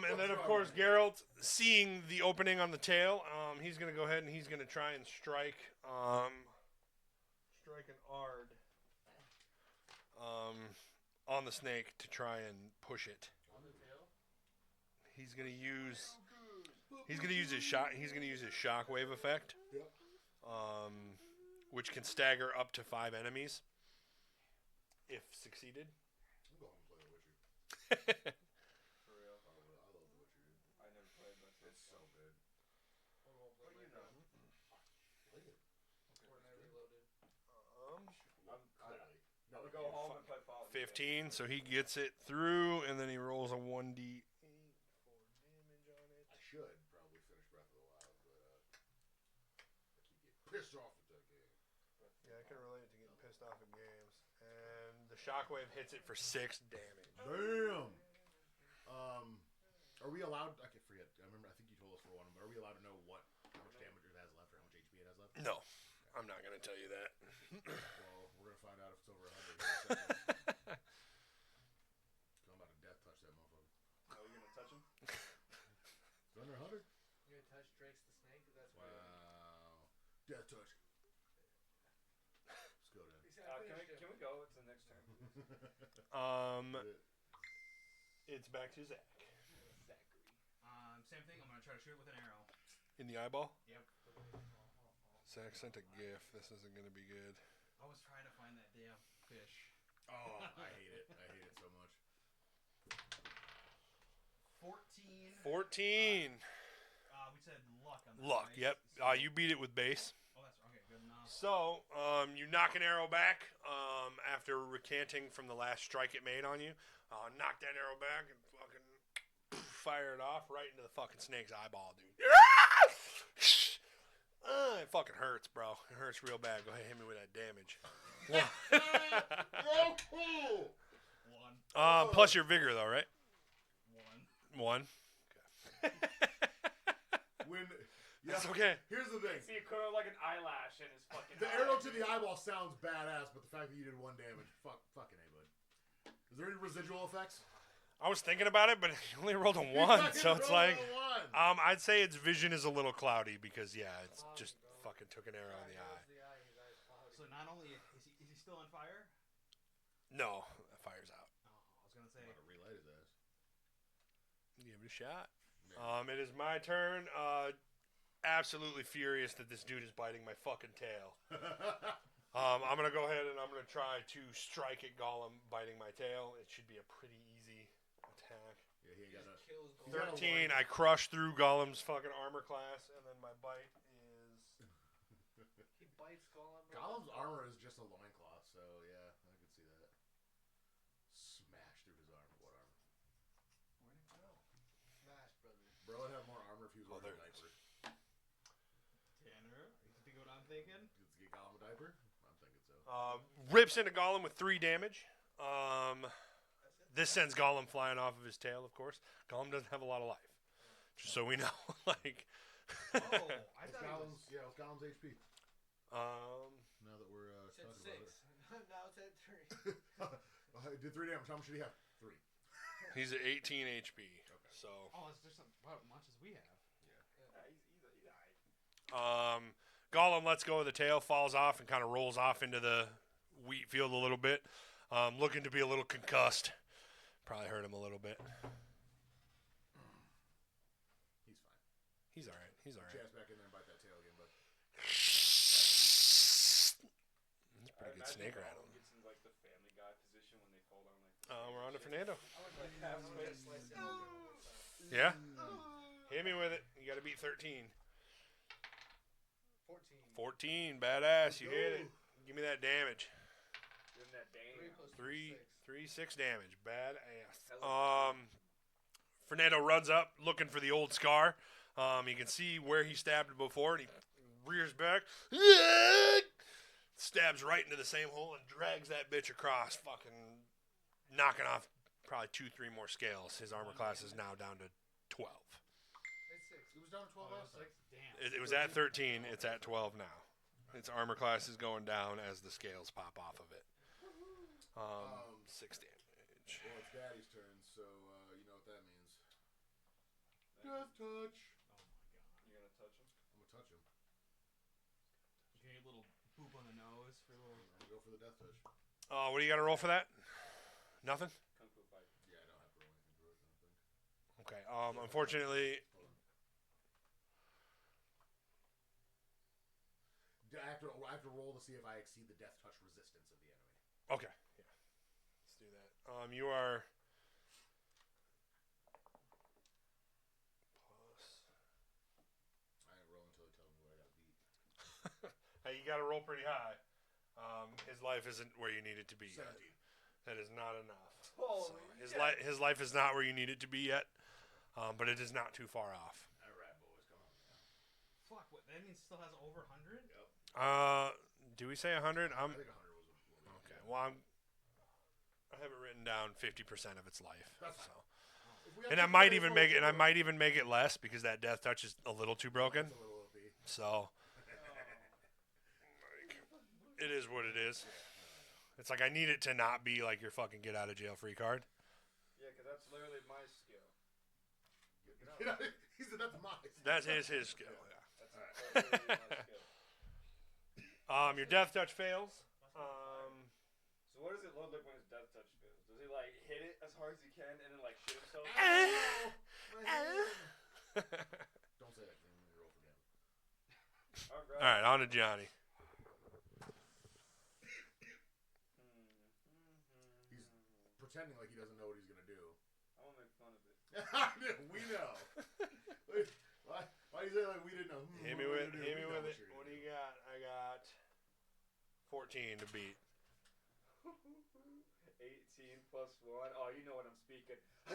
[SPEAKER 5] And then of course Geralt, seeing the opening on the tail, he's gonna go ahead and he's gonna try and strike an ard on the snake to try and push it.
[SPEAKER 4] On the tail?
[SPEAKER 5] He's gonna use his shockwave effect,
[SPEAKER 1] Yep.
[SPEAKER 5] which can stagger up to 5 enemies if succeeded.
[SPEAKER 1] I'm going to play The Witcher.
[SPEAKER 3] For real.
[SPEAKER 1] I love The Witcher, dude.
[SPEAKER 3] I never played, but
[SPEAKER 1] It's so good.
[SPEAKER 4] What do you know?
[SPEAKER 1] Like it.
[SPEAKER 4] Fortnite Reloaded.
[SPEAKER 1] Clearly.
[SPEAKER 3] I'm gonna go home and play Fallout.
[SPEAKER 5] 15, so he gets it through, and then he rolls a 1d8 for damage on it.
[SPEAKER 1] I should probably finish Breath of the Wild, but I keep getting pissed off with that game.
[SPEAKER 5] Yeah, I can relate to getting pissed off at games. And the shockwave hits it for 6 damage.
[SPEAKER 1] Damn. Are we allowed? I can forget. I remember. I think you told us for one, but are we allowed to know how much damage it has left or how much HP it has left?
[SPEAKER 5] No, I'm not going to tell you that.
[SPEAKER 1] Well, we're gonna find out if it's over 100. Here in a second. I'm about to death touch that motherfucker.
[SPEAKER 3] Are we gonna touch him?
[SPEAKER 1] Is it under 100?
[SPEAKER 4] You gonna touch Drake's the snake? That's
[SPEAKER 1] Wow. Death touch. Let's go then.
[SPEAKER 4] He said, I
[SPEAKER 3] Can
[SPEAKER 4] finished him.
[SPEAKER 3] we go? It's the next turn.
[SPEAKER 5] It's back to Zach.
[SPEAKER 3] Exactly.
[SPEAKER 2] Same thing. I'm gonna try to shoot it with an arrow.
[SPEAKER 5] In the eyeball?
[SPEAKER 2] Yep.
[SPEAKER 5] Zach sent a gif. This isn't going to be good.
[SPEAKER 2] I was trying to find that damn fish.
[SPEAKER 1] Oh, I hate it. I hate it so much.
[SPEAKER 2] 14.
[SPEAKER 5] 14.
[SPEAKER 2] We said luck on that.
[SPEAKER 5] Luck,
[SPEAKER 2] right?
[SPEAKER 5] yep. You beat it with base.
[SPEAKER 2] Oh, that's okay. Good enough.
[SPEAKER 5] So, you knock an arrow back after recanting from the last strike it made on you. Knock that arrow back and fucking fire it off right into the fucking snake's eyeball, dude. It fucking hurts, bro. It hurts real bad. Go ahead, hit me with that damage.
[SPEAKER 1] Oh, cool.
[SPEAKER 2] 1.
[SPEAKER 5] Plus your vigor, though, right?
[SPEAKER 2] 1.
[SPEAKER 5] 1.
[SPEAKER 1] When,
[SPEAKER 5] That's okay.
[SPEAKER 1] Here's the thing.
[SPEAKER 3] See it curl like an eyelash in his fucking.
[SPEAKER 1] The arrow to the eyeball sounds badass, but the fact that you did 1 damage, fucking A, bud. Is there any residual effects?
[SPEAKER 5] I was thinking about it, but you only rolled a 1, so it's like, I'd say its vision is a little cloudy because, yeah, it's just fucking took an arrow in the eye.
[SPEAKER 2] So not only is he still on fire?
[SPEAKER 5] No, that fire's out.
[SPEAKER 2] Oh, I was gonna say.
[SPEAKER 1] I'm about to relight his ass.
[SPEAKER 5] Give it a shot. It is my turn. Absolutely furious that this dude is biting my fucking tail. I'm gonna go ahead and I'm gonna try to strike at Gollum biting my tail. It should be a pretty easy attack.
[SPEAKER 1] Yeah, he ain't got nothing.
[SPEAKER 4] Kills
[SPEAKER 1] He's got a
[SPEAKER 5] 13.
[SPEAKER 1] line.
[SPEAKER 5] I crush through Gollum's fucking armor class, and then my bite is.
[SPEAKER 4] He bites Gollum.
[SPEAKER 1] Gollum's armor is just a loincloth, so yeah, I can see that. Smash through his armor. What armor?
[SPEAKER 4] Smash, brother.
[SPEAKER 1] Bro would have more armor if he was
[SPEAKER 5] Oh,
[SPEAKER 1] wearing
[SPEAKER 5] there
[SPEAKER 1] a
[SPEAKER 5] it is.
[SPEAKER 1] diaper.
[SPEAKER 2] thinking.
[SPEAKER 1] Let's get Gollum a diaper. I'm thinking so.
[SPEAKER 5] Rips into Gollum with 3 damage. This sends Gollum flying off of his tail, of course. Gollum doesn't have a lot of life. Just so we know. like.
[SPEAKER 2] Oh, I
[SPEAKER 1] What's
[SPEAKER 2] thought it was...
[SPEAKER 1] Gollum's, what's Gollum's HP? Now that we're
[SPEAKER 4] Said
[SPEAKER 1] talking about
[SPEAKER 4] 6. Now it's at 3.
[SPEAKER 1] it. Did 3 damage. How much should he have? 3.
[SPEAKER 5] He's at 18 HP.
[SPEAKER 1] Okay.
[SPEAKER 5] So.
[SPEAKER 2] Oh, it's just about as much as we have.
[SPEAKER 3] He's alright.
[SPEAKER 5] Gollum lets go of the tail, falls off, and kind of rolls off into the wheat field a little bit, looking to be a little concussed. Probably hurt him a little bit.
[SPEAKER 1] He's fine.
[SPEAKER 5] He's all right. He's all right.
[SPEAKER 1] Chaz back in there and bite that tail again, bud.
[SPEAKER 5] That's a pretty good snake rattle.
[SPEAKER 3] Gets in like the Family Guy position when they fold on like.
[SPEAKER 5] We're on to Fernando.
[SPEAKER 4] I would like halfway slice it open.
[SPEAKER 5] Yeah? Hit me with it. You got to beat 13.
[SPEAKER 4] 14.
[SPEAKER 5] 14. Badass. You hit it. Give me that damage.
[SPEAKER 3] Give him that
[SPEAKER 4] 3
[SPEAKER 3] damn.
[SPEAKER 4] plus
[SPEAKER 5] 6 damage. Badass. Fernando runs up looking for the old scar. You can see where he stabbed before, and he rears back. Stabs right into the same hole and drags that bitch across, fucking knocking off probably 2-3 more scales. His armor class is now down to 12.
[SPEAKER 4] It's 6.
[SPEAKER 1] It was down to 12 last time.
[SPEAKER 2] Damn.
[SPEAKER 5] It was at 13. It's at 12 now. Its armor class is going down as the scales pop off of it. 6 damage.
[SPEAKER 1] Well, it's Daddy's turn, so you know what that means. Death touch.
[SPEAKER 3] You're gonna touch him?
[SPEAKER 1] I'm gonna touch him.
[SPEAKER 2] Okay, a little boop on the nose for a little.
[SPEAKER 1] I'm gonna go for the death touch.
[SPEAKER 5] What do you got to roll for that? Nothing?
[SPEAKER 3] Kung Fu fight.
[SPEAKER 1] Yeah, I don't have to roll anything for it, I don't think.
[SPEAKER 5] Okay. Unfortunately,
[SPEAKER 1] Hold on. I have to roll to see if I exceed the death touch resistance of the enemy.
[SPEAKER 5] okay. Yeah. Let's do that. You are plus.
[SPEAKER 1] I ain't roll until he tells me what I gotta beat.
[SPEAKER 5] Hey, you got to roll pretty high. His life isn't where you need it to be
[SPEAKER 1] 17.
[SPEAKER 5] yet. That is not enough.
[SPEAKER 3] Holy
[SPEAKER 5] His life is not where you need it to be yet, but it is not too far off.
[SPEAKER 1] Alright, boys, come on now.
[SPEAKER 2] Fuck, what? That means it still has over 100?
[SPEAKER 1] Yep.
[SPEAKER 5] Do we say 100?
[SPEAKER 1] I think 100 was
[SPEAKER 5] Okay. Well, I have it written down 50% of its life.
[SPEAKER 1] That's fine.
[SPEAKER 5] So.
[SPEAKER 1] If we have
[SPEAKER 5] And I
[SPEAKER 1] to
[SPEAKER 5] might
[SPEAKER 1] play
[SPEAKER 5] even
[SPEAKER 1] this
[SPEAKER 5] make it, and I
[SPEAKER 1] roll-
[SPEAKER 5] might even make it less because that death touch is a little too broken.
[SPEAKER 1] It's a little OP.
[SPEAKER 5] So it is what it is. It's like I need it to not be like your fucking get out of jail free card.
[SPEAKER 3] Yeah, because that's literally my skill.
[SPEAKER 1] He said that's mine.
[SPEAKER 5] That's his skill. Yeah.
[SPEAKER 3] That's literally my skill.
[SPEAKER 5] Your death touch fails.
[SPEAKER 3] So what does it look like when his death touch fails? Does he like hit it as hard as he can and then like shit himself?
[SPEAKER 1] Don't say that. Then we roll for damage.
[SPEAKER 5] All right, on to Johnny.
[SPEAKER 1] He's pretending like he doesn't know what he's gonna do.
[SPEAKER 3] I won't make fun of it.
[SPEAKER 1] We know. Why you say like we didn't know?
[SPEAKER 5] Hit me with it. What do you got? I got 14 to beat.
[SPEAKER 3] 18 plus 1. Oh, you know what I'm speaking. I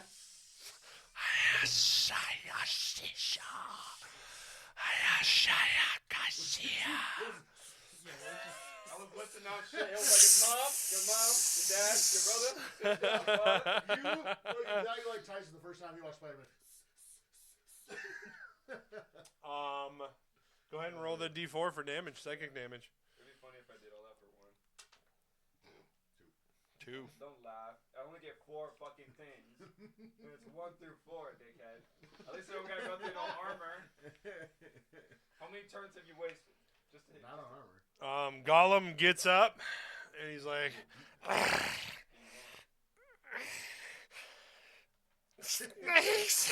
[SPEAKER 3] was listening out shit. It was like your mom, your dad, your brother.
[SPEAKER 1] Now you like Tyson the first time you watched Spider-Man.
[SPEAKER 5] Go ahead and roll the D4 for damage, psychic damage.
[SPEAKER 3] It'd be funny if I did all that for 1.
[SPEAKER 5] 2.
[SPEAKER 3] Don't laugh. I only get 4 fucking things. And it's 1 through 4, dickhead. At least I don't gotta go through no armor. How many turns have you wasted? Just to hit.
[SPEAKER 1] Not on armor.
[SPEAKER 5] Gollum gets up and he's like, snakes.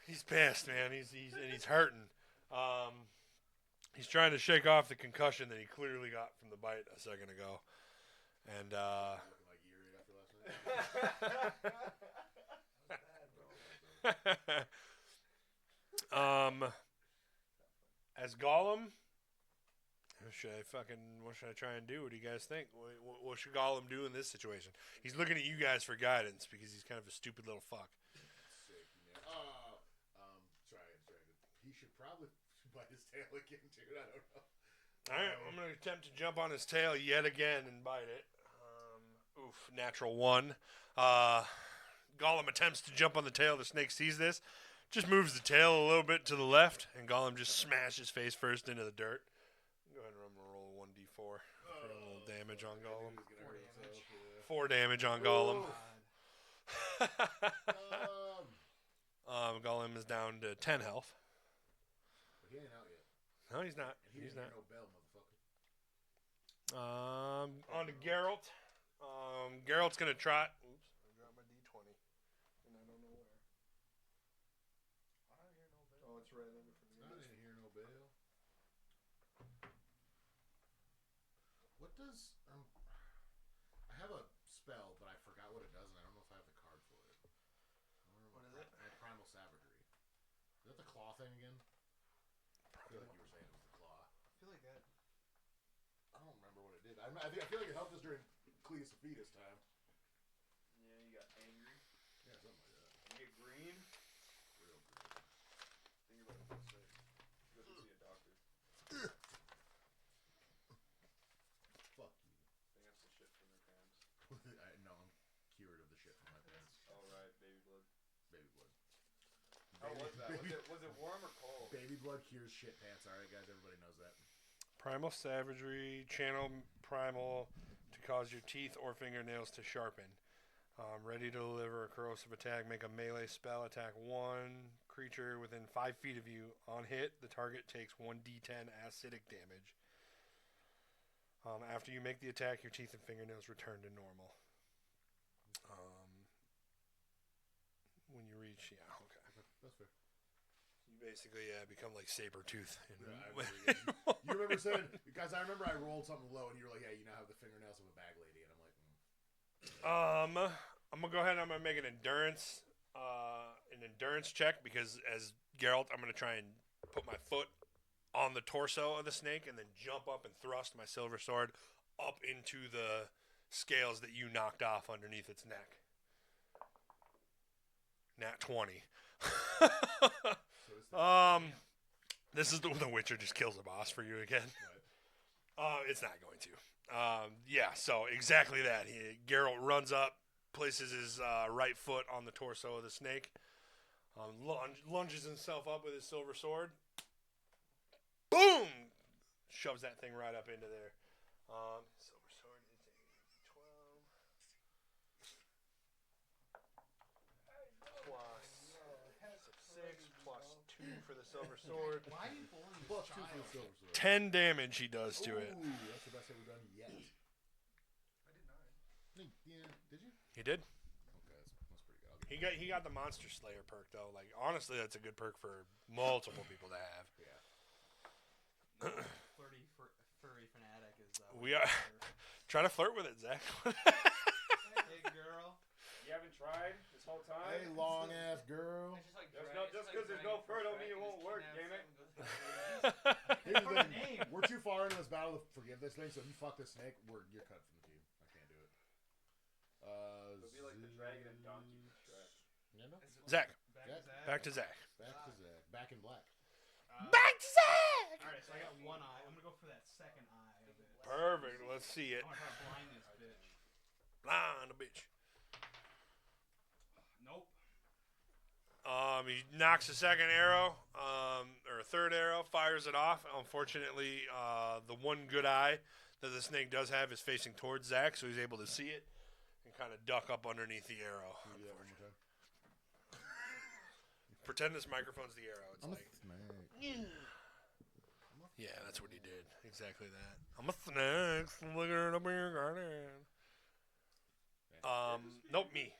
[SPEAKER 5] He's pissed, man. He's hurting. He's trying to shake off the concussion that he clearly got from the bite a second ago, and
[SPEAKER 1] Looking like Erie after last night.
[SPEAKER 5] As Gollum, what should I try and do? What do you guys think? What should Gollum do in this situation? He's looking at you guys for guidance because he's kind of a stupid little fuck.
[SPEAKER 1] Sick, man. Try it. He should probably bite his tail again, dude. I don't know.
[SPEAKER 5] All right, I'm going to attempt to jump on his tail yet again and bite it. Natural 1. Gollum attempts to jump on the tail. The snake sees this, just moves the tail a little bit to the left, and Gollum just smashes face first into the dirt. Go ahead and roll a 1d4 for a little damage on Gollum. 4 damage on Gollum. Gollum is down to 10 health.
[SPEAKER 1] But he ain't out yet.
[SPEAKER 5] No, he's not.
[SPEAKER 1] And he
[SPEAKER 5] He's
[SPEAKER 1] didn't
[SPEAKER 5] not.
[SPEAKER 1] hear no bell, motherfucker.
[SPEAKER 5] On to Geralt. Geralt's gonna trot. Oops, I dropped my d20, and I don't know where.
[SPEAKER 4] I don't hear no bell.
[SPEAKER 5] Oh, it's right under for
[SPEAKER 1] I didn't hear no bell. What does I have a spell, but I forgot what it does, and I don't know if I have the card for it.
[SPEAKER 5] What is it?
[SPEAKER 1] Primal Savagery. Is that the claw thing again? I feel like you were saying it was the claw.
[SPEAKER 2] I feel like that.
[SPEAKER 1] I don't remember what it did. I feel like it helped us during Cleus Fetus time.
[SPEAKER 3] Yeah, you got angry.
[SPEAKER 1] Yeah, something like that.
[SPEAKER 3] You get green.
[SPEAKER 1] Real green.
[SPEAKER 3] Think about it this way. Go to see a doctor.
[SPEAKER 1] Fuck you.
[SPEAKER 3] They have some shit from their parents.
[SPEAKER 1] No, I'm cured of the shit from my parents.
[SPEAKER 3] All right, baby blood.
[SPEAKER 1] Baby blood.
[SPEAKER 3] How was that? Was it warm or cold?
[SPEAKER 1] Baby blood cures shit pants. All right, guys, everybody knows that.
[SPEAKER 5] Primal Savagery, channel Primal to cause your teeth or fingernails to sharpen. Ready to deliver a corrosive attack. Make a melee spell. Attack 1 creature within 5 feet of you. On hit, the target takes 1d10 acidic damage. After you make the attack, your teeth and fingernails return to normal. When you reach, yeah, okay.
[SPEAKER 1] That's fair.
[SPEAKER 5] You basically become like Sabretooth.
[SPEAKER 1] You remember saying, guys, I remember I rolled something low, and you were like, yeah, you now have the fingernails of a bag lady, and I'm like,
[SPEAKER 5] I'm gonna go ahead and I'm gonna make an endurance check, because as Geralt, I'm gonna try and put my foot on the torso of the snake and then jump up and thrust my silver sword up into the scales that you knocked off underneath its neck. Nat 20. This is the Witcher just kills a boss for you again.
[SPEAKER 1] Right.
[SPEAKER 5] It's not going to. Yeah, so exactly that. Geralt runs up, places his right foot on the torso of the snake, lunges himself up with his silver sword. Boom! Shoves that thing right up into there. Silver sword is a 12. Plus 6 plus 2 for the silver sword.
[SPEAKER 4] Why are you pulling this
[SPEAKER 1] Plus 2
[SPEAKER 4] child?
[SPEAKER 1] for the silver sword.
[SPEAKER 5] 10 damage he does to it.
[SPEAKER 1] Ooh, that's the best I've ever done yet.
[SPEAKER 4] I did not.
[SPEAKER 1] Yeah, did you?
[SPEAKER 5] He did.
[SPEAKER 1] Okay, that's pretty good. I'll give
[SPEAKER 5] He got the Monster Slayer perk though. Like honestly, that's a good perk for multiple people to have.
[SPEAKER 1] Yeah.
[SPEAKER 2] Furry fanatic is.
[SPEAKER 5] We are trying to flirt with it, Zach.
[SPEAKER 2] Hey girl.
[SPEAKER 3] You haven't tried this whole time?
[SPEAKER 1] Hey, long ass girl.
[SPEAKER 2] It's just like
[SPEAKER 3] Just because there's no fur don't mean it won't work, damn it.
[SPEAKER 1] Here's the
[SPEAKER 2] Her
[SPEAKER 1] thing.
[SPEAKER 2] name.
[SPEAKER 1] We're too far into this battle to forgive this thing, so if you fuck this snake, you're cut from the team. I can't do it.
[SPEAKER 3] It'll be like the dragon and donkey from Shrek.
[SPEAKER 1] Yeah, no.
[SPEAKER 5] Zach,
[SPEAKER 2] Back to Zach.
[SPEAKER 5] back to Zach.
[SPEAKER 1] Back to Zach. Back in black.
[SPEAKER 5] Back to Zach.
[SPEAKER 2] All right, so I got one eye. I'm gonna go for that second eye of it.
[SPEAKER 5] Perfect. Let's see it.
[SPEAKER 2] I'm gonna try to blind this bitch.
[SPEAKER 5] Blind a bitch.
[SPEAKER 2] Nope.
[SPEAKER 5] He knocks a second arrow, or a third arrow, fires it off. Unfortunately, the one good eye that the snake does have is facing towards Zach, so he's able to see it and kind of duck up underneath the arrow.
[SPEAKER 1] Can you do that one more time?
[SPEAKER 5] Pretend this microphone's the arrow. It's
[SPEAKER 1] I'm
[SPEAKER 5] like,
[SPEAKER 1] a snake.
[SPEAKER 5] yeah, that's what he did. Exactly that. I'm a snake. Look at it up in your garden. Nope, me.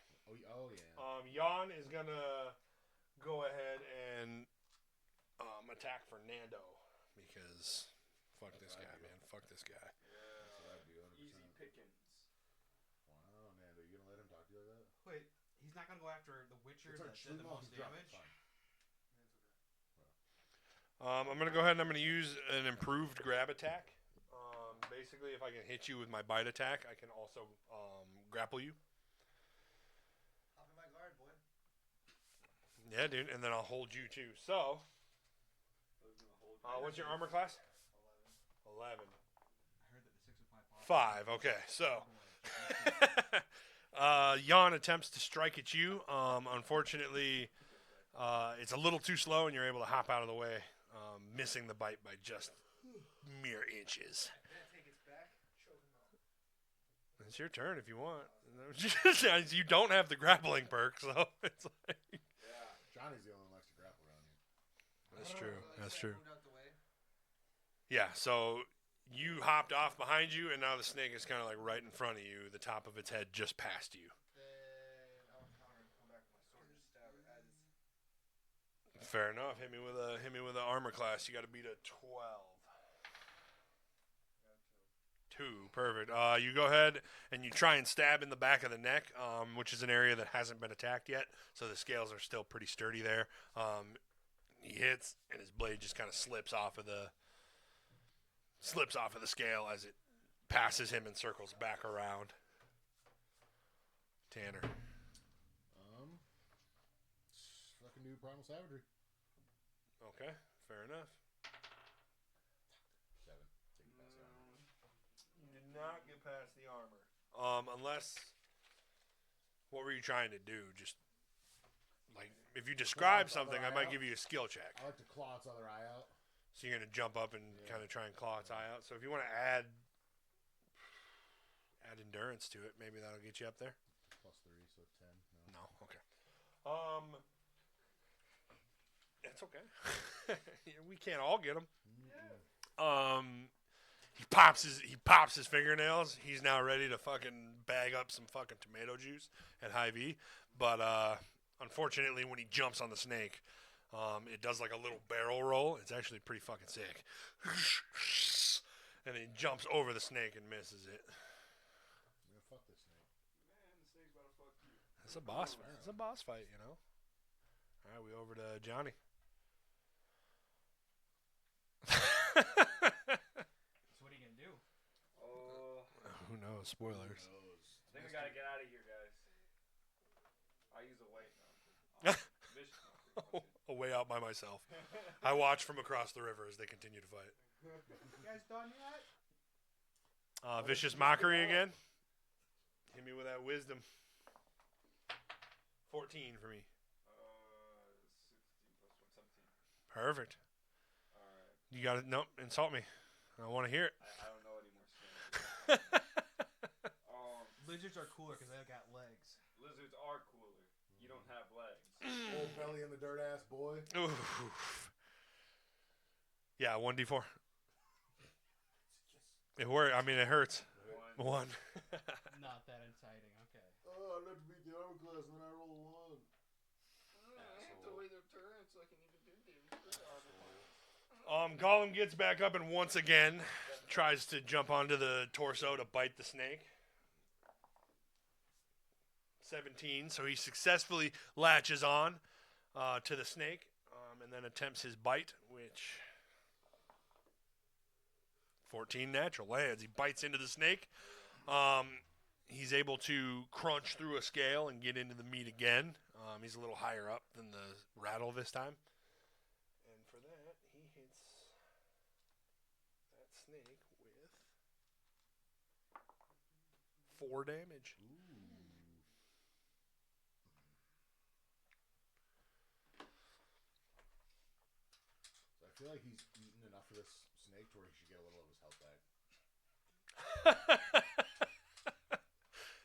[SPEAKER 1] Oh yeah.
[SPEAKER 5] Jan is gonna go ahead and attack Fernando because fuck this guy, man. Fuck this guy.
[SPEAKER 1] That's what I'd do, 100%.
[SPEAKER 3] Easy pickings.
[SPEAKER 1] Wow, Nando, you gonna let him talk to you like that?
[SPEAKER 2] Wait, he's not gonna go after the Witcher
[SPEAKER 1] It's
[SPEAKER 2] that
[SPEAKER 1] alright,
[SPEAKER 2] did the
[SPEAKER 1] Schlemo,
[SPEAKER 2] most
[SPEAKER 1] he's dropped,
[SPEAKER 2] damage.
[SPEAKER 1] it's fine.
[SPEAKER 5] I'm gonna go ahead and I'm gonna use an improved grab attack. Basically, if I can hit you with my bite attack, I can also grapple you.
[SPEAKER 4] Hop in my guard, boy.
[SPEAKER 5] Yeah, dude, and then I'll hold you too. So,
[SPEAKER 3] I was gonna hold you.
[SPEAKER 5] what's your armor class?
[SPEAKER 4] 11.
[SPEAKER 5] 11.
[SPEAKER 2] I heard that the 6 of 5
[SPEAKER 5] 5. Okay, so Jan attempts to strike at you. Unfortunately, it's a little too slow, and you're able to hop out of the way, missing the bite by just mere inches.
[SPEAKER 4] Can I take its back? Choke him out.
[SPEAKER 5] It's your turn if you want. You don't have the grappling perk, so it's like.
[SPEAKER 3] Yeah.
[SPEAKER 1] Johnny's the only one who likes to grapple around here.
[SPEAKER 5] That's true. That's true.
[SPEAKER 4] Moved out the way.
[SPEAKER 5] Yeah, so you hopped off behind you, and now the snake is kind of like right in front of you, the top of its head just past you.
[SPEAKER 4] Then I'll counter and come back with my sword and just stab it as it's.
[SPEAKER 5] Fair enough. Hit me with an armor class. You got to beat a 12. 2, perfect. You go ahead and you try and stab in the back of the neck, which is an area that hasn't been attacked yet, so the scales are still pretty sturdy there. He hits, and his blade just kind of slips off of the scale as it passes him and circles back around. Tanner.
[SPEAKER 1] Fucking do primal savagery.
[SPEAKER 5] Okay, fair enough.
[SPEAKER 1] 7. Take it past the armor.
[SPEAKER 5] You did not get past the armor. Unless, what were you trying to do? Just, like, if you describe
[SPEAKER 1] Claw its
[SPEAKER 5] something,
[SPEAKER 1] other
[SPEAKER 5] I might
[SPEAKER 1] eye
[SPEAKER 5] give you a skill check.
[SPEAKER 1] I like to claw its other eye out.
[SPEAKER 5] So you're going to jump up and kind of try and claw its eye out. So if you want to add endurance to it, maybe that'll get you up there.
[SPEAKER 1] +3, so 10.
[SPEAKER 5] No, okay. It's okay. We can't all get them. He pops his fingernails. He's now ready to fucking bag up some fucking tomato juice at high V. But unfortunately, when he jumps on the snake, it does like a little barrel roll. It's actually pretty fucking sick. And he jumps over the snake and misses it.
[SPEAKER 1] I'm gonna fuck this snake.
[SPEAKER 3] Man, the snake's about to fuck you.
[SPEAKER 5] It's a boss. It's a boss fight, you know. All right, we over to Johnny.
[SPEAKER 2] So what are you gonna do?
[SPEAKER 3] Oh,
[SPEAKER 5] Who knows? Spoilers.
[SPEAKER 3] I think we gotta get out of here, guys. I use a weight now. Vicious now.
[SPEAKER 5] Away out by myself. I watch from across the river as they continue to fight.
[SPEAKER 2] You guys done yet?
[SPEAKER 5] Vicious mockery again. Hit me with that wisdom. 14 for me.
[SPEAKER 3] 16 plus 1, 17.
[SPEAKER 5] Perfect.
[SPEAKER 3] Alright.
[SPEAKER 5] You got it. Nope. Insult me. I want to hear it.
[SPEAKER 3] I don't know any more skills.
[SPEAKER 2] Lizards are cooler because they've got legs.
[SPEAKER 3] Lizards are cooler. You don't have legs.
[SPEAKER 1] Old belly in the dirt ass boy.
[SPEAKER 5] Oof. Yeah, 1d4. It worked. I mean, it hurts. 1.
[SPEAKER 2] Not that exciting. Okay.
[SPEAKER 1] Oh, I'd have to beat the armor class and then I roll a 1.
[SPEAKER 3] I have to wait their turn so I can even do things.
[SPEAKER 5] Gollum gets back up and once again tries to jump onto the torso to bite the snake. 17, so he successfully latches on to the snake and then attempts his bite, which 14 natural lands. He bites into the snake. He's able to crunch through a scale and get into the meat again. He's a little higher up than the rattle this time. And for that, he hits that snake with 4 damage.
[SPEAKER 1] So I feel like he's eaten enough of this snake to where he should get a little of his health back.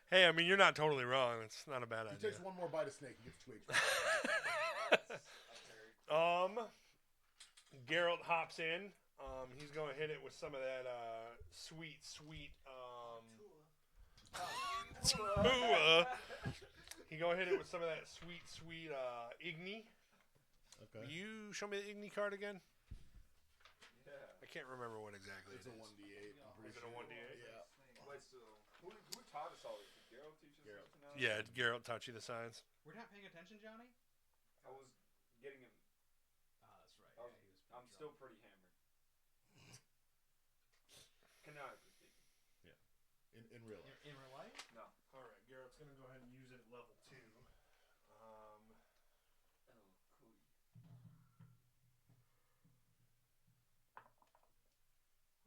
[SPEAKER 5] Hey, I mean, you're not totally wrong. It's not a bad
[SPEAKER 1] He
[SPEAKER 5] idea.
[SPEAKER 1] takes one more bite of snake, he gets 2 HP.
[SPEAKER 5] Geralt hops in. He's going to hit it with some of that sweet He going to hit it with some of that sweet Igni.
[SPEAKER 1] Okay.
[SPEAKER 5] You show me the Igni card again?
[SPEAKER 3] Yeah.
[SPEAKER 5] I can't remember what exactly
[SPEAKER 1] It's
[SPEAKER 5] it
[SPEAKER 1] a
[SPEAKER 5] is.
[SPEAKER 1] 1d8. I'm pretty
[SPEAKER 5] Is it a
[SPEAKER 1] sure.
[SPEAKER 5] 1d8?
[SPEAKER 1] Yeah.
[SPEAKER 3] Wait, so who taught us all this? Did Geralt teach us
[SPEAKER 1] Geralt.
[SPEAKER 3] something now?
[SPEAKER 5] Yeah, Geralt taught you the signs.
[SPEAKER 2] We're not paying attention, Johnny?
[SPEAKER 3] I was getting him.
[SPEAKER 2] That's right.
[SPEAKER 3] I was, I'm still pretty hammered. Canonically speaking.
[SPEAKER 1] In real life.
[SPEAKER 2] In real life?
[SPEAKER 3] No.
[SPEAKER 5] All right, Geralt's going to go ahead and use it at level 2.
[SPEAKER 3] Oh,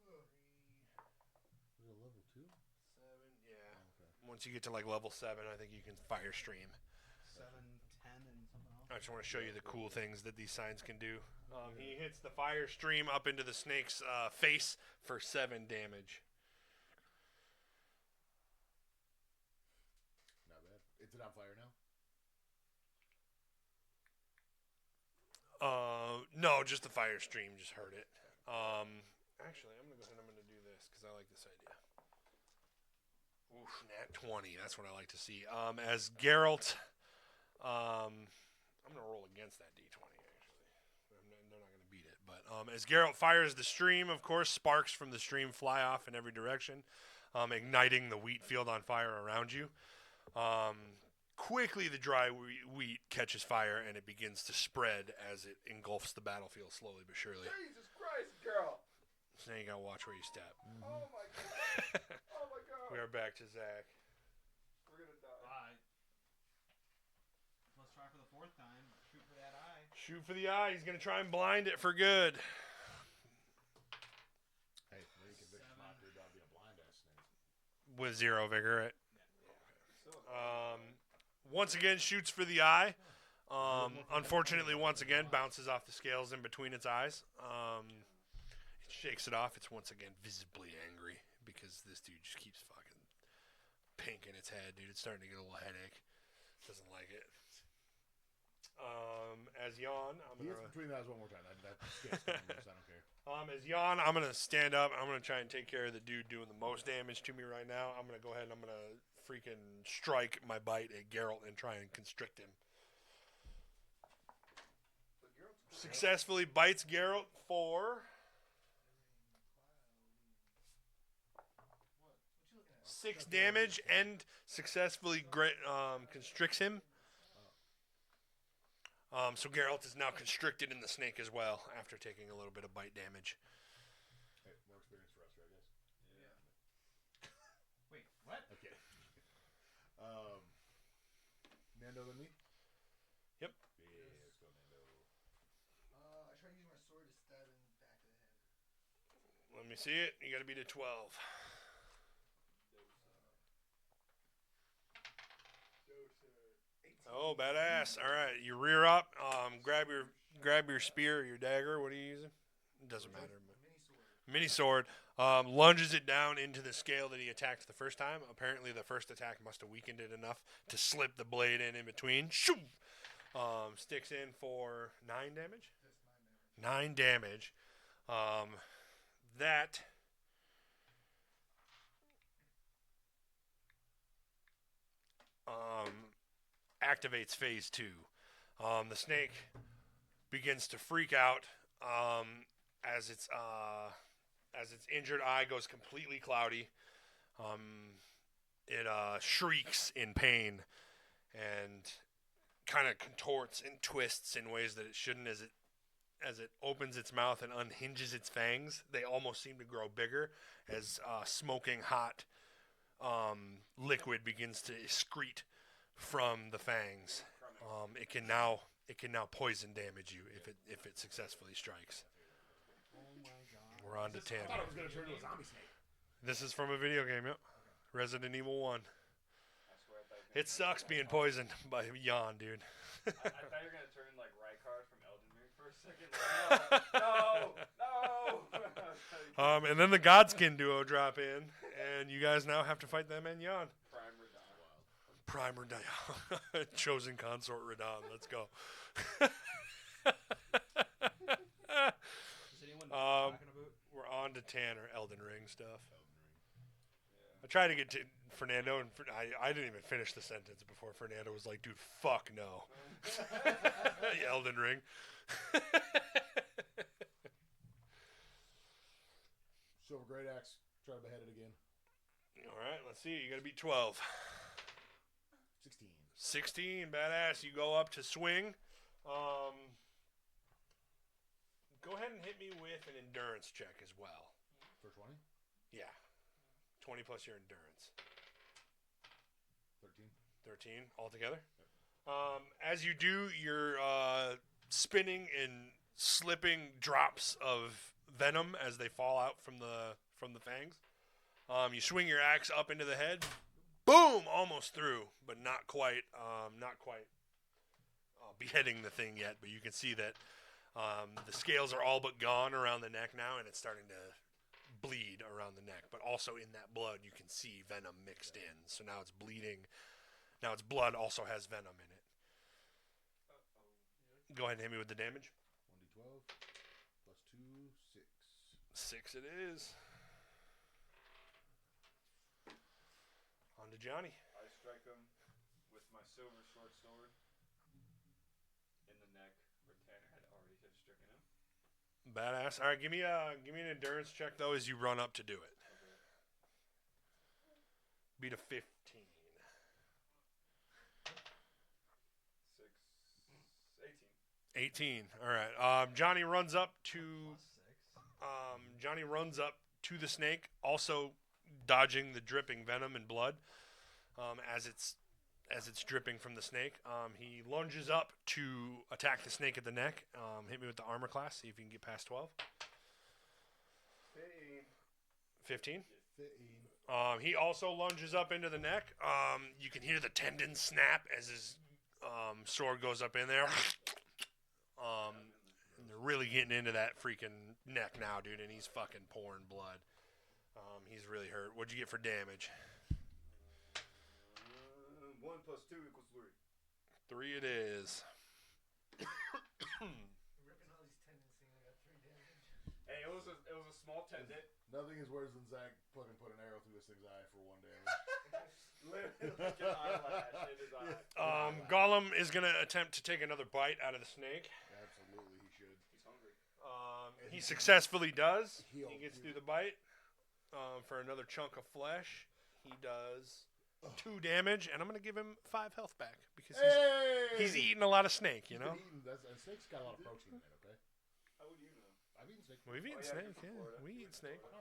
[SPEAKER 3] cool.
[SPEAKER 5] Once you get to like level 7, I think you can fire stream.
[SPEAKER 2] 7, 10, and something else.
[SPEAKER 5] I just want to show you the cool things that these signs can do. He hits the fire stream up into the snake's face for 7 damage.
[SPEAKER 1] Not bad. Is it on fire now?
[SPEAKER 5] No, just the fire stream just hurt it. Actually, I'm going to go ahead and I'm going to do this because I like this idea. Oof, nat 20. That's what I like to see. As Geralt, I'm going to roll against that D20, actually. They're not going to beat it. But as Geralt fires the stream, of course, sparks from the stream fly off in every direction, igniting the wheat field on fire around you. Quickly, the dry wheat catches fire, and it begins to spread as it engulfs the battlefield slowly but surely.
[SPEAKER 3] Jesus Christ, girl.
[SPEAKER 5] So now you got to watch where you step.
[SPEAKER 3] Oh, my God. Oh, my God.
[SPEAKER 5] We are back to Zach.
[SPEAKER 3] We're going to die.
[SPEAKER 2] Alright. Let's try for the 4th time. Shoot for that eye.
[SPEAKER 5] Shoot for the eye. He's going to try and blind it for good.
[SPEAKER 1] Hey, maybe you can bitch him out, dude. That'll be a blind-ass snake.
[SPEAKER 5] With 0 vigor, right? Once again, shoots for the eye. Unfortunately, once again, bounces off the scales in between its eyes. It shakes it off. It's once again visibly angry because this dude just keeps fucking pinking its head, dude. It's starting to get a little headache. Doesn't like it. As Yawn, I'm
[SPEAKER 1] He
[SPEAKER 5] gonna.
[SPEAKER 1] hits between the eyes one more time. That scares me almost. I don't care.
[SPEAKER 5] As Yawn, I'm gonna stand up. I'm gonna try and take care of the dude doing the most damage to me right now. I'm gonna go ahead and I'm gonna freaking strike my bite at Geralt and try and constrict him. Successfully bites Geralt for 6 damage and successfully constricts him. So Geralt is now constricted in the snake as well after taking a little bit of bite damage.
[SPEAKER 1] Hey, more experience for us, right, guys?
[SPEAKER 2] Wait, what?
[SPEAKER 1] Okay. Nando than me?
[SPEAKER 5] Yep.
[SPEAKER 1] Yeah, let's go, Nando.
[SPEAKER 4] I try to use my sword to stab him back of the head.
[SPEAKER 5] Let me see it. You got to beat a 12. Oh, badass! All right, you rear up. Grab your spear or your dagger. What are you using? It doesn't matter. Mini sword. Lunges it down into the scale that he attacked the first time. Apparently, the first attack must have weakened it enough to slip the blade in between. Shoo! Sticks in for 9 damage. 9 damage. That activates phase 2. The snake begins to freak out as its injured eye goes completely cloudy. It shrieks in pain and kind of contorts and twists in ways that it shouldn't as it opens its mouth and unhinges its fangs. They almost seem to grow bigger as smoking hot liquid begins to excrete from the fangs. It can now poison damage you if it successfully strikes.
[SPEAKER 2] Oh my God.
[SPEAKER 5] We're on to
[SPEAKER 1] I thought it
[SPEAKER 5] 10.
[SPEAKER 1] was going to turn into a zombie snake.
[SPEAKER 5] This is from a video game, yep. Resident Evil 1.
[SPEAKER 3] I swear I thought you were
[SPEAKER 5] It sucks being poisoned by Yawn, dude.
[SPEAKER 3] I thought you were going to turn like Rykard from Elden Ring for a second. Like, no.
[SPEAKER 5] And then the Godskin duo drop in, and you guys now have to fight them and Yawn.
[SPEAKER 3] Prime Radon.
[SPEAKER 5] Prime Radon. Chosen consort Radon. Let's go.
[SPEAKER 2] Does anyone know what I'm talking about?
[SPEAKER 5] We're on to Tanner, Elden Ring stuff.
[SPEAKER 3] Yeah.
[SPEAKER 5] I tried to get to Fernando, and I didn't even finish the sentence before Fernando was like, dude, fuck no. Elden Ring.
[SPEAKER 1] Silver Great Axe. Try to behead it again.
[SPEAKER 5] All right, let's see. You got to beat 12.
[SPEAKER 1] 16.
[SPEAKER 5] 16, badass. You go up to swing. Go ahead and hit me with an endurance check as well.
[SPEAKER 1] For 20?
[SPEAKER 5] Yeah. 20 plus your endurance.
[SPEAKER 1] 13.
[SPEAKER 5] 13 altogether. As you do, you're spinning and slipping drops of venom as they fall out from the fangs. You swing your axe up into the head. boom, almost through, but not quite beheading the thing yet. But you can see that the scales are all but gone around the neck now, and it's starting to bleed around the neck. But also in that blood, you can see venom mixed in. So now it's bleeding. Now its blood also has venom in it. Go ahead and hit me with the damage.
[SPEAKER 1] 1d12 plus 2, 6.
[SPEAKER 5] 6 it is. On to Johnny.
[SPEAKER 3] I strike him with my silver short sword in the neck where Tanner had already had stricken him.
[SPEAKER 5] Badass. All right, give me an endurance check though as you run up to do it.
[SPEAKER 3] Okay.
[SPEAKER 5] Beat a 15.
[SPEAKER 3] 6, 18.
[SPEAKER 5] 18. All right. Johnny runs up to
[SPEAKER 2] +6.
[SPEAKER 5] Johnny runs up to the snake, also dodging the dripping venom and blood as it's dripping from the snake. He lunges up to attack the snake at the neck. Hit me with the armor class. See if you can get past 12. 15.
[SPEAKER 1] 15.
[SPEAKER 5] He also lunges up into the neck. You can hear the tendon snap as his sword goes up in there. And they're really getting into that freaking neck now, dude, and he's fucking pouring blood. He's really hurt. What'd you get for damage?
[SPEAKER 3] 1 plus 2 equals 3.
[SPEAKER 5] 3 it is.
[SPEAKER 4] Ripping all these tendons, seeing I got 3 damage.
[SPEAKER 3] Hey, it was a small tendon.
[SPEAKER 1] Nothing is worse than Zach fucking put an arrow through this thing's eye for 1 damage.
[SPEAKER 3] Literally like an eyelash in his eye.
[SPEAKER 5] Gollum is going to attempt to take another bite out of the snake.
[SPEAKER 1] Absolutely, he should.
[SPEAKER 3] He's hungry.
[SPEAKER 5] He successfully does. He
[SPEAKER 1] He'll-
[SPEAKER 5] gets through the bite for another chunk of flesh. He does 2 damage, and I'm going to give him 5 health back because he's eating a lot of snake, you know?
[SPEAKER 1] And snake's got a lot of protein in it, okay?
[SPEAKER 3] How would you know?
[SPEAKER 1] I've eaten snake.
[SPEAKER 5] We've eaten
[SPEAKER 3] Oh, yeah,
[SPEAKER 5] snake,
[SPEAKER 3] you're from
[SPEAKER 5] yeah.
[SPEAKER 3] Florida.
[SPEAKER 5] We eat snake. A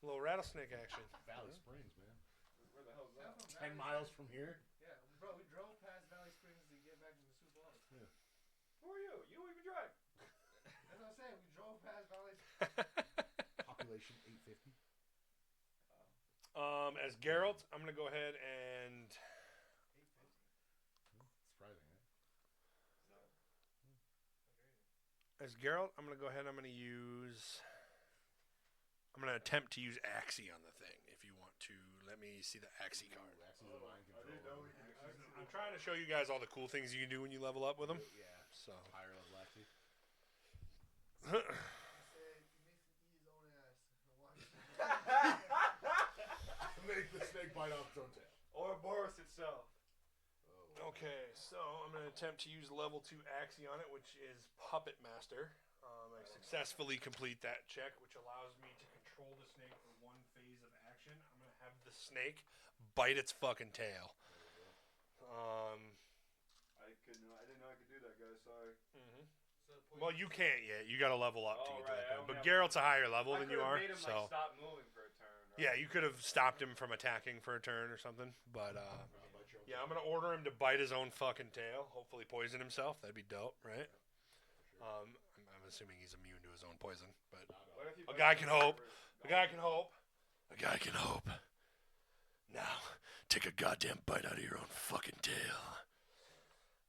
[SPEAKER 5] little rattlesnake action.
[SPEAKER 1] Valley Springs, man.
[SPEAKER 3] Where the hell's
[SPEAKER 4] I'm
[SPEAKER 3] that?
[SPEAKER 4] from
[SPEAKER 1] 10
[SPEAKER 4] Valley
[SPEAKER 1] miles
[SPEAKER 4] Springs.
[SPEAKER 1] from here.
[SPEAKER 4] Yeah, bro, we drove past Valley Springs to get back to the Sioux Falls.
[SPEAKER 3] Who are you? You don't even drive.
[SPEAKER 4] That's what I'm saying. We drove past Valley.
[SPEAKER 1] Population 850.
[SPEAKER 5] As Geralt, I'm going to go ahead and...
[SPEAKER 4] 850.
[SPEAKER 1] Surprising, eh?
[SPEAKER 5] As Geralt, I'm going to go ahead and I'm going to attempt to use Axie on the thing, if you want to. Let me see the Axie card.
[SPEAKER 1] Axie's the mind
[SPEAKER 3] I didn't know
[SPEAKER 1] control.
[SPEAKER 3] we could actually.
[SPEAKER 5] I'm trying to show you guys all the cool things you can do when you level up with them.
[SPEAKER 1] Yeah.
[SPEAKER 5] So,
[SPEAKER 1] Higher level Axie.
[SPEAKER 4] He said he makes him eat his own ass. And watch him.
[SPEAKER 1] Make the snake bite off its own tail.
[SPEAKER 3] Or Boris itself.
[SPEAKER 5] okay, so I'm going to attempt to use level 2 Axie on it, which is Puppet Master. I successfully complete that check, which allows me to control the snake for 1 phase of action. I'm going to have the snake bite its fucking tail.
[SPEAKER 3] I didn't know I could do that, guys. Sorry.
[SPEAKER 4] So the point
[SPEAKER 5] Well, you can't yet. You got to level up to
[SPEAKER 3] Oh,
[SPEAKER 5] get to
[SPEAKER 3] right,
[SPEAKER 5] that
[SPEAKER 3] I
[SPEAKER 5] point.
[SPEAKER 3] only
[SPEAKER 5] But
[SPEAKER 3] have
[SPEAKER 5] Geralt's a higher level
[SPEAKER 3] I
[SPEAKER 5] than you
[SPEAKER 3] could've
[SPEAKER 5] are,
[SPEAKER 3] made him
[SPEAKER 5] so
[SPEAKER 3] like stop moving for a turn. Right?
[SPEAKER 5] yeah, you could have stopped him from attacking for a turn or something. But yeah, I'm gonna order him to bite his own fucking tail. Hopefully, poison himself. That'd be dope, right? I'm assuming he's immune to his own poison, but
[SPEAKER 3] What if he
[SPEAKER 5] a
[SPEAKER 3] bites
[SPEAKER 5] guy
[SPEAKER 3] his
[SPEAKER 5] can hope.
[SPEAKER 3] fingers?
[SPEAKER 5] A guy can hope. A guy can hope. Now, take a goddamn bite out of your own fucking tail.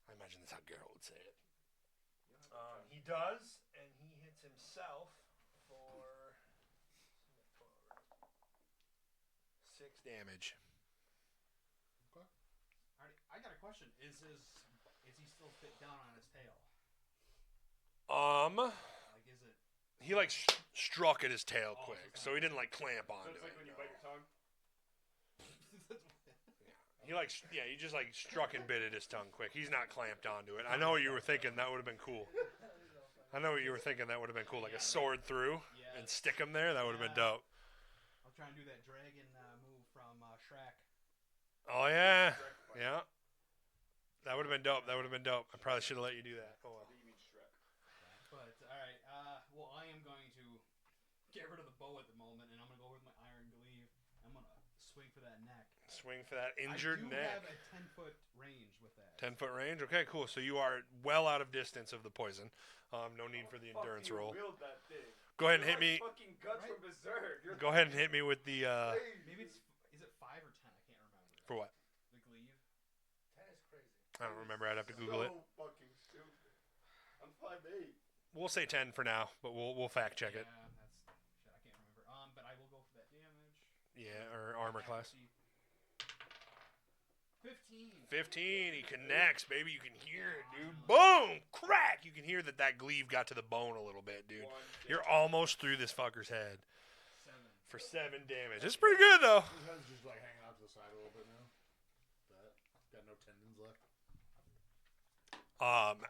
[SPEAKER 5] I imagine that's how Geralt would say it. He does, and he hits himself for 6 damage.
[SPEAKER 2] Alright, I got a question. Is he still fit down on his tail? Like, is it?
[SPEAKER 5] He like struck at his tail
[SPEAKER 2] Oh,
[SPEAKER 5] quick,
[SPEAKER 2] so
[SPEAKER 5] so he didn't like clamp
[SPEAKER 3] So
[SPEAKER 5] onto
[SPEAKER 3] it's like
[SPEAKER 5] it.
[SPEAKER 3] when you
[SPEAKER 5] no.
[SPEAKER 3] bite your tongue.
[SPEAKER 5] He like he just like struck and bit at his tongue quick. He's not clamped onto it. I know what you were thinking. That would have been cool. I know what you were thinking. That would have been cool, like a sword through
[SPEAKER 2] Yeah.
[SPEAKER 5] and stick him there. That would have been dope.
[SPEAKER 2] I'll try and do that dragon move from Shrek.
[SPEAKER 5] Oh yeah, yeah. That would have been dope. That would have been dope. I probably should have let you do that. Oh well.
[SPEAKER 3] You mean Shrek.
[SPEAKER 2] But alright, well I am going to get rid of the bow at the moment, and I'm gonna go with my iron glaive. I'm gonna swing for that neck.
[SPEAKER 5] Swing for that injured
[SPEAKER 2] I do
[SPEAKER 5] neck.
[SPEAKER 2] have a 10-foot range with that.
[SPEAKER 5] 10-foot range. Okay, cool. So you are well out of distance of the poison. No need for the endurance
[SPEAKER 3] Fuck, you
[SPEAKER 5] roll.
[SPEAKER 3] wield that thing.
[SPEAKER 5] Go ahead and
[SPEAKER 3] You're
[SPEAKER 5] hit me.
[SPEAKER 3] like Fucking guts
[SPEAKER 2] Right.
[SPEAKER 3] from Berserk. You're
[SPEAKER 5] Go ahead and hit me with the
[SPEAKER 2] Maybe it's is it 5 or 10? I can't remember.
[SPEAKER 5] For what?
[SPEAKER 2] The glaive.
[SPEAKER 4] 10 is crazy.
[SPEAKER 5] I don't remember. I'd have to Google it.
[SPEAKER 1] So fucking stupid. I'm 5'8".
[SPEAKER 5] We'll say 10 for now, but we'll fact check it.
[SPEAKER 2] Yeah, that's shit. I can't remember. But I will go for that damage.
[SPEAKER 5] Yeah, or armor class.
[SPEAKER 2] Accuracy. 15.
[SPEAKER 5] 15. He connects, baby. You can hear it, dude. Boom! Crack! You can hear that glaive got to the bone a little bit, dude. You're almost through this fucker's head
[SPEAKER 2] 7.
[SPEAKER 5] for 7 damage. It's pretty good, though.
[SPEAKER 1] His head's just like hanging out to the side a little bit now. That got no tendons left.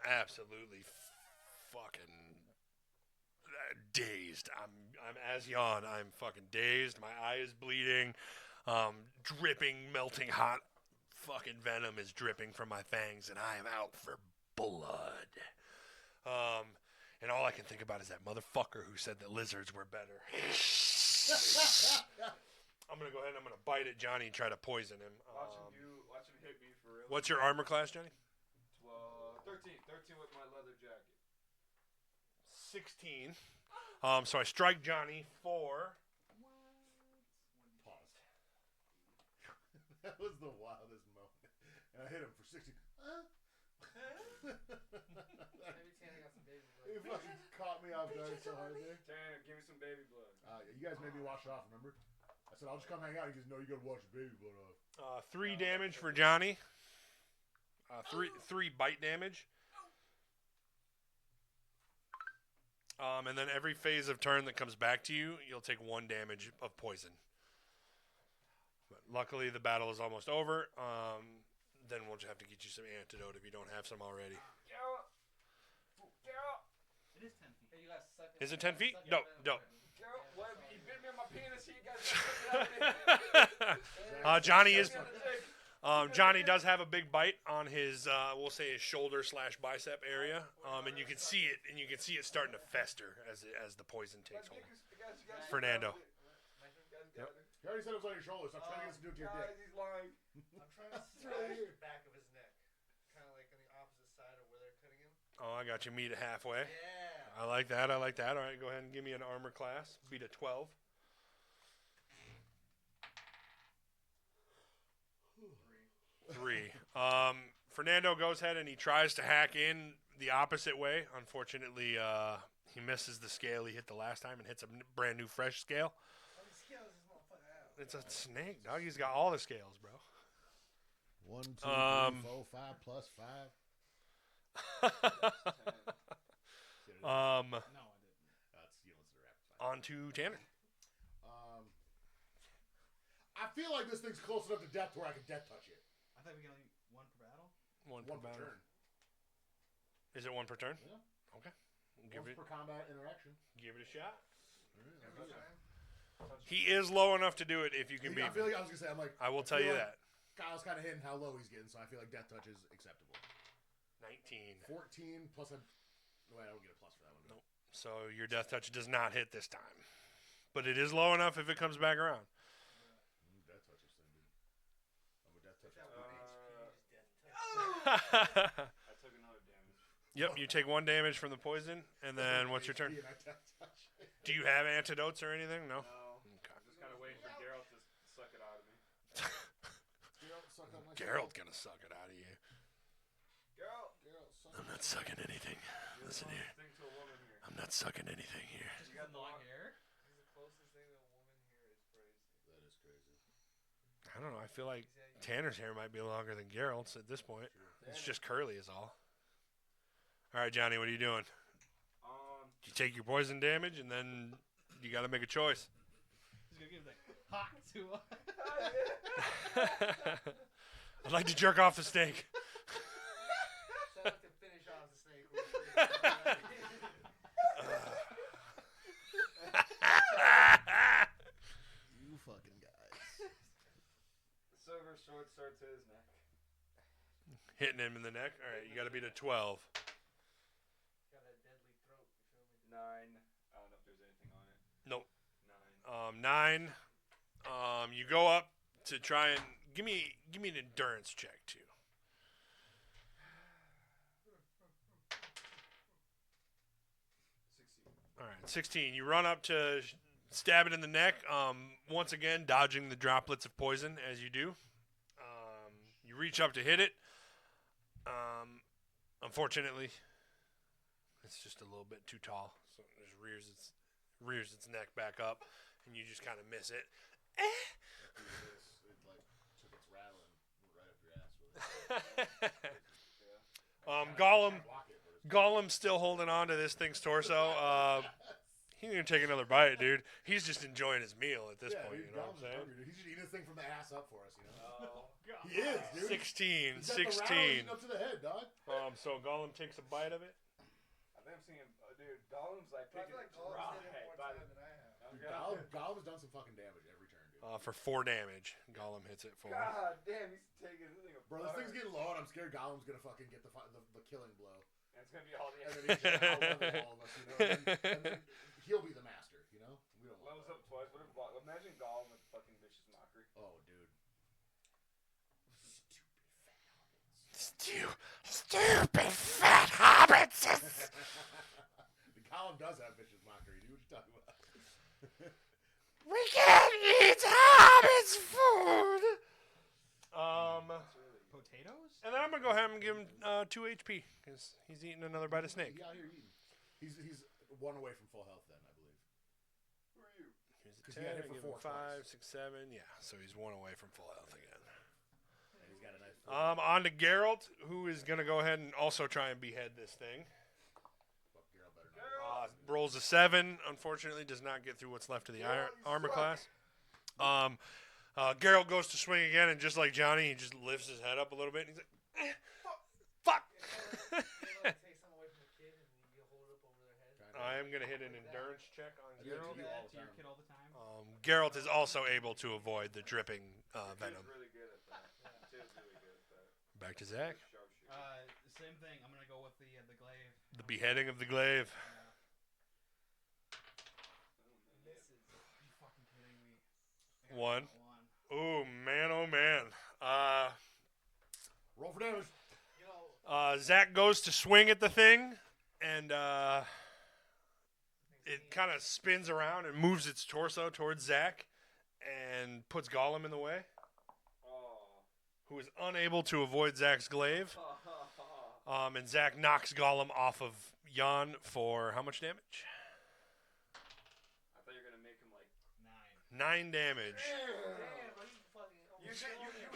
[SPEAKER 5] Absolutely fucking dazed. I'm as yawn. I'm fucking dazed. My eye is bleeding. Dripping, melting hot fucking venom is dripping from my fangs, and I am out for blood. And all I can think about is that motherfucker who said that lizards were better. I'm gonna go ahead and I'm gonna bite at Johnny and try to poison him.
[SPEAKER 3] Watch him hit me for real.
[SPEAKER 5] What's your armor class, Johnny?
[SPEAKER 3] 13 with my leather jacket.
[SPEAKER 5] 16. So I strike Johnny for.
[SPEAKER 1] Pause. That was the wildest moment. And I hit him for 60.
[SPEAKER 4] Maybe Tanner got some baby blood.
[SPEAKER 1] He fucking caught me off guard so hard there.
[SPEAKER 3] Tanner, give me some baby blood.
[SPEAKER 1] You guys made me wash it off, remember? I said, I'll just come hang out. He goes, no, you gotta wash your baby blood off.
[SPEAKER 5] 3 damage for Johnny. Three bite damage. And then every phase of turn that comes back to you, you'll take 1 damage of poison. But luckily, the battle is almost over. Then we'll just have to get you some antidote if you don't have some already.
[SPEAKER 3] Get out!
[SPEAKER 2] It is 10 feet.
[SPEAKER 4] Hey, you gotta suck it.
[SPEAKER 5] Is it 10 feet?
[SPEAKER 4] Suck it
[SPEAKER 5] No,
[SPEAKER 4] venom.
[SPEAKER 5] no.
[SPEAKER 3] Get out! What? He bit me on my penis. He got it.
[SPEAKER 5] Johnny is. Johnny does have a big bite on his, we'll say his shoulder / bicep area, and you can see it, starting to fester as the poison takes hold. Fernando.
[SPEAKER 1] You already said it was on your shoulder. Stop trying to get to do it to your dick.
[SPEAKER 3] He's lying.
[SPEAKER 4] I'm trying to slash the back of his neck. Kind of like on the opposite side of where they're cutting him.
[SPEAKER 5] Oh, I got you. Meet it halfway.
[SPEAKER 4] Yeah.
[SPEAKER 5] I like that. All right, go ahead and give me an armor class. Beat a 12. 3. Fernando goes ahead and he tries to hack in the opposite way. Unfortunately, he misses the scale he hit the last time and hits a brand new fresh scale.
[SPEAKER 4] How many scales does this motherfucker have?
[SPEAKER 5] It's a snake, dog. He's got all the scales, bro.
[SPEAKER 1] 1, 2, 3, 4, 5 plus 5.
[SPEAKER 2] No, I didn't.
[SPEAKER 1] That's you know, it's the rapid fire.
[SPEAKER 5] On to Tanner.
[SPEAKER 1] I feel like this thing's close enough to death where I can death touch it.
[SPEAKER 2] I thought we could only 1 per battle.
[SPEAKER 5] One
[SPEAKER 1] One
[SPEAKER 5] per
[SPEAKER 1] per
[SPEAKER 5] battle.
[SPEAKER 1] turn.
[SPEAKER 5] Is it 1 per turn?
[SPEAKER 1] Yeah.
[SPEAKER 5] Okay. Give
[SPEAKER 1] Once
[SPEAKER 5] it
[SPEAKER 1] per combat interaction.
[SPEAKER 5] a shot.
[SPEAKER 4] Every time.
[SPEAKER 5] He is low enough to do it if you can beat
[SPEAKER 1] I feel
[SPEAKER 5] me.
[SPEAKER 1] like I was gonna say I'm like
[SPEAKER 5] I will tell you that.
[SPEAKER 1] Kyle's kind of hitting how low he's getting, so I feel like death touch is acceptable.
[SPEAKER 5] 19.
[SPEAKER 1] 14 plus a. Wait, I don't get a plus for that one.
[SPEAKER 5] Nope. So your death touch does not hit this time, but it is low enough if it comes back around.
[SPEAKER 1] Death touch is sending. I'm a death touch.
[SPEAKER 4] That
[SPEAKER 1] is
[SPEAKER 4] one
[SPEAKER 1] good.
[SPEAKER 4] HP is death touch.
[SPEAKER 3] I took another damage.
[SPEAKER 5] Yep, you take 1 damage from the poison, and then what's your turn?
[SPEAKER 1] HP and I death touch.
[SPEAKER 5] Do you have antidotes or anything? No.
[SPEAKER 3] No.
[SPEAKER 5] Okay.
[SPEAKER 3] I'm just kind of waiting for Geralt to suck it out of me.
[SPEAKER 1] Geralt, suck on my
[SPEAKER 5] Geralt gonna suck it out of you.
[SPEAKER 3] Geralt!
[SPEAKER 1] Suck
[SPEAKER 5] I'm not sucking anything. Listen here.
[SPEAKER 3] Thing to a woman here.
[SPEAKER 5] I'm not sucking anything here.
[SPEAKER 2] Just got long hair.
[SPEAKER 4] He's the closest thing to a woman here is crazy.
[SPEAKER 1] That is crazy.
[SPEAKER 5] I don't know. I feel like Tanner's hair might be longer than Geralt's at this point. It's just curly is all. All right, Johnny, what are you doing? You take your poison damage, and then you got to make a choice.
[SPEAKER 2] He's gonna give like hot to
[SPEAKER 5] I'd like to jerk off the snake.
[SPEAKER 4] So I like to finish off the snake.
[SPEAKER 1] You fucking guys.
[SPEAKER 3] Silver sword starts to his neck.
[SPEAKER 5] Hitting him in the neck. All right, you got to beat a 12.
[SPEAKER 4] Got that deadly throat. You feel me?
[SPEAKER 3] 9. I don't know if there's anything on it.
[SPEAKER 5] Nope.
[SPEAKER 3] 9.
[SPEAKER 5] 9. You go up to try and give me an endurance check too.
[SPEAKER 3] 16.
[SPEAKER 5] All right, 16. You run up to stab it in the neck. Once again, dodging the droplets of poison as you do. reach up to hit it. Unfortunately, it's just a little bit too tall, so it just rears its neck back up, and you just kind of miss it.
[SPEAKER 1] It like took its rattling right up your ass.
[SPEAKER 5] Gollum's still holding on to this thing's torso. He didn't even take another bite, dude. He's just enjoying his meal at this point.
[SPEAKER 1] Dude,
[SPEAKER 5] You know what I'm saying?
[SPEAKER 1] hungry, dude. He's just eating this thing from the ass up for us, you know.
[SPEAKER 3] Oh, God.
[SPEAKER 1] He is, dude.
[SPEAKER 5] 16.
[SPEAKER 1] He's got the rattle eating up to the head, dog.
[SPEAKER 5] So Gollum takes a bite of it.
[SPEAKER 3] I think I'm seeing, dude, Gollum's like
[SPEAKER 4] I
[SPEAKER 3] picking
[SPEAKER 4] feel like
[SPEAKER 3] his
[SPEAKER 4] Gollum's
[SPEAKER 3] raw
[SPEAKER 4] hit it
[SPEAKER 3] head
[SPEAKER 4] more
[SPEAKER 3] by
[SPEAKER 4] time
[SPEAKER 3] the.
[SPEAKER 4] than I have.
[SPEAKER 1] Dude, Gollum's done some fucking damage every turn, dude.
[SPEAKER 5] For 4 damage. Gollum hits it for.
[SPEAKER 3] God damn, he's taking this thing apart.
[SPEAKER 1] Bro, this thing's getting low, and I'm scared Gollum's gonna fucking get the killing blow.
[SPEAKER 3] And it's gonna be all the
[SPEAKER 1] And then he's gonna outlevel all of us, you know. And then he'll be the master, you know. We don't want
[SPEAKER 3] levels
[SPEAKER 1] that.
[SPEAKER 3] up twice. What if imagine Gollum with fucking vicious mockery?
[SPEAKER 1] Oh, dude.
[SPEAKER 5] Stupid fat hobbits!
[SPEAKER 1] The Gollum does have vicious mockery, dude. What you talking about?
[SPEAKER 5] We can't eat hobbits' food!
[SPEAKER 2] Potatoes?
[SPEAKER 5] And then I'm going to go ahead and give him 2 HP, because he's eating another bite of snake.
[SPEAKER 1] He's out here eating. He's 1 away from full health then, I believe.
[SPEAKER 3] Who are you?
[SPEAKER 5] Here's a
[SPEAKER 1] 'Cause
[SPEAKER 5] 10,
[SPEAKER 1] he got hit
[SPEAKER 5] I
[SPEAKER 1] for
[SPEAKER 5] give him
[SPEAKER 1] 4
[SPEAKER 5] 5,
[SPEAKER 1] twice.
[SPEAKER 5] 6, 7, yeah. So he's 1 away from full health again.
[SPEAKER 1] And he's got a nice.
[SPEAKER 5] On to Geralt, who is going to go ahead and also try and behead this thing.
[SPEAKER 1] Fuck, Geralt better not.
[SPEAKER 5] Rolls a 7. Unfortunately, does not get through what's left of the armor class. Geralt goes to swing again, and just like Johnny, he just lifts his head up a little bit. And he's like, fuck!
[SPEAKER 4] Take some away from the kid and you hold it up over their head.
[SPEAKER 5] I am going to hit an endurance check on
[SPEAKER 1] I do it
[SPEAKER 5] Geralt.
[SPEAKER 1] to you all the
[SPEAKER 2] To your
[SPEAKER 1] time.
[SPEAKER 2] kid all the time?
[SPEAKER 5] Geralt is also able to avoid the dripping venom.
[SPEAKER 3] He's really good at that. Tid's really good at that.
[SPEAKER 5] Back to Zach.
[SPEAKER 3] Sharpshooter.
[SPEAKER 2] Same thing. I'm gonna go with the glaive.
[SPEAKER 5] The beheading of the glaive.
[SPEAKER 2] Misses. Are you fucking kidding me?
[SPEAKER 5] 1.
[SPEAKER 2] 1.
[SPEAKER 5] Oh, man, oh, man.
[SPEAKER 1] Roll for damage.
[SPEAKER 4] You know,
[SPEAKER 5] Zach goes to swing at the thing, and it kind of spins around and moves its torso towards Zach and puts Gollum in the way,
[SPEAKER 3] Oh.
[SPEAKER 5] who is unable to avoid Zach's glaive. And Zach knocks Gollum off of Jan for how much damage?
[SPEAKER 3] I thought you were gonna make him like.
[SPEAKER 5] 9 damage.
[SPEAKER 4] damn, bro, he's fucking. Oh,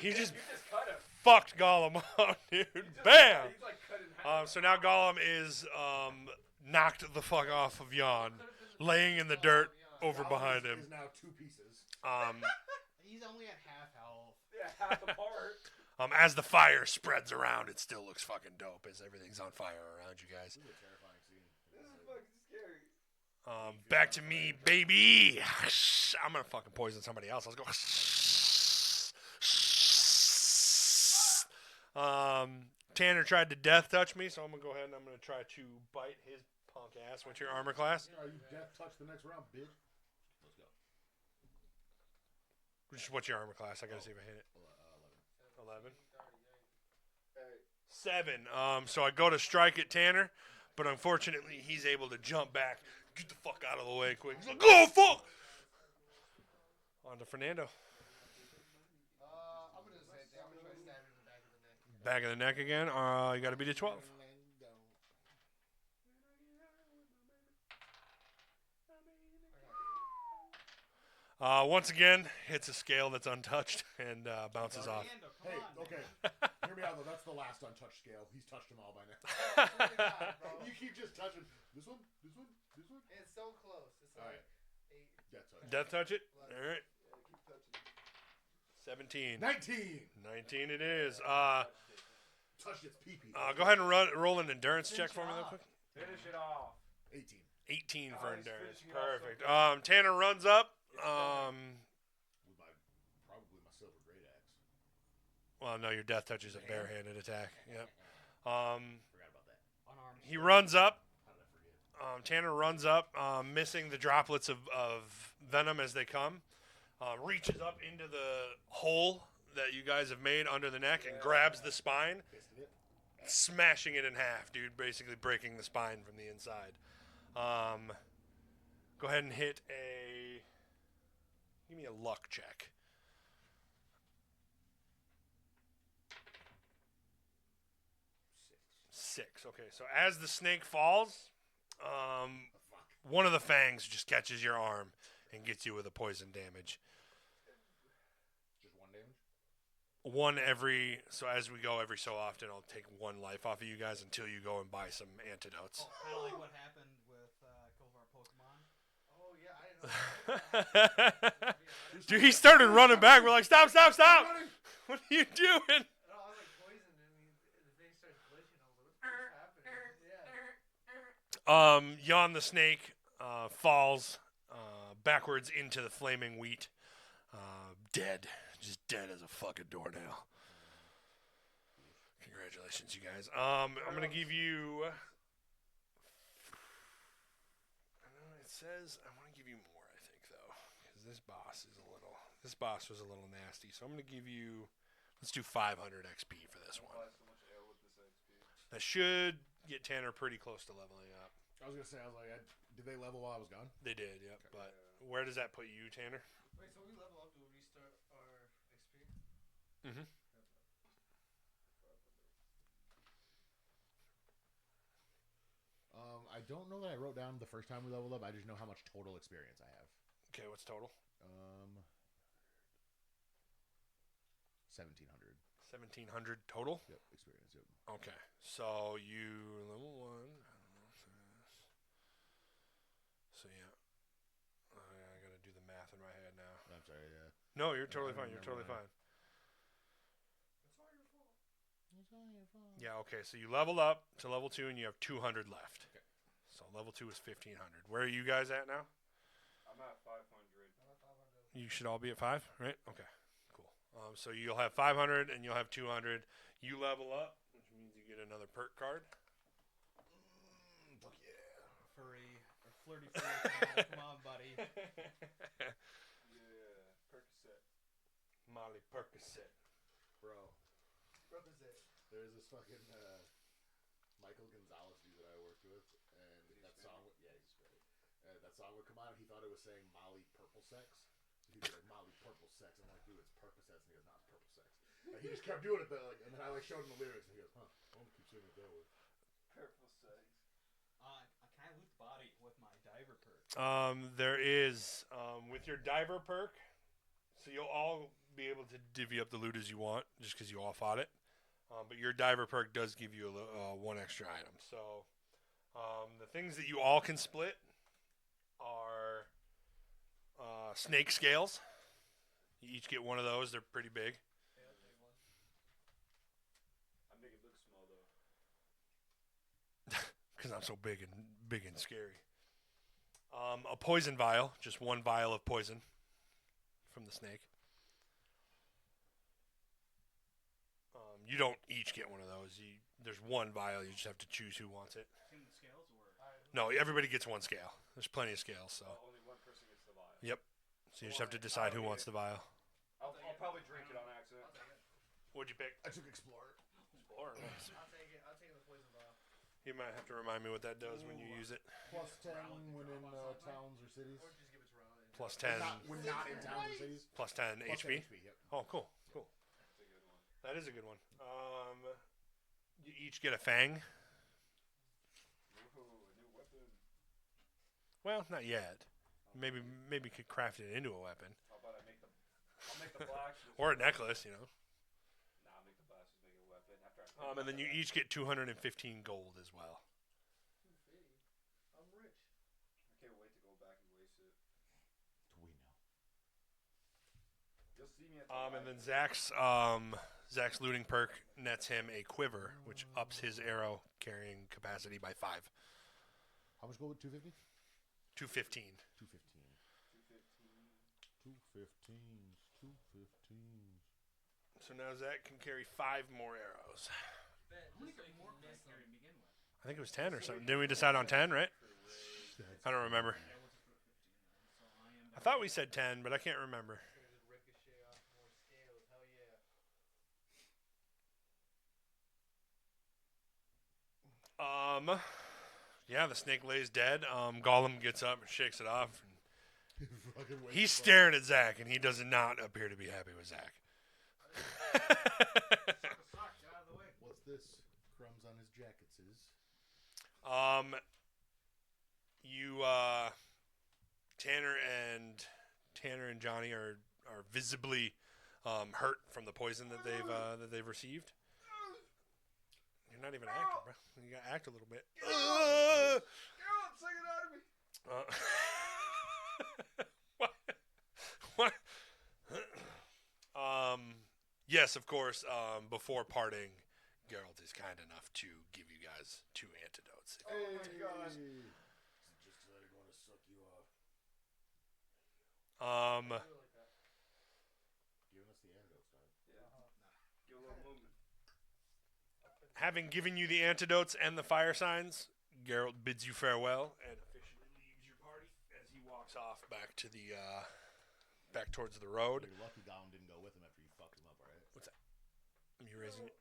[SPEAKER 5] He
[SPEAKER 3] You
[SPEAKER 5] just
[SPEAKER 3] just cut him.
[SPEAKER 5] fucked Gollum out, dude.
[SPEAKER 3] You just-
[SPEAKER 5] Bam!
[SPEAKER 3] He's like cut in half.
[SPEAKER 5] So now Gollum is knocked the fuck off of Jan, laying in the dirt over
[SPEAKER 1] Gollum
[SPEAKER 5] behind him.
[SPEAKER 1] is now 2 pieces.
[SPEAKER 2] He's only at half health.
[SPEAKER 3] Yeah, half apart.
[SPEAKER 5] As the fire spreads around, it still looks fucking dope as everything's on fire around you guys.
[SPEAKER 1] This is a terrifying scene.
[SPEAKER 3] This is fucking scary.
[SPEAKER 5] Back to me, baby. I'm gonna fucking poison somebody else. Let's go. Tanner tried to death touch me, so I'm gonna go ahead and I'm gonna try to bite his punk ass with your armor class.
[SPEAKER 1] Are you death touch the next round, bitch? Let's go.
[SPEAKER 5] What's your armor class? I gotta see if I hit it. 11.
[SPEAKER 3] Hey.
[SPEAKER 5] 7. So I go to strike at Tanner, but unfortunately he's able to jump back. Get the fuck out of the way quick. He's like, oh fuck! On to Fernando.
[SPEAKER 4] I'm gonna say I'm gonna try to stab him in the back of the neck.
[SPEAKER 5] Back of the neck again. You gotta beat a 12. Once again, hits a scale that's untouched and bounces off.
[SPEAKER 2] Fernando, come
[SPEAKER 1] Hey,
[SPEAKER 2] on,
[SPEAKER 1] okay.
[SPEAKER 2] man.
[SPEAKER 1] Hear me out though. That's the last untouched scale. He's touched them all by now. You keep just touching this one, this one, this one.
[SPEAKER 4] It's so close. It's
[SPEAKER 1] All
[SPEAKER 4] like
[SPEAKER 1] right.
[SPEAKER 4] 8.
[SPEAKER 1] Death touch.
[SPEAKER 5] Death touch it? Alright.
[SPEAKER 3] Yeah, keep touching.
[SPEAKER 5] 17.
[SPEAKER 1] 19.
[SPEAKER 5] 19 it is.
[SPEAKER 1] Touched its pee-pee.
[SPEAKER 5] Go ahead and roll an endurance check for me real quick.
[SPEAKER 3] Finish it off.
[SPEAKER 1] 18.
[SPEAKER 5] 18 for
[SPEAKER 3] Oh, he's
[SPEAKER 5] endurance.
[SPEAKER 3] finishing it off so
[SPEAKER 5] Perfect.
[SPEAKER 3] good.
[SPEAKER 5] Tanner runs up.
[SPEAKER 1] With probably my silver great axe.
[SPEAKER 5] Well, no, your death touch is a barehanded attack. Yep.
[SPEAKER 1] Forgot about that.
[SPEAKER 2] Unarmed.
[SPEAKER 5] He runs up.
[SPEAKER 1] How did I forget?
[SPEAKER 5] Tanner runs up, missing the droplets of venom as they come. Reaches up into the hole that you guys have made under the neck and grabs the spine,
[SPEAKER 1] Fisted it.
[SPEAKER 5] smashing it in half, dude. Basically breaking the spine from the inside. Go ahead and hit a. Give me a luck check. 6. Okay, so as the snake falls, one of the fangs just catches your arm and gets you with a poison damage.
[SPEAKER 1] Just 1 damage?
[SPEAKER 5] One every, so as we go every so often, I'll take 1 life off of you guys until you go and buy some antidotes.
[SPEAKER 2] Oh, kind of like what happened with a couple of our Pokemon.
[SPEAKER 4] Oh yeah, I didn't know.
[SPEAKER 5] Dude, he started running back. We're like, stop! What are you doing?
[SPEAKER 4] No, I was like poisoned, and the thing starts glitching. I was like, what's happening? Yeah.
[SPEAKER 5] Yon the snake falls backwards into the flaming wheat. Dead. Just dead as a fucking doornail. Congratulations, you guys. I'm going to give you... It says I want to give you more, I think, though. Because this boss was a little nasty. So I'm going to give you... Let's do 500 XP for this one. That should get Tanner pretty close to leveling up.
[SPEAKER 1] I was going to say, did they level while I was gone?
[SPEAKER 5] They did, yep. Okay. But where does that put you, Tanner?
[SPEAKER 4] Wait, so we level up, do we restart our XP?
[SPEAKER 5] Mm-hmm.
[SPEAKER 1] I don't know that I wrote down the first time we leveled up. I just know how much total experience I have.
[SPEAKER 5] Okay, what's total?
[SPEAKER 1] 1,700.
[SPEAKER 5] 1,700 total?
[SPEAKER 1] Yep, experience, yep.
[SPEAKER 5] Okay, so you level 1. So yeah. I gotta do the math in my head now.
[SPEAKER 1] I'm sorry, yeah.
[SPEAKER 5] No, you're totally fine. You're totally fine.
[SPEAKER 4] It's all your fault.
[SPEAKER 1] It's all your fault.
[SPEAKER 5] Yeah, okay, so you leveled up to level 2 and you have 200 left.
[SPEAKER 1] Okay.
[SPEAKER 5] So level 2 is 1,500. Where are you guys at now?
[SPEAKER 3] I'm at 500.
[SPEAKER 4] I'm at 500.
[SPEAKER 5] You should all be at 5, right? Okay, cool. So you'll have 500 and you'll have 200. You level up, which means you get another perk card.
[SPEAKER 1] Fuck yeah.
[SPEAKER 2] Furry or flirty furry. Come on, buddy.
[SPEAKER 3] Yeah, Percocet.
[SPEAKER 5] Molly Percocet.
[SPEAKER 1] Bro,
[SPEAKER 4] Represent.
[SPEAKER 1] there's this fucking Michael Gonzalez dude that I worked with, and that song, yeah, he's great. That song would come on, and he thought it was saying Molly Purple Sex. So he'd be like, Molly Purple Sex. I'm like, dude, it's Percocets. And he goes, nah, it's Purple Sex. And he just kept doing it, though, and then I showed him the lyrics, and he goes, huh, I want to keep singing it that way.
[SPEAKER 3] Purple sex.
[SPEAKER 2] Can I loot the body with my diver perk?
[SPEAKER 5] There is, with your diver perk, so you'll all be able to divvy up the loot as you want, just because you all fought it. But your diver perk does give you one extra item. So the things that you all can split are snake scales. You each get one of those. They're pretty big.
[SPEAKER 4] Yeah, I'll take one.
[SPEAKER 3] I make it look small though.
[SPEAKER 5] Because I'm so big and scary. A poison vial, just one vial of poison from the snake. You don't each get one of those. There's one vial. You just have to choose who wants it.
[SPEAKER 2] Same with scales or?
[SPEAKER 5] No, everybody gets one scale. There's plenty of scales. So
[SPEAKER 3] Only one person gets the vial.
[SPEAKER 5] yep. So you just have to decide who wants the vial.
[SPEAKER 3] I'll probably drink it on accident.
[SPEAKER 4] I'll take it.
[SPEAKER 5] What'd you pick?
[SPEAKER 1] I took Explorer.
[SPEAKER 5] Explorer. Nice.
[SPEAKER 4] I'll take it. I'll take the poison vial.
[SPEAKER 5] You might have to remind me what that does when you use it.
[SPEAKER 1] Plus 10 when in towns or cities.
[SPEAKER 4] Or just give it to Ron.
[SPEAKER 5] Plus 10.
[SPEAKER 1] When not in towns or cities.
[SPEAKER 5] Plus 10
[SPEAKER 1] Plus
[SPEAKER 5] HP.
[SPEAKER 1] 10 HP, yep.
[SPEAKER 5] Oh, cool. Cool.
[SPEAKER 3] That's a good one.
[SPEAKER 5] That is a good one. You each get a fang.
[SPEAKER 3] Ooh, a new weapon.
[SPEAKER 5] Well, not yet. Maybe could craft it into a weapon
[SPEAKER 3] How about I'll make the blacks.
[SPEAKER 5] or a necklace. You know.
[SPEAKER 3] Nah, I'll make the blacks just make a weapon after I.
[SPEAKER 5] And then you each get 215 gold as well.
[SPEAKER 4] 250. I'm rich.
[SPEAKER 3] I can't wait to go back and waste it.
[SPEAKER 1] We know.
[SPEAKER 3] You'll see me at
[SPEAKER 5] And then Zach's looting perk nets him a quiver, which ups his arrow carrying capacity by 5.
[SPEAKER 1] How much gold? 250?
[SPEAKER 5] 215.
[SPEAKER 1] 215.
[SPEAKER 3] 215.
[SPEAKER 1] 215s.
[SPEAKER 5] So now Zach can carry 5 more arrows.
[SPEAKER 2] How many more can I carry to begin with?
[SPEAKER 5] I think it was 10 or something. Didn't we decide on 10, right? I don't remember.
[SPEAKER 2] Yeah, we'll just put 15 then. So I am.
[SPEAKER 5] I thought we said 10, but I can't remember.
[SPEAKER 4] It's gonna just ricochet off more scales. Hell yeah.
[SPEAKER 5] Yeah, the snake lays dead. Gollum gets up and shakes it off. And
[SPEAKER 1] Fucking wait
[SPEAKER 5] he's
[SPEAKER 1] for-
[SPEAKER 5] staring at Zach, and he does not appear to be happy with Zach.
[SPEAKER 4] Suck, get out of the way.
[SPEAKER 1] What's this? Crumbs on his jackets is.
[SPEAKER 5] You Tanner and Johnny are visibly hurt from the poison that they've received. You're not even acting, bro. You gotta act a little bit.
[SPEAKER 3] Get out, suck it out of me.
[SPEAKER 5] What? Yes, of course. Before parting, Geralt is kind enough to give you guys 2 antidotes.
[SPEAKER 3] Oh my gosh.
[SPEAKER 1] Just because I didn't want to suck you off. Giving us the antidotes, dog.
[SPEAKER 3] Yeah. Give a little movement.
[SPEAKER 5] Having given you the antidotes and the fire signs, Geralt bids you farewell and officially leaves your party as he walks off back to the back towards the road.
[SPEAKER 1] You're lucky Gollum didn't go with him after you fucked him up, right?
[SPEAKER 5] What's that? Are you raising it?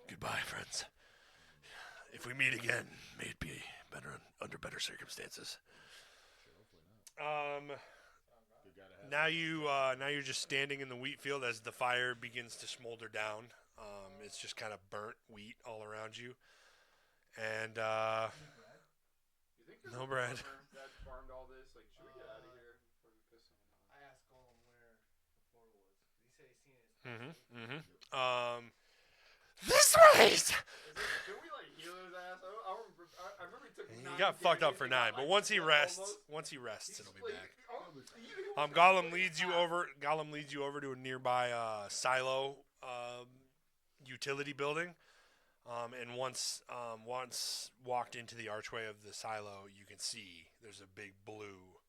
[SPEAKER 5] Goodbye, friends. If we meet again, may it be under better circumstances.
[SPEAKER 1] Sure, hopefully not. Good guy to have.
[SPEAKER 5] Now you're just standing in the wheat field as the fire begins to smolder down. It's just kind of burnt wheat all around you, and
[SPEAKER 3] You think there's
[SPEAKER 5] no
[SPEAKER 3] a
[SPEAKER 5] bread.
[SPEAKER 3] farmer that farmed all this? Like, should we get out of here before we piss someone off?
[SPEAKER 4] I asked Gollum where the portal was. He said he seen it.
[SPEAKER 5] This way.
[SPEAKER 3] Can we like heal his ass? I remember he took.
[SPEAKER 5] He
[SPEAKER 3] 9
[SPEAKER 5] got fucked up
[SPEAKER 3] damage,
[SPEAKER 5] for
[SPEAKER 3] he got,
[SPEAKER 5] 9, but
[SPEAKER 3] like,
[SPEAKER 5] once he rests,
[SPEAKER 3] almost.
[SPEAKER 5] it'll be
[SPEAKER 3] Like,
[SPEAKER 5] back.
[SPEAKER 3] Gollum
[SPEAKER 5] Gollum leads you over to a nearby silo utility building, and once walked into the archway of the silo, you can see there's a big blue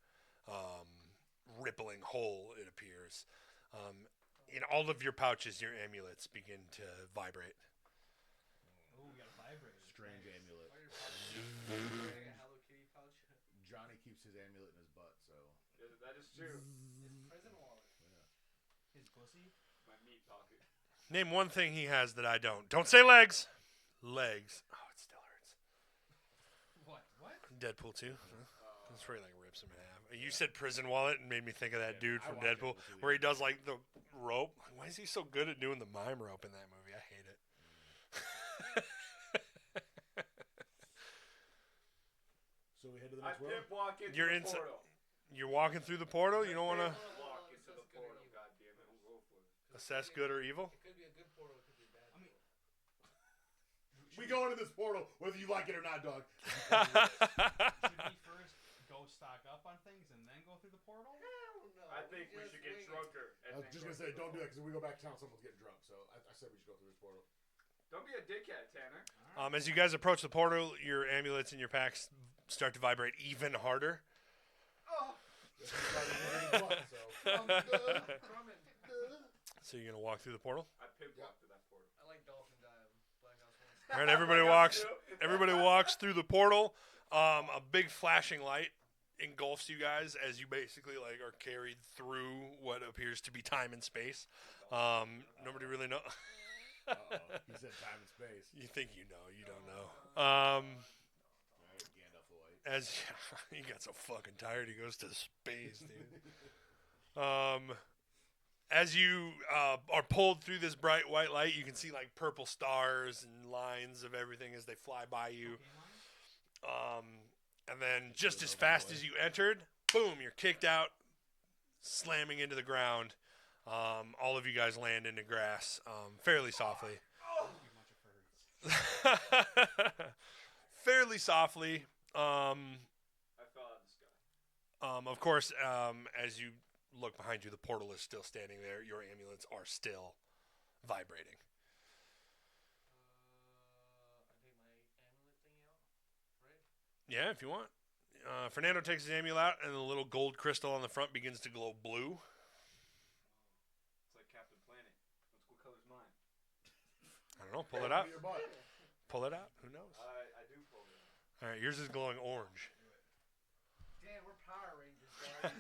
[SPEAKER 5] rippling hole. It appears. In all of your pouches, your amulets begin to vibrate.
[SPEAKER 2] Oh, we got a vibrator.
[SPEAKER 1] Strange amulet.
[SPEAKER 4] Why are your pouches like a Hello Kitty pouch?
[SPEAKER 1] Johnny keeps his amulet in his butt, so.
[SPEAKER 3] Yeah, that is true.
[SPEAKER 4] His present wallet.
[SPEAKER 2] His pussy.
[SPEAKER 3] My meat pocket.
[SPEAKER 5] Name one thing he has that I don't. Don't say legs. Legs. Oh, it still hurts.
[SPEAKER 2] What?
[SPEAKER 5] Deadpool 2. That's where he like rips him in half. You said prison wallet and made me think of that dude from Deadpool where he does like the rope. Why is he so good at doing the mime rope in that movie? I hate it.
[SPEAKER 1] So we head to the
[SPEAKER 3] I
[SPEAKER 1] next world?
[SPEAKER 3] pip walk into
[SPEAKER 5] You're
[SPEAKER 3] the
[SPEAKER 5] inside.
[SPEAKER 3] portal.
[SPEAKER 5] You're walking through the portal. You don't want to
[SPEAKER 3] Walk into the portal. God damn it! We'll go for it.
[SPEAKER 5] assess good or evil.
[SPEAKER 4] It could be a good portal. It could be a bad.
[SPEAKER 2] I mean,
[SPEAKER 1] We go into this portal whether you like it or not, dog.
[SPEAKER 2] should we first go stock up on things and then go through the portal?
[SPEAKER 4] Hell no.
[SPEAKER 3] I think we should get drunker.
[SPEAKER 1] I was just going to say, don't do that because if we go back to town, someone's getting drunk. So I said we should go through this portal.
[SPEAKER 3] Don't be a dickhead, Tanner.
[SPEAKER 5] As you guys approach the portal, your amulets in your packs start to vibrate even harder.
[SPEAKER 3] Oh,
[SPEAKER 1] That's what
[SPEAKER 5] So you're gonna walk through the portal.
[SPEAKER 3] I pip walked to that portal.
[SPEAKER 4] I like Dolphin Dive. Black Ops 1.
[SPEAKER 5] All right, everybody walks. Everybody walks through the portal. A big flashing light engulfs you guys as you basically like are carried through what appears to be time and space. Nobody really know.
[SPEAKER 1] He said time and space.
[SPEAKER 5] You think you know, you don't know.
[SPEAKER 1] Right, Gandalf the White.
[SPEAKER 5] As he got so fucking tired, he goes to space, dude. As you are pulled through this bright white light, you can see like purple stars and lines of everything as they fly by you. And then just as fast as you entered, boom, you're kicked out, slamming into the ground. All of you guys land into grass fairly softly. Fairly softly.
[SPEAKER 3] I fell out of the sky.
[SPEAKER 5] Of course, as you look behind you, the portal is still standing there. Your amulets are still vibrating.
[SPEAKER 4] I take my amulet thingy out, right?
[SPEAKER 5] Yeah, if you want. Fernando takes his amulet out, and the little gold crystal on the front begins to glow blue.
[SPEAKER 3] It's like Captain Planet. What color's mine?
[SPEAKER 5] I don't know. Pull it out.
[SPEAKER 1] Your butt.
[SPEAKER 5] Pull it out. Who knows?
[SPEAKER 3] I do pull it.
[SPEAKER 5] All right, yours is glowing orange.
[SPEAKER 4] Damn, we're Power Rangers, guys.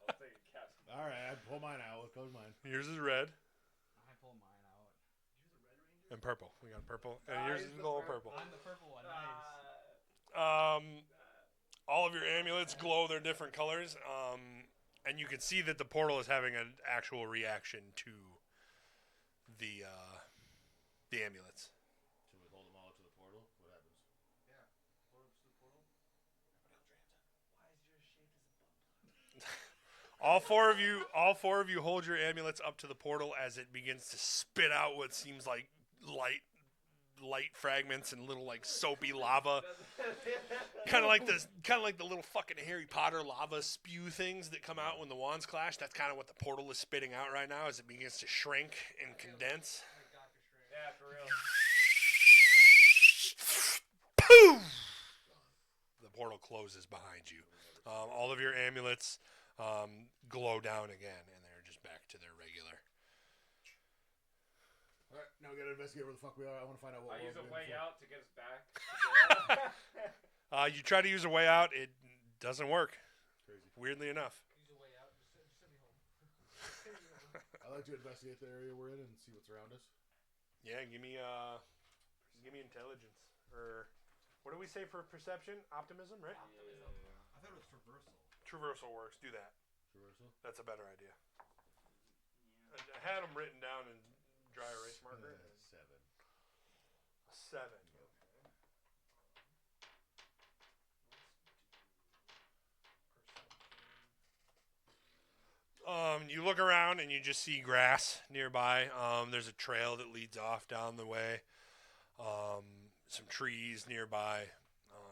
[SPEAKER 3] I'll take a cast.
[SPEAKER 1] All right, I pull mine out. What color's mine?
[SPEAKER 5] Yours is red
[SPEAKER 2] I pull mine out.
[SPEAKER 4] You're the Red Ranger?
[SPEAKER 5] and purple. We got purple, and yours is glowing purple.
[SPEAKER 2] I'm the purple one. Nice.
[SPEAKER 5] All of your amulets glow their different colors, and you can see that the portal is having an actual reaction to the The amulets.
[SPEAKER 1] Should we hold them all to the portal? What happens?
[SPEAKER 4] Yeah. Portal to the portal. Why is yours shaped as a bump?
[SPEAKER 5] All four of you hold your amulets up to the portal as it begins to spit out what seems like light fragments and little like soapy lava. kind of like the little fucking Harry Potter lava spew things that come out when the wands clash. That's kind of what the portal is spitting out right now as it begins to shrink and condense.
[SPEAKER 4] Like Doctor Strange.
[SPEAKER 3] Yeah, for real.
[SPEAKER 5] Boom! The portal closes behind you. All of your amulets glow down again, and they're just back to their regular.
[SPEAKER 1] All right, now we gotta investigate where the fuck we are. I want to find out what.
[SPEAKER 3] I use a way
[SPEAKER 1] before.
[SPEAKER 3] out to get us back.
[SPEAKER 5] You try to use a way out, it doesn't work.
[SPEAKER 1] Crazy.
[SPEAKER 5] Weirdly enough.
[SPEAKER 4] Use a way out. Just send me home.
[SPEAKER 1] I like to investigate the area we're in and see what's around us.
[SPEAKER 5] Yeah, give me intelligence, or what do we say for perception? Optimism, right?
[SPEAKER 2] I thought it was traversal.
[SPEAKER 5] Traversal works. Do that.
[SPEAKER 1] Traversal.
[SPEAKER 5] That's a better idea. I had them written down in dry erase marker.
[SPEAKER 1] 7.
[SPEAKER 5] 7. You look around and you just see grass nearby. There's a trail that leads off down the way. Some trees nearby.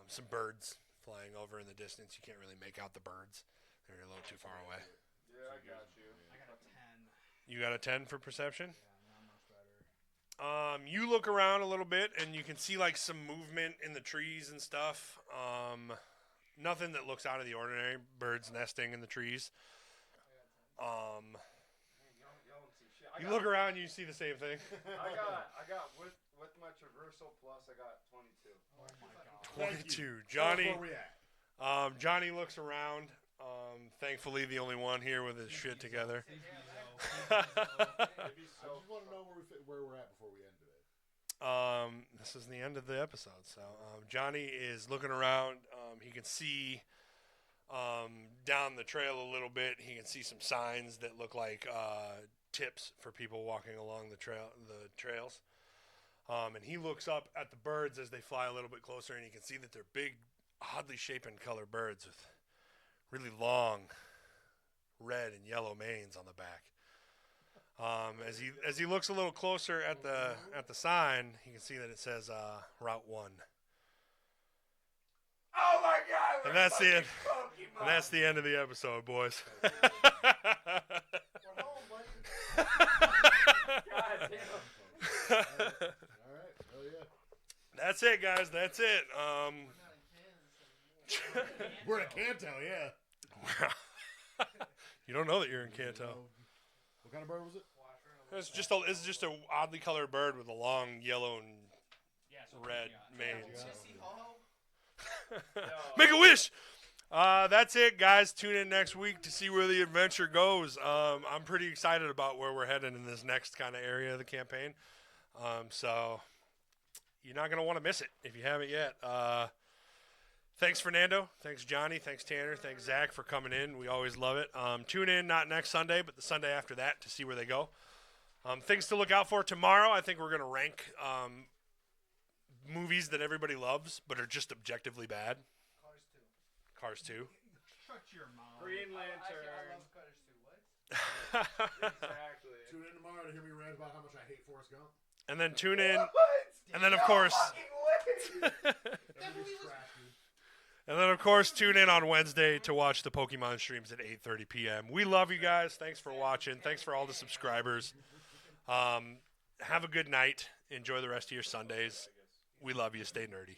[SPEAKER 5] Some birds flying over in the distance. You can't really make out the birds. They're a little too far away.
[SPEAKER 3] Yeah, I got you.
[SPEAKER 2] I got a 10.
[SPEAKER 5] You got a 10 for perception?
[SPEAKER 2] Yeah, not much better.
[SPEAKER 5] You look around a little bit and you can see like some movement in the trees and stuff. Nothing that looks out of the ordinary. Birds nesting in the trees.
[SPEAKER 3] Man, y'all don't see shit.
[SPEAKER 5] You look around, you see the same thing.
[SPEAKER 3] I got with my traversal plus, I got 22.
[SPEAKER 2] Oh my god.
[SPEAKER 5] 22.
[SPEAKER 1] Tell us
[SPEAKER 5] Johnny.
[SPEAKER 1] where we at?
[SPEAKER 5] Johnny looks around. Thankfully, the only one here with his shit together.
[SPEAKER 3] It'd be
[SPEAKER 1] I
[SPEAKER 3] so
[SPEAKER 1] just want to know where we're at before we end today.
[SPEAKER 5] This is the end of the episode. So Johnny is looking around. He can see down the trail a little bit. He can see some signs that look like tips for people walking along the trails. And he looks up at the birds as they fly a little bit closer, and he can see that they're big, oddly shapen color birds with really long red and yellow manes on the back. As he looks a little closer at the sign, he can see that it says Route 1.
[SPEAKER 3] Oh my god!
[SPEAKER 5] And that's the end.
[SPEAKER 3] Pokemon.
[SPEAKER 5] And that's the end of the episode, boys.
[SPEAKER 4] We're home, buddy.
[SPEAKER 3] God damn.
[SPEAKER 1] All right. Oh yeah.
[SPEAKER 5] That's it, guys. That's it.
[SPEAKER 4] We're not in Kansas anymore.
[SPEAKER 1] We're in Kanto. Yeah.
[SPEAKER 5] You don't know that you're in Kanto.
[SPEAKER 1] What kind of bird was it?
[SPEAKER 5] It's just a oddly colored bird with a long yellow and
[SPEAKER 2] Yeah, so
[SPEAKER 5] red mane.
[SPEAKER 1] Yeah.
[SPEAKER 5] so.
[SPEAKER 4] Jesse Ho-Ho?
[SPEAKER 5] Make a wish. That's it, guys. Tune in next week to see where the adventure goes. I'm pretty excited about where we're headed in this next kind of area of the campaign. So you're not gonna want to miss it if you haven't yet. Thanks, Fernando. Thanks, Johnny. Thanks, Tanner. Thanks, Zach, for coming in. We always love it. Tune in not next Sunday, but the Sunday after that to see where they go. Things to look out for tomorrow. I think we're gonna rank movies that everybody loves but are just objectively bad.
[SPEAKER 4] Cars 2.
[SPEAKER 5] Cars 2.
[SPEAKER 2] Shut your mouth.
[SPEAKER 3] Green
[SPEAKER 4] I
[SPEAKER 3] Lantern.
[SPEAKER 4] love Cars 2. What?
[SPEAKER 3] Exactly.
[SPEAKER 1] Tune in tomorrow to hear me rant about how much I hate Forrest Gump.
[SPEAKER 5] And then tune in.
[SPEAKER 3] What?
[SPEAKER 5] And then, of
[SPEAKER 3] No
[SPEAKER 5] course.
[SPEAKER 3] fucking way.
[SPEAKER 1] That movie's trash, dude.
[SPEAKER 5] And then, of course, tune in on Wednesday to watch the Pokemon streams at 8:30 p.m. We love you guys. Thanks for watching. Thanks for all the subscribers. Have a good night. Enjoy the rest of your Sundays. We love you. Stay nerdy.